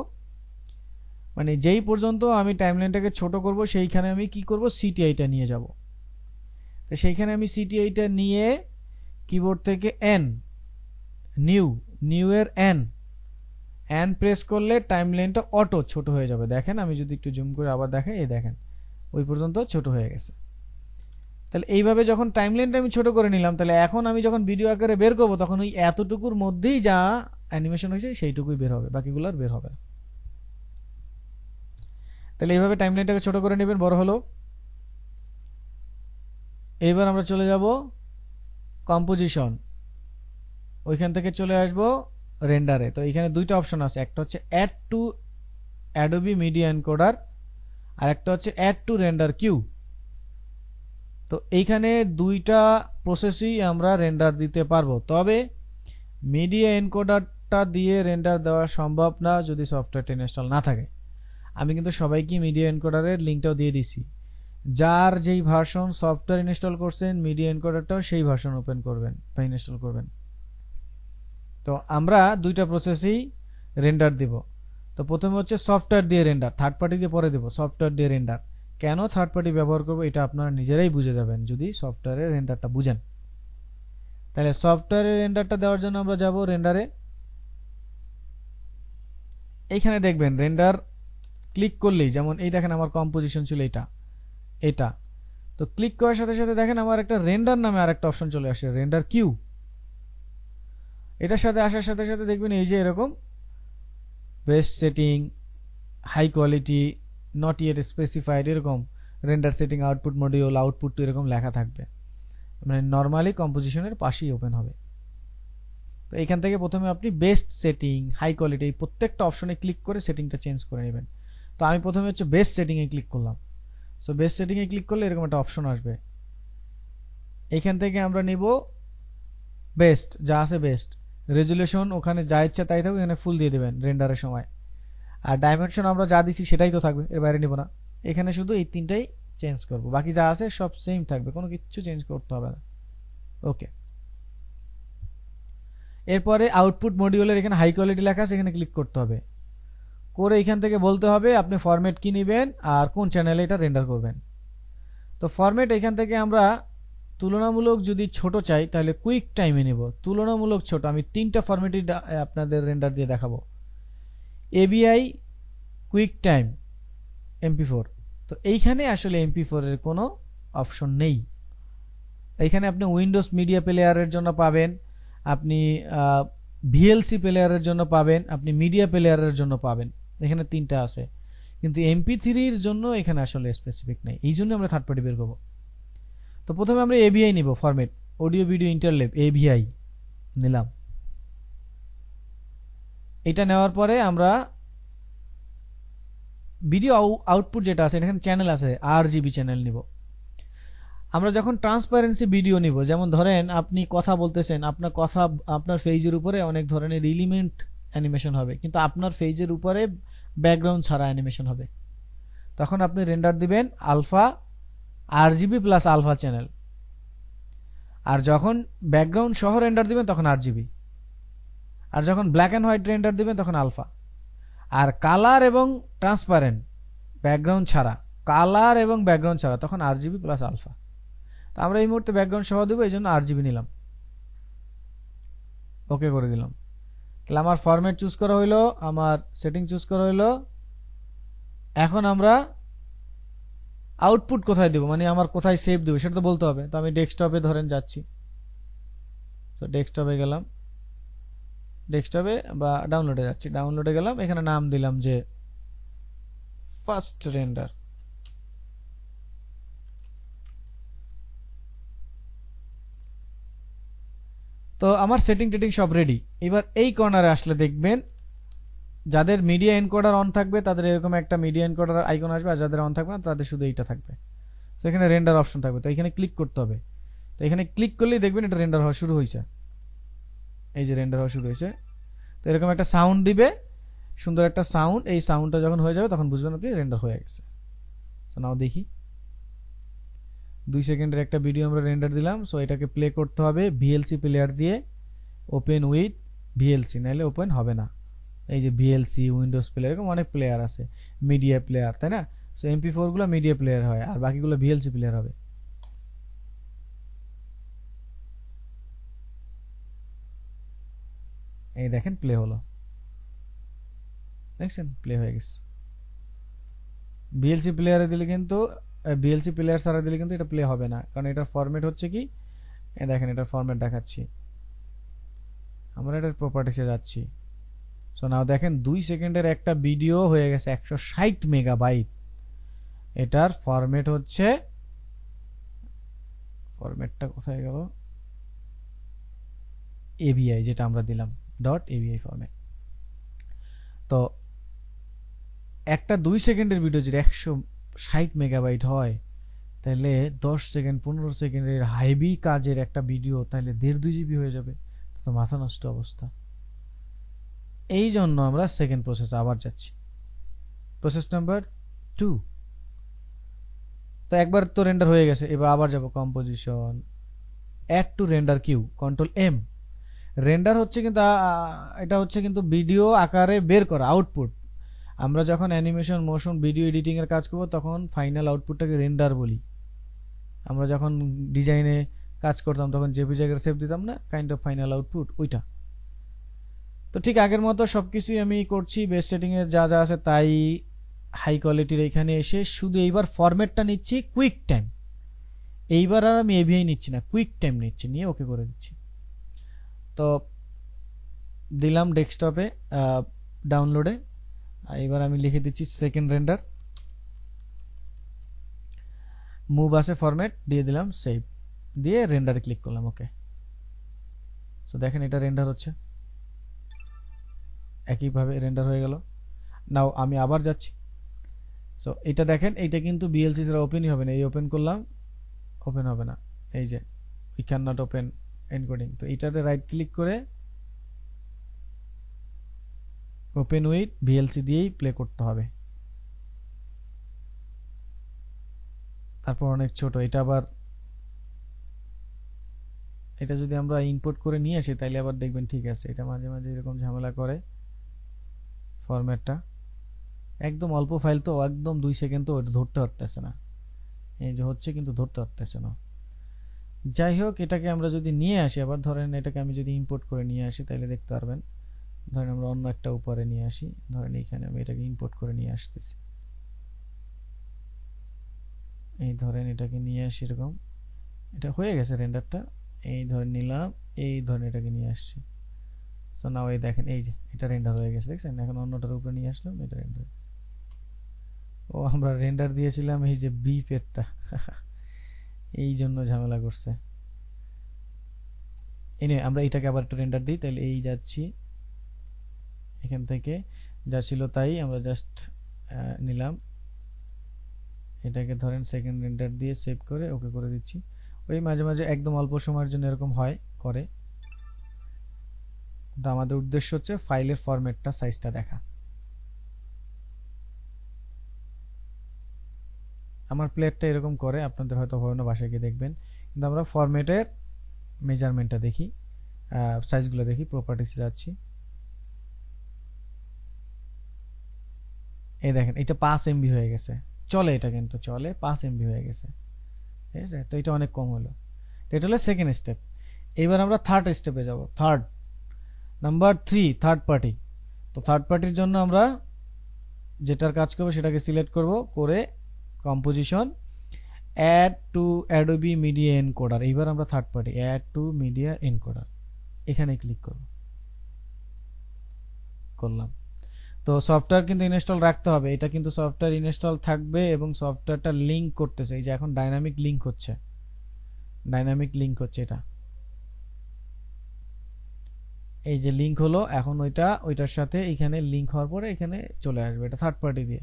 মানে যেই পর্যন্ত আমি টাইমলাইনটাকে ছোট করব সেইখানে আমি কি করব, সিটিআইটা নিয়ে যাব। তো সেইখানে আমি সিটিআইটা নিয়ে কিবোর্ড থেকে এন, নিউ এর এন প্রেস করলে টাইমলাইনটা অটো ছোট হয়ে যাবে। দেখেন আমি যদি একটু জুম করে আবার দেখাই, এই দেখেন ওই পর্যন্ত ছোট হয়ে গেছে। তাহলে এইভাবে যখন টাইমলাইনটা আমি ছোট করে নিলাম, তাহলে এখন আমি যখন ভিডিও আকারে বের করব তখন ওই এতটুকুর মধ্যেই যা অ্যানিমেশন হয়েছে সেইটুকুই বের হবে, বাকিগুলো আর বের হবে না। তাহলে এইভাবে টাইমলাইনটাকে ছোট করে নেবেন, বড় হলো। এইবার আমরা চলে যাব কম্পোজিশন, ওইখান থেকে চলে আসব রেন্ডারে। তো এখানে দুইটা অপশন আছে, একটা হচ্ছে add to Adobe media Encoder আর একটা হচ্ছে অ্যাড টু রেন্ডার কিউ। তো এইখানে দুইটা প্রসেসই আমরা রেন্ডার দিতে পারবো, তবে মিডিয়া এনকোডারটা দিয়ে রেন্ডার দেওয়া সম্ভব না যদি সফটওয়্যারটা ইনস্টল না থাকে। আমি কিন্তু সবাইকে মিডিয়া এনকোডারের লিঙ্কটাও দিয়ে দিছি, যার যেই ভার্সন সফটওয়্যার ইনস্টল করছেন মিডিয়া এনকোডারটাও সেই ভার্সন ওপেন করবেন বা ইনস্টল করবেন। তো আমরা দুইটা প্রসেসেই রেন্ডার দিব। তো প্রথমে হচ্ছে সফটওয়্যার দিয়ে রেন্ডার, থার্ড পার্টি দিয়ে পরে দেব। সফটওয়্যার দিয়ে রেন্ডার কেন থার্ড পার্টি ব্যবহার করব এটা আপনারা নিজেরাই বুঝে যাবেন যদি সফটওয়্যারের রেন্ডারটা বুঝেন। তাহলে সফটওয়্যারের রেন্ডারটা দেওয়ার জন্য আমরা যাব রেন্ডারে। এইখানে দেখবেন রেন্ডার ক্লিক করলেই, যেমন এই দেখেন আমার কম্পোজিশন ছিল এটা, তো ক্লিক করার সাথে সাথে দেখেন আমার একটা রেন্ডার নামে আরেকটা অপশন চলে আসে, রেন্ডার কিউ। এটার সাথে আসার সাথে সাথে দেখবেন এই যে এরকম best setting, high quality, not yet specified, এরকম render setting, output module, output এরকম লেখা থাকবে, মানে নর্মালি কম্পোজিশনের পাশেই ওপেন হবে। তো এখান থেকে প্রথমে আপনি বেস্ট সেটিং, হাই কোয়ালিটি এই প্রত্যেকটা অপশনে ক্লিক করে সেটিংটা চেঞ্জ করে নেবেন। তো আমি প্রথমে হচ্ছে বেস্ট সেটিংয়ে ক্লিক করলাম। সো বেস্ট সেটিংয়ে ক্লিক করলে এরকম একটা অপশন আসবে, এখান থেকে আমরা নিব বেস্ট, যা আছে বেস্ট। রেজুলেশন ওখানে যা ইচ্ছা তাই থাকবে, এখানে ফুল দিয়ে দেবেন রেন্ডারের সময়। আর ডাইমেনশন আমরা যা দিছি সেটাই তো থাকবে, এর বাইরে নিব না। এখানে শুধু এই তিনটাই চেঞ্জ করব, বাকি যা আছে সব সেম থাকবে, কোনো কিছু চেঞ্জ করতে হবে না। ওকে, এরপরে আউটপুট মডিউলের এখানে হাই কোয়ালিটি লেখা আছে, এখানে ক্লিক করতে হবে। করে এখান থেকে বলতে হবে আপনি ফরম্যাট কি নেবেন আর কোন চ্যানেলে এটা রেন্ডার করবেন। তো ফরম্যাট এখান থেকে আমরা তুলনামূলক যদি ছোট চাই তাহলে কুইক টাইমে নেব, তুলনামূলক ছোট। আমি তিনটা ফরম্যাটই আপনাদের রেন্ডার দিয়ে দেখাবো। ABI, quick time, MP4। তো এইখানে আসলে MP4 এর কোনো অপশন নেই। এইখানে আপনি উইন্ডোজ মিডিয়া প্লেয়ারের জন্য পাবেন, আপনি VLC প্লেয়ারের জন্য পাবেন, আপনি মিডিয়া প্লেয়ারের জন্য পাবেন, এখানে তিনটা আছে, কিন্তু MP3 এর জন্য এখানে আসলে স্পেসিফিক নেই। এই জন্য আমরা থার্ড পার্টি বের করব। তো প্রথমে আমরা AVI নিব, ফরম্যাট অডিও ভিডিও ইন্টারলেভ, AVI নিলাম। এটা নেওয়ার পরে আমরা ভিডিও আউটপুট যেটা আছে এখানে চ্যানেল আছে, RGB চ্যানেল নিব। আমরা যখন ট্রান্সপারেন্সি ভিডিও নিব, যেমন ধরেন আপনি কথা বলতেছেন, আপনার কথা আপনার ফেজের উপরে অনেক ধরনের এলিমেন্ট অ্যানিমেশন হবে, কিন্তু আপনার ফেজের উপরে ব্যাকগ্রাউন্ড ছাড়া অ্যানিমেশন হবে, তখন আপনি রেন্ডার দিবেন alpha RGB plus alpha channel. আর যখন ব্যাকগ্রাউন্ড সহ রেন্ডার দিবেন তখন RGB, আর যখন ব্ল্যাক অ্যান্ড হোয়াইট রেন্ডার দিবেন তখন আলফা। আর কালার এবং ট্রান্সপারেন্ট ব্যাকগ্রাউন্ড ছাড়া, কালার এবং ব্যাকগ্রাউন্ড ছাড়া তখন RGB প্লাস আলফা। তো আমরা এই মুহূর্তে ব্যাকগ্রাউন্ড সহ দেবো, এই জন্য RGB নিলাম, ওকে করে দিলাম। তাহলে আমার ফরম্যাট চুজ করা হইলো, আমার সেটিং চুজ করা হইলো। এখন আমরা আউটপুট কোথায় দেব, মানে আমার কোথায় সেভ দেবো সেটা তো বলতে হবে। তো আমি ডেস্কটপে ধরেন যাচ্ছি, তো ডেস্কটপে গেলাম, ডেস্কটপে বা ডাউনলোডে যাচ্ছি, ডাউনলোডে গেলাম, এখানে নাম দিলাম যে ফার্স্ট রেন্ডার। তো আমার সেটিং টেটিং সব রেডি। এবার এই কর্নারে আসলে দেখবেন যাদের মিডিয়া এনকোডার অন থাকবে তাদের এরকম একটা মিডিয়া এনকোডার আইকন আসবে, আর যাদের অন থাকবে না তাদের শুধু এইটা থাকবে। তো এখানে রেন্ডার অপশন থাকবে, তো এখানে ক্লিক করতে হবে। তো এখানে ক্লিক করলেই দেখবেন এটা রেন্ডার হওয়া শুরু হয়েছে, এই যে রেন্ডার হওয়া শুরু হয়েছে। তো এরকম একটা সাউন্ড দিবে, সুন্দর একটা সাউন্ড, এই সাউন্ডটা যখন হয়ে যাবে তখন বুঝবেন আপনি রেন্ডার হয়ে গেছে। তো নাও দেখি, 2 সেকেন্ডের একটা ভিডিও আমরা রেন্ডার দিলাম। সো এটাকে প্লে করতে হবে VLC প্লেয়ার দিয়ে, ওপেন উইথ VLC, নাহলে ওপেন হবে না। এই যে VLC, উইন্ডোজ প্লেয়ার, এরকম অনেক প্লেয়ার আছে, মিডিয়া প্লেয়ার, তাই না? সো MP4 গুলো মিডিয়া প্লেয়ার হয়, আর বাকিগুলো VLC প্লেয়ার হবে। এই দেখেন প্লে হলো, দেখছেন প্লে হয়ে গেছে। VLC প্লেয়ারে দিলে কিন্তু, VLC প্লেয়ার ছাড়া দিলে কিন্তু এটা প্লে হবে না, কারণ এটার ফরম্যাট হচ্ছে কি, দেখেন এটার ফরম্যাট দেখাচ্ছি, আমরা এটার প্রপার্টিসে যাচ্ছি। সো নাও দেখেন 2 সেকেন্ডের একটা ভিডিও হয়ে গেছে 160 মেগাবাইট। এটার ফরম্যাট হচ্ছে, ফরম্যাটটা কোথায় গেল, AVI যেটা আমরা দিলাম, .avi ফরম্যাট। তো একটা 2 সেকেন্ডের ভিডিও যদি 160 মেগাবাইট হয়, তাহলে 10 সেকেন্ড 15 সেকেন্ডের হাইবি কাজের একটা ভিডিও তাহলে 1.5-2 GB হয়ে যাবে, তো মাথা নষ্ট অবস্থা। এই জন্য আমরা সেকেন্ড প্রসেস আবার যাচ্ছি, প্রসেস নাম্বার 2। তো একবার তো রেন্ডার হয়ে গেছে, এবার আবার যাব composition, add to render queue, control M। Render হচ্ছে কিন্তু এটা হচ্ছে কিন্তু ভিডিও আকারে বের করা আউটপুট। আমরা যখন অ্যানিমেশন, মোশন, ভিডিও এডিটিং এর কাজ করব তখন ফাইনাল আউটপুটটাকে রেন্ডার বলি। আমরা যখন ডিজাইনে কাজ করতাম তখন JPEG এর সেভ দিতাম না, কাইন্ড অফ ফাইনাল আউটপুট ওইটা। তো ঠিক আগের মতো সবকিছুই আমি করছি, বেস সেটিং এর যা যা আছে তাই হাই কোয়ালিটির। এখানে এসে শুধু এইবার ফরম্যাটটা নিচ্ছি কুইক টাইম, এইবার আর আমি AVI নিচ্ছি না, কুইক টাইম নিচ্ছি, নিয়ে ওকে করে দিচ্ছি। তো দিলাম ডেস্কটপে ডাউনলোডে, এবার আমি লিখে দিচ্ছি সেকেন্ড রেন্ডার, মুভ আসে ফরম্যাট দিয়ে দিলাম, সেভ দিয়ে রেন্ডারে ক্লিক করলাম, ওকে। সো দেখেন এটা রেন্ডার হচ্ছে, একইভাবে রেন্ডার হয়ে গেল। নাও আমি আবার যাচ্ছি। সো এটা দেখেন, এইটা কিন্তু VLC ছাড়া ওপেনই হবে না, এই ওপেন করলাম, ওপেন হবে না, এই যে we can not open encoding. তো এটাতে রাইট ক্লিক করে ওপেন উইথ VLC দিয়েই প্লে করতে হবে। তারপর অনেক ছোট, এটা আবার, এটা যদি আমরা ইনপুট করে নিয়ে আসি তাইলে আবার দেখবেন ঠিক আছে। এটা মাঝে মাঝে এরকম ঝামেলা করে ফরম্যাটটা, একদম অল্প ফাইল তো, একদম 2 সেকেন্ড তো ওটা ধরতে পারতেছে না, এই যে হচ্ছে কিন্তু ধরতে পারতেছে না। যাই হোক, এটাকে আমরা যদি নিয়ে আসি আবার, ধরেন এটাকে আমি যদি ইম্পোর্ট করে নিয়ে আসি তাহলে দেখতে পারবেন। ধরেন আমরা অন্য একটা উপরে নিয়ে আসি, ধরেন এইখানে আমি এটাকে ইম্পোর্ট করে নিয়ে আসতেছি। এই ধরেন এটাকে নিয়ে আসি, এরকম এটা হয়ে গেছে রেন্ডারটা, এই ধরে নিলাম, এই ধরেন এটাকে নিয়ে আসছি। সো নাও এই দেখেন এই যে এটা রেন্ডার হয়ে গেছে, দেখছেন? এখন অন্যটার উপরে নিয়ে আসলাম, এটা রেন্ডার। ও আমরা রেন্ডার দিয়েছিলাম এই যে বি পেটটা এই জন্য ঝামেলা করছে। এনে আমরা এটাকে আবার একটু রেন্ডার দিই, তাহলে এই যাচ্ছি এখান থেকে, যা ছিল তাই আমরা জাস্ট নিলাম, এটাকে ধরেন সেকেন্ড রেন্ডার দিয়ে সেভ করে ওকে করে দিচ্ছি। ওই মাঝে মাঝে একদম অল্প সময়ের জন্য এরকম হয় করে, তো আমাদের উদ্দেশ্য হচ্ছে ফাইলের ফরম্যাটটা সাইজটা দেখা। আমার প্লেটটা এরকম করে, আপনাদের হয়তো হবে না, বাসায় গিয়ে দেখবেন। কিন্তু আমরা ফরম্যাটের মেজারমেন্টটা দেখি, সাইজগুলো দেখি, প্রপার্টিসে যাচ্ছি, এই দেখেন এটা 5 এমবি হয়ে গেছে, চলে, এটা কিন্তু চলে, 5 এমবি হয়ে গেছে, ঠিক আছে? তো এটা অনেক কম হলো। তো এটা হলো সেকেন্ড স্টেপ। এবার আমরা থার্ড স্টেপে যাব, থার্ড নাম্বার 3, থার্ড পার্টি। তো থার্ড পার্টির জন্য আমরা যেটার কাজ করব সেটাকে সিলেক্ট করব, করে composition, add to Adobe media encoder. এইবার আমরা third party, add to media encoder, এখানে ক্লিক করব, করলাম। তো সফটওয়্যার কিন্তু ইনস্টল রাখতে হবে, এটা কিন্তু সফটওয়্যার ইনস্টল থাকবে এবং সফটওয়্যারটা লিংক করতেছে, এই যে এখন ডাইনামিক লিংক হচ্ছে, ডাইনামিক লিংক হচ্ছে, এটা এই যে লিংক হলো, এখন ওইটার সাথে এখানে লিংক হওয়ার পরে এখানে চলে আসবে, এটা থার্ড পার্টি দিয়ে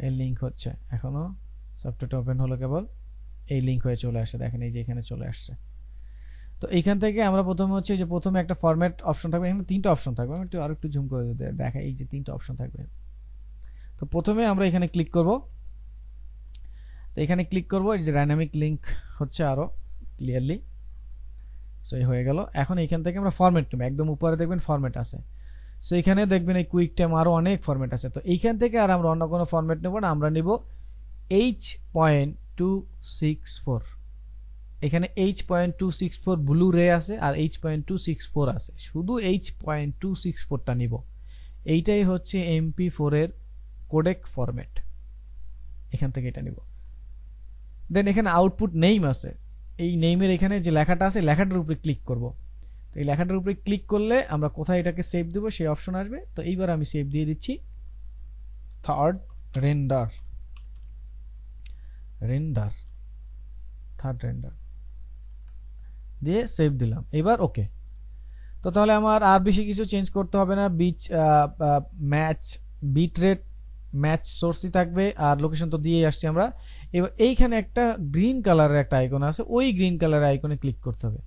এই লিংক হচ্ছে। এখনো সফটওয়্যারটা ওপেন হলো, কেবল এই লিংক হয়ে চলে আসে, দেখেন এই যে এখানে চলে আসছে। তো এইখান থেকে আমরা প্রথমে হচ্ছে যে প্রথমে একটা ফরম্যাট অপশন থাকবে, এখানে 3টা অপশন থাকবে, আমি একটু আরেকটু জুম করে দেখা, এই যে 3টা অপশন থাকবে। তো প্রথমে আমরা এখানে ক্লিক করব, তো এখানে ক্লিক করব, এই যে ডাইনামিক লিংক হচ্ছে আরো ক্লিয়ারলি, সো এই হয়ে গেল। এখন এখান থেকে আমরা ফরম্যাট নেব, একদম উপরে দেখবেন ফরম্যাট আছে, সো এখানে দেখবেন এই কুইক টাইম আরো অনেক ফরম্যাট আছে। তো এইখান থেকে আর আমরা অন্য কোনো ফরম্যাট নেব না, আমরা নিব H.264, এখানে H.264 ব্লু রে আছে আর H.264 আছে, শুধু H.264টা নিব, এইটাই হচ্ছে MP4 এর কোডেক ফরম্যাট, এখান থেকে এটা নিব। দেন এখানে আউটপুট নেম আছে, এই নেমের এখানে যে লেখাটা আছে লেখাটার উপরে ক্লিক করব। তো এই লেখাটার উপরে ক্লিক করলে আমরা কোথায় এটাকে সেভ দেব সেই অপশন আসবে। তো এইবার আমি সেভ দিয়ে দিচ্ছি থার্ড রেন্ডার, থার্ড রেন্ডার দিয়ে সেভ দিলাম, এবার ওকে। তো তাহলে আমার আর বেশি কিছু চেঞ্জ করতে হবে না, ম্যাচ বিট রেট ম্যাচ সোর্সই থাকবে, আর লোকেশন তো দিয়েই আসছি আমরা। এবার এইখানে একটা গ্রিন কালারের একটা আইকন আছে, ওই গ্রিন কালারের আইকনে ক্লিক করতে হবে,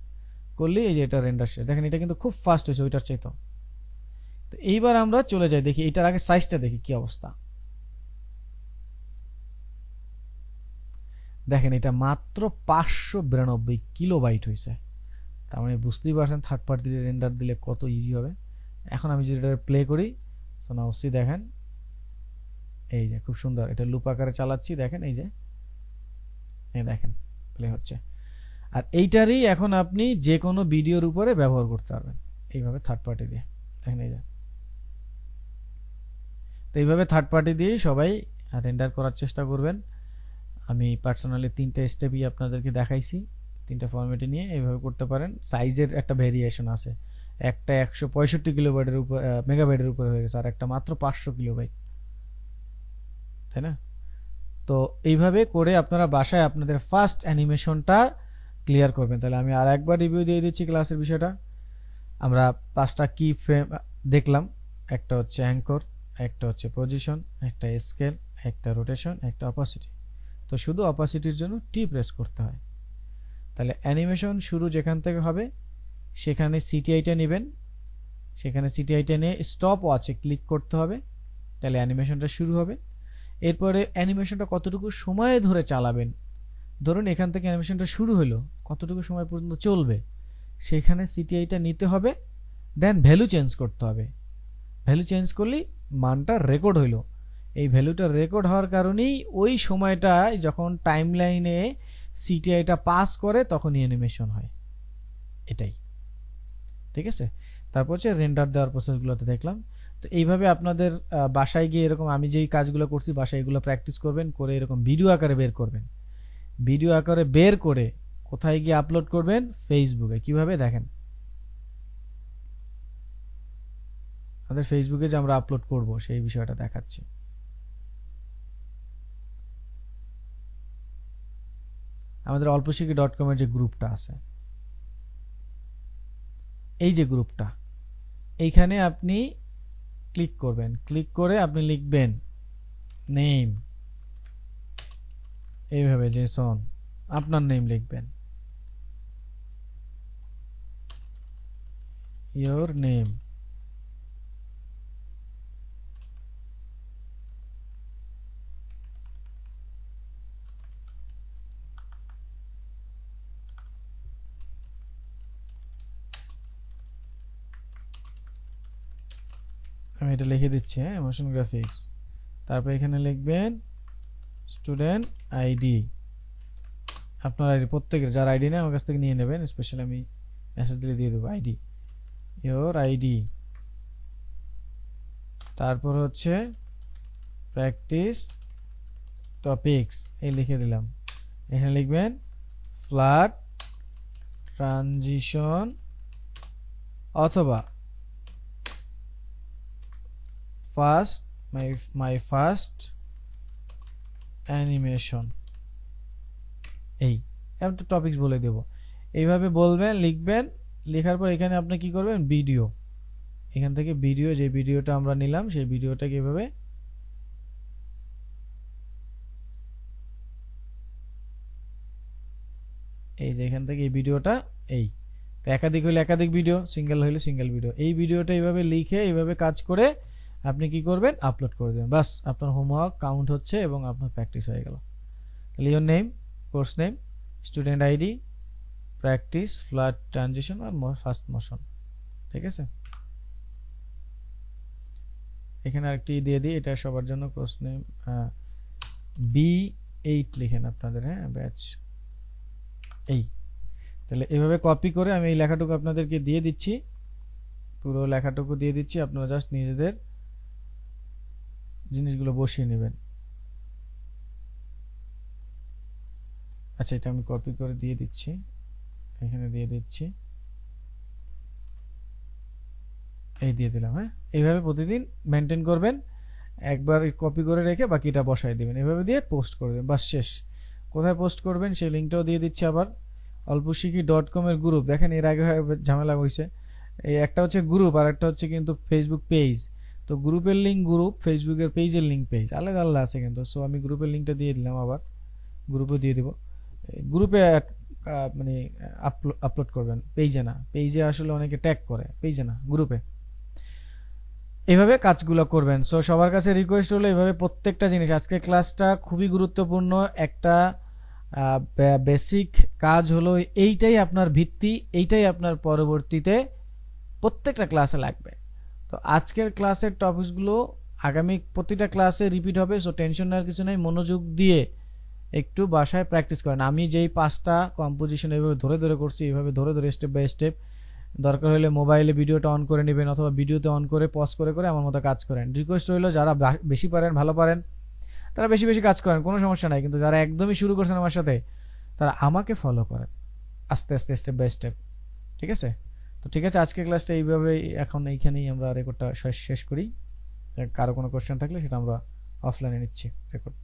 করলে এই যে এটা রেন্ডার শেষ, দেখেন এটা কিন্তু খুব ফাস্ট হয়েছে ওইটার চাইতে। তো এইবার আমরা চলে যাই, দেখি এটার আগে সাইজটা দেখি কি অবস্থা। দেখেন এটা মাত্র 592 কিলোবাইট হয়েছে, তার মানে বুঝতেই পারছেন থার্ড পার্টি রেন্ডার দিলে কত ইজি হবে। এখন আমি যদি এটা প্লে করি, সো নাও সি, দেখেন এই যে খুব সুন্দর, এটা লুপ আকারে চালাচ্ছি, দেখেন এই যে এই দেখেন প্লে হচ্ছে। আর এইটারই এখন আপনি যে কোনো ভিডিওর উপরে ব্যবহার করতে পারবেন এইভাবে থার্ড পার্টি দিয়ে, দেখেন এই যে। তো এইভাবে থার্ড পার্টি দিয়ে সবাই রেন্ডার করার চেষ্টা করবেন। আমি পার্সোনালি 3টা স্টেপই আপনাদেরকে দেখাইছি, 3টা ফরম্যাটে নিয়ে এইভাবে করতে পারেন। সাইজের একটা ভেরিয়েশন আছে, একটা 165 কিলোবাইটের উপর মেগাবাইটের উপরে হয়ে গেছে, আর একটা মাত্র 500 কিলোবাইট, তাই না? তো এইভাবে করে আপনারা বাসায় আপনাদের ফার্স্ট অ্যানিমেশনটা ক্লিয়ার করবেন। তাহলে আমি আর একবার রিভিউ দিয়ে দিচ্ছি ক্লাসের বিষয়টা। আমরা 5টা কি ফ্রেম দেখলাম, একটা হচ্ছে অ্যাঙ্কর, একটা হচ্ছে পজিশন, একটা স্কেল, একটা রোটেশন, একটা অপাসিটি। তো শুধু অপাসিটির জন্য টি প্রেস করতে হয়। তাহলে অ্যানিমেশন শুরু যেখান থেকে হবে সেখানে সিটিআইটা নেবেন, সেখানে সিটিআইটা নিয়ে স্টপ ওয়াচে ক্লিক করতে হবে, তাহলে অ্যানিমেশনটা শুরু হবে। এরপরে অ্যানিমেশনটা কতটুকু সময় ধরে চালাবেন, ধরুন এখান থেকে অ্যানিমেশনটা শুরু হলো, কতটুকু সময় পর্যন্ত চলবে সেখানে সিটিআইটা নিতে হবে, দেন ভ্যালু চেঞ্জ করতে হবে। ভ্যালু চেঞ্জ করলেই মানটা রেকর্ড হইলো, এই ভ্যালুটা রেকর্ড হওয়ার কারণেই ওই সময়টায় যখন টাইমলাইনে সিটিআইটা পাস করে তখনই অ্যানিমেশন হয়, এটাই ঠিক আছে। তারপর হচ্ছে রেন্ডার দেওয়ার প্রসেসগুলোতে দেখলাম। তো এইভাবে আপনাদের বাসায় গিয়ে এরকম আমি যেই কাজগুলো করছি বাসায় এগুলো প্র্যাকটিস করবেন, করে এরকম ভিডিও আকারে বের করবেন। ভিডিও আকারে বের করে কোথায় গিয়ে আপলোড করবেন? ফেসবুকে। কিভাবে দেখেন, আমাদের ফেসবুকে যে আমরা আপলোড করব সেই বিষয়টা দেখাচ্ছি। আমাদের অল্পশিখি.com এর যে গ্রুপটা আছে, এই যে গ্রুপটা, এইখানে আপনি ক্লিক করবেন। ক্লিক করে আপনি লিখবেন নেম, এইভাবে জেসন, আপনার নেম লিখবেন, ইয়োর নেম। আমি এটা লিখে দিচ্ছি, হ্যাঁ, মোশন গ্রাফিক্স। তারপর এখানে লিখবেন স্টুডেন্ট আইডি, আপনার আইডি, প্রত্যেকের যার আইডি নেই আমার কাছ থেকে নিয়ে নেবেন, স্পেশালি আমি মেসেজ দিলে দিয়ে দেবো আইডি, ইয়োর আইডি। তারপর হচ্ছে প্র্যাকটিস টপিকস, এই লিখে দিলাম। এখানে লিখবেন ফ্ল্যাট ট্রানজিশন অথবা ফার্স্ট মাই ফার্স্ট অ্যানিমেশন, এই একটা টপিকস বলে দেব। এইভাবে বলবেন, লিখবেন। লেখার পর এখানে আপনি কি করবেন? ভিডিও, এখান থেকে ভিডিও, যে ভিডিওটা আমরা নিলাম সেই ভিডিওটাকে এভাবে এই যে এখান থেকে এই ভিডিওটা, এই তো একাধিক হলে একাধিক ভিডিও, সিঙ্গেল হলে সিঙ্গেল ভিডিও, এই ভিডিওটা এইভাবে লিখে এইভাবে কাজ করে আপনি কি করবেন? আপলোড করে দেবেন। বাস, আপনার হোমওয়ার্ক কাউন্ট হচ্ছে এবং আপনার প্র্যাকটিস হয়ে গেল। তাহলে your name, course name, student ID, practice, flat transition আর ফার্স্ট মোশন। ঠিক আছে, এখানে আরেকটি দিয়ে দিই, এটা সবার জন্য। কোর্স নেম B8 লিখেন আপনাদের, হ্যাঁ, ব্যাচ এই। তাহলে এভাবে কপি করে আমি এই লেখাটুকু আপনাদেরকে দিয়ে দিচ্ছি, পুরো লেখাটুকু দিয়ে দিচ্ছি। আপনারা জাস্ট নিজেদের জিনিসগুলো বসিয়ে নেবেন। আচ্ছা, এটা আমি কপি করে দিয়ে দিচ্ছি, এখানে দিয়ে দিচ্ছি, এই দিয়ে দিলাম। হ্যাঁ, এইভাবে প্রতিদিন মেনটেন করবেন, একবার কপি করে রেখে বাকিটা বসাই দিবেন, এভাবে দিয়ে পোস্ট করে দেবেন, বাস শেষ। কোথায় পোস্ট করবেন সেই লিঙ্কটাও দিয়ে দিচ্ছি আবার। অল্পশিখি.com এর গ্রুপ, দেখেন এর আগে ঝামেলা হয়েছে, এই একটা হচ্ছে গ্রুপ আর একটা হচ্ছে কিন্তু ফেসবুক পেজ। তো গ্রুপের লিঙ্ক গ্রুপ, ফেসবুকের পেজের লিঙ্ক পেজ, আলাদা আলাদা আছে কিন্তু। সো আমি গ্রুপের লিঙ্কটা দিয়ে দিলাম, আবার গ্রুপে দিয়ে দিব। গ্রুপে মানে আপলোড করবেন, পেজে না। পেজে আসলে অনেকে ট্যাগ করে, পেজে না, গ্রুপে। এইভাবে কাজগুলো করবেন। সো সবার কাছে রিকোয়েস্ট হলো এইভাবে প্রত্যেকটা জিনিস, আজকের ক্লাসটা খুবই গুরুত্বপূর্ণ একটা বেসিক কাজ হলো এইটাই আপনার ভিত্তি, এইটাই আপনার পরবর্তীতে প্রত্যেকটা ক্লাসে লাগবে। তো আজকের ক্লাসের টপিকসগুলো আগামী প্রতিটা ক্লাসে রিপিট হবে। সো টেনশন নেওয়ার কিছু নেই, মনোযোগ দিয়ে একটু বাসায় প্র্যাকটিস করেন। আমি যেই 5টা কম্পোজিশন এইভাবে ধরে ধরে করছি, এইভাবে ধরে ধরে স্টেপ বাই স্টেপ, দরকার হলে মোবাইলে ভিডিওটা অন করে নেবেন অথবা ভিডিওতে অন করে পজ করে করে আমার মতো কাজ করেন। রিকোয়েস্ট হলো যারা বেশি পারেন, ভালো পারেন, তারা বেশি বেশি কাজ করেন, কোনো সমস্যা নাই। কিন্তু যারা একদমই শুরু করছেন আমার সাথে, তারা আমাকে ফলো করেন আস্তে আস্তে, স্টেপ বাই স্টেপ। ঠিক আছে, তো ঠিক আছে, আজকের ক্লাসটা এইভাবে এখন এইখানেই আমরা রেকর্ডটা শেষ করি। কারো কোনো কোশ্চেন থাকলে সেটা আমরা অফলাইনে নিচ্ছি রেকর্ড।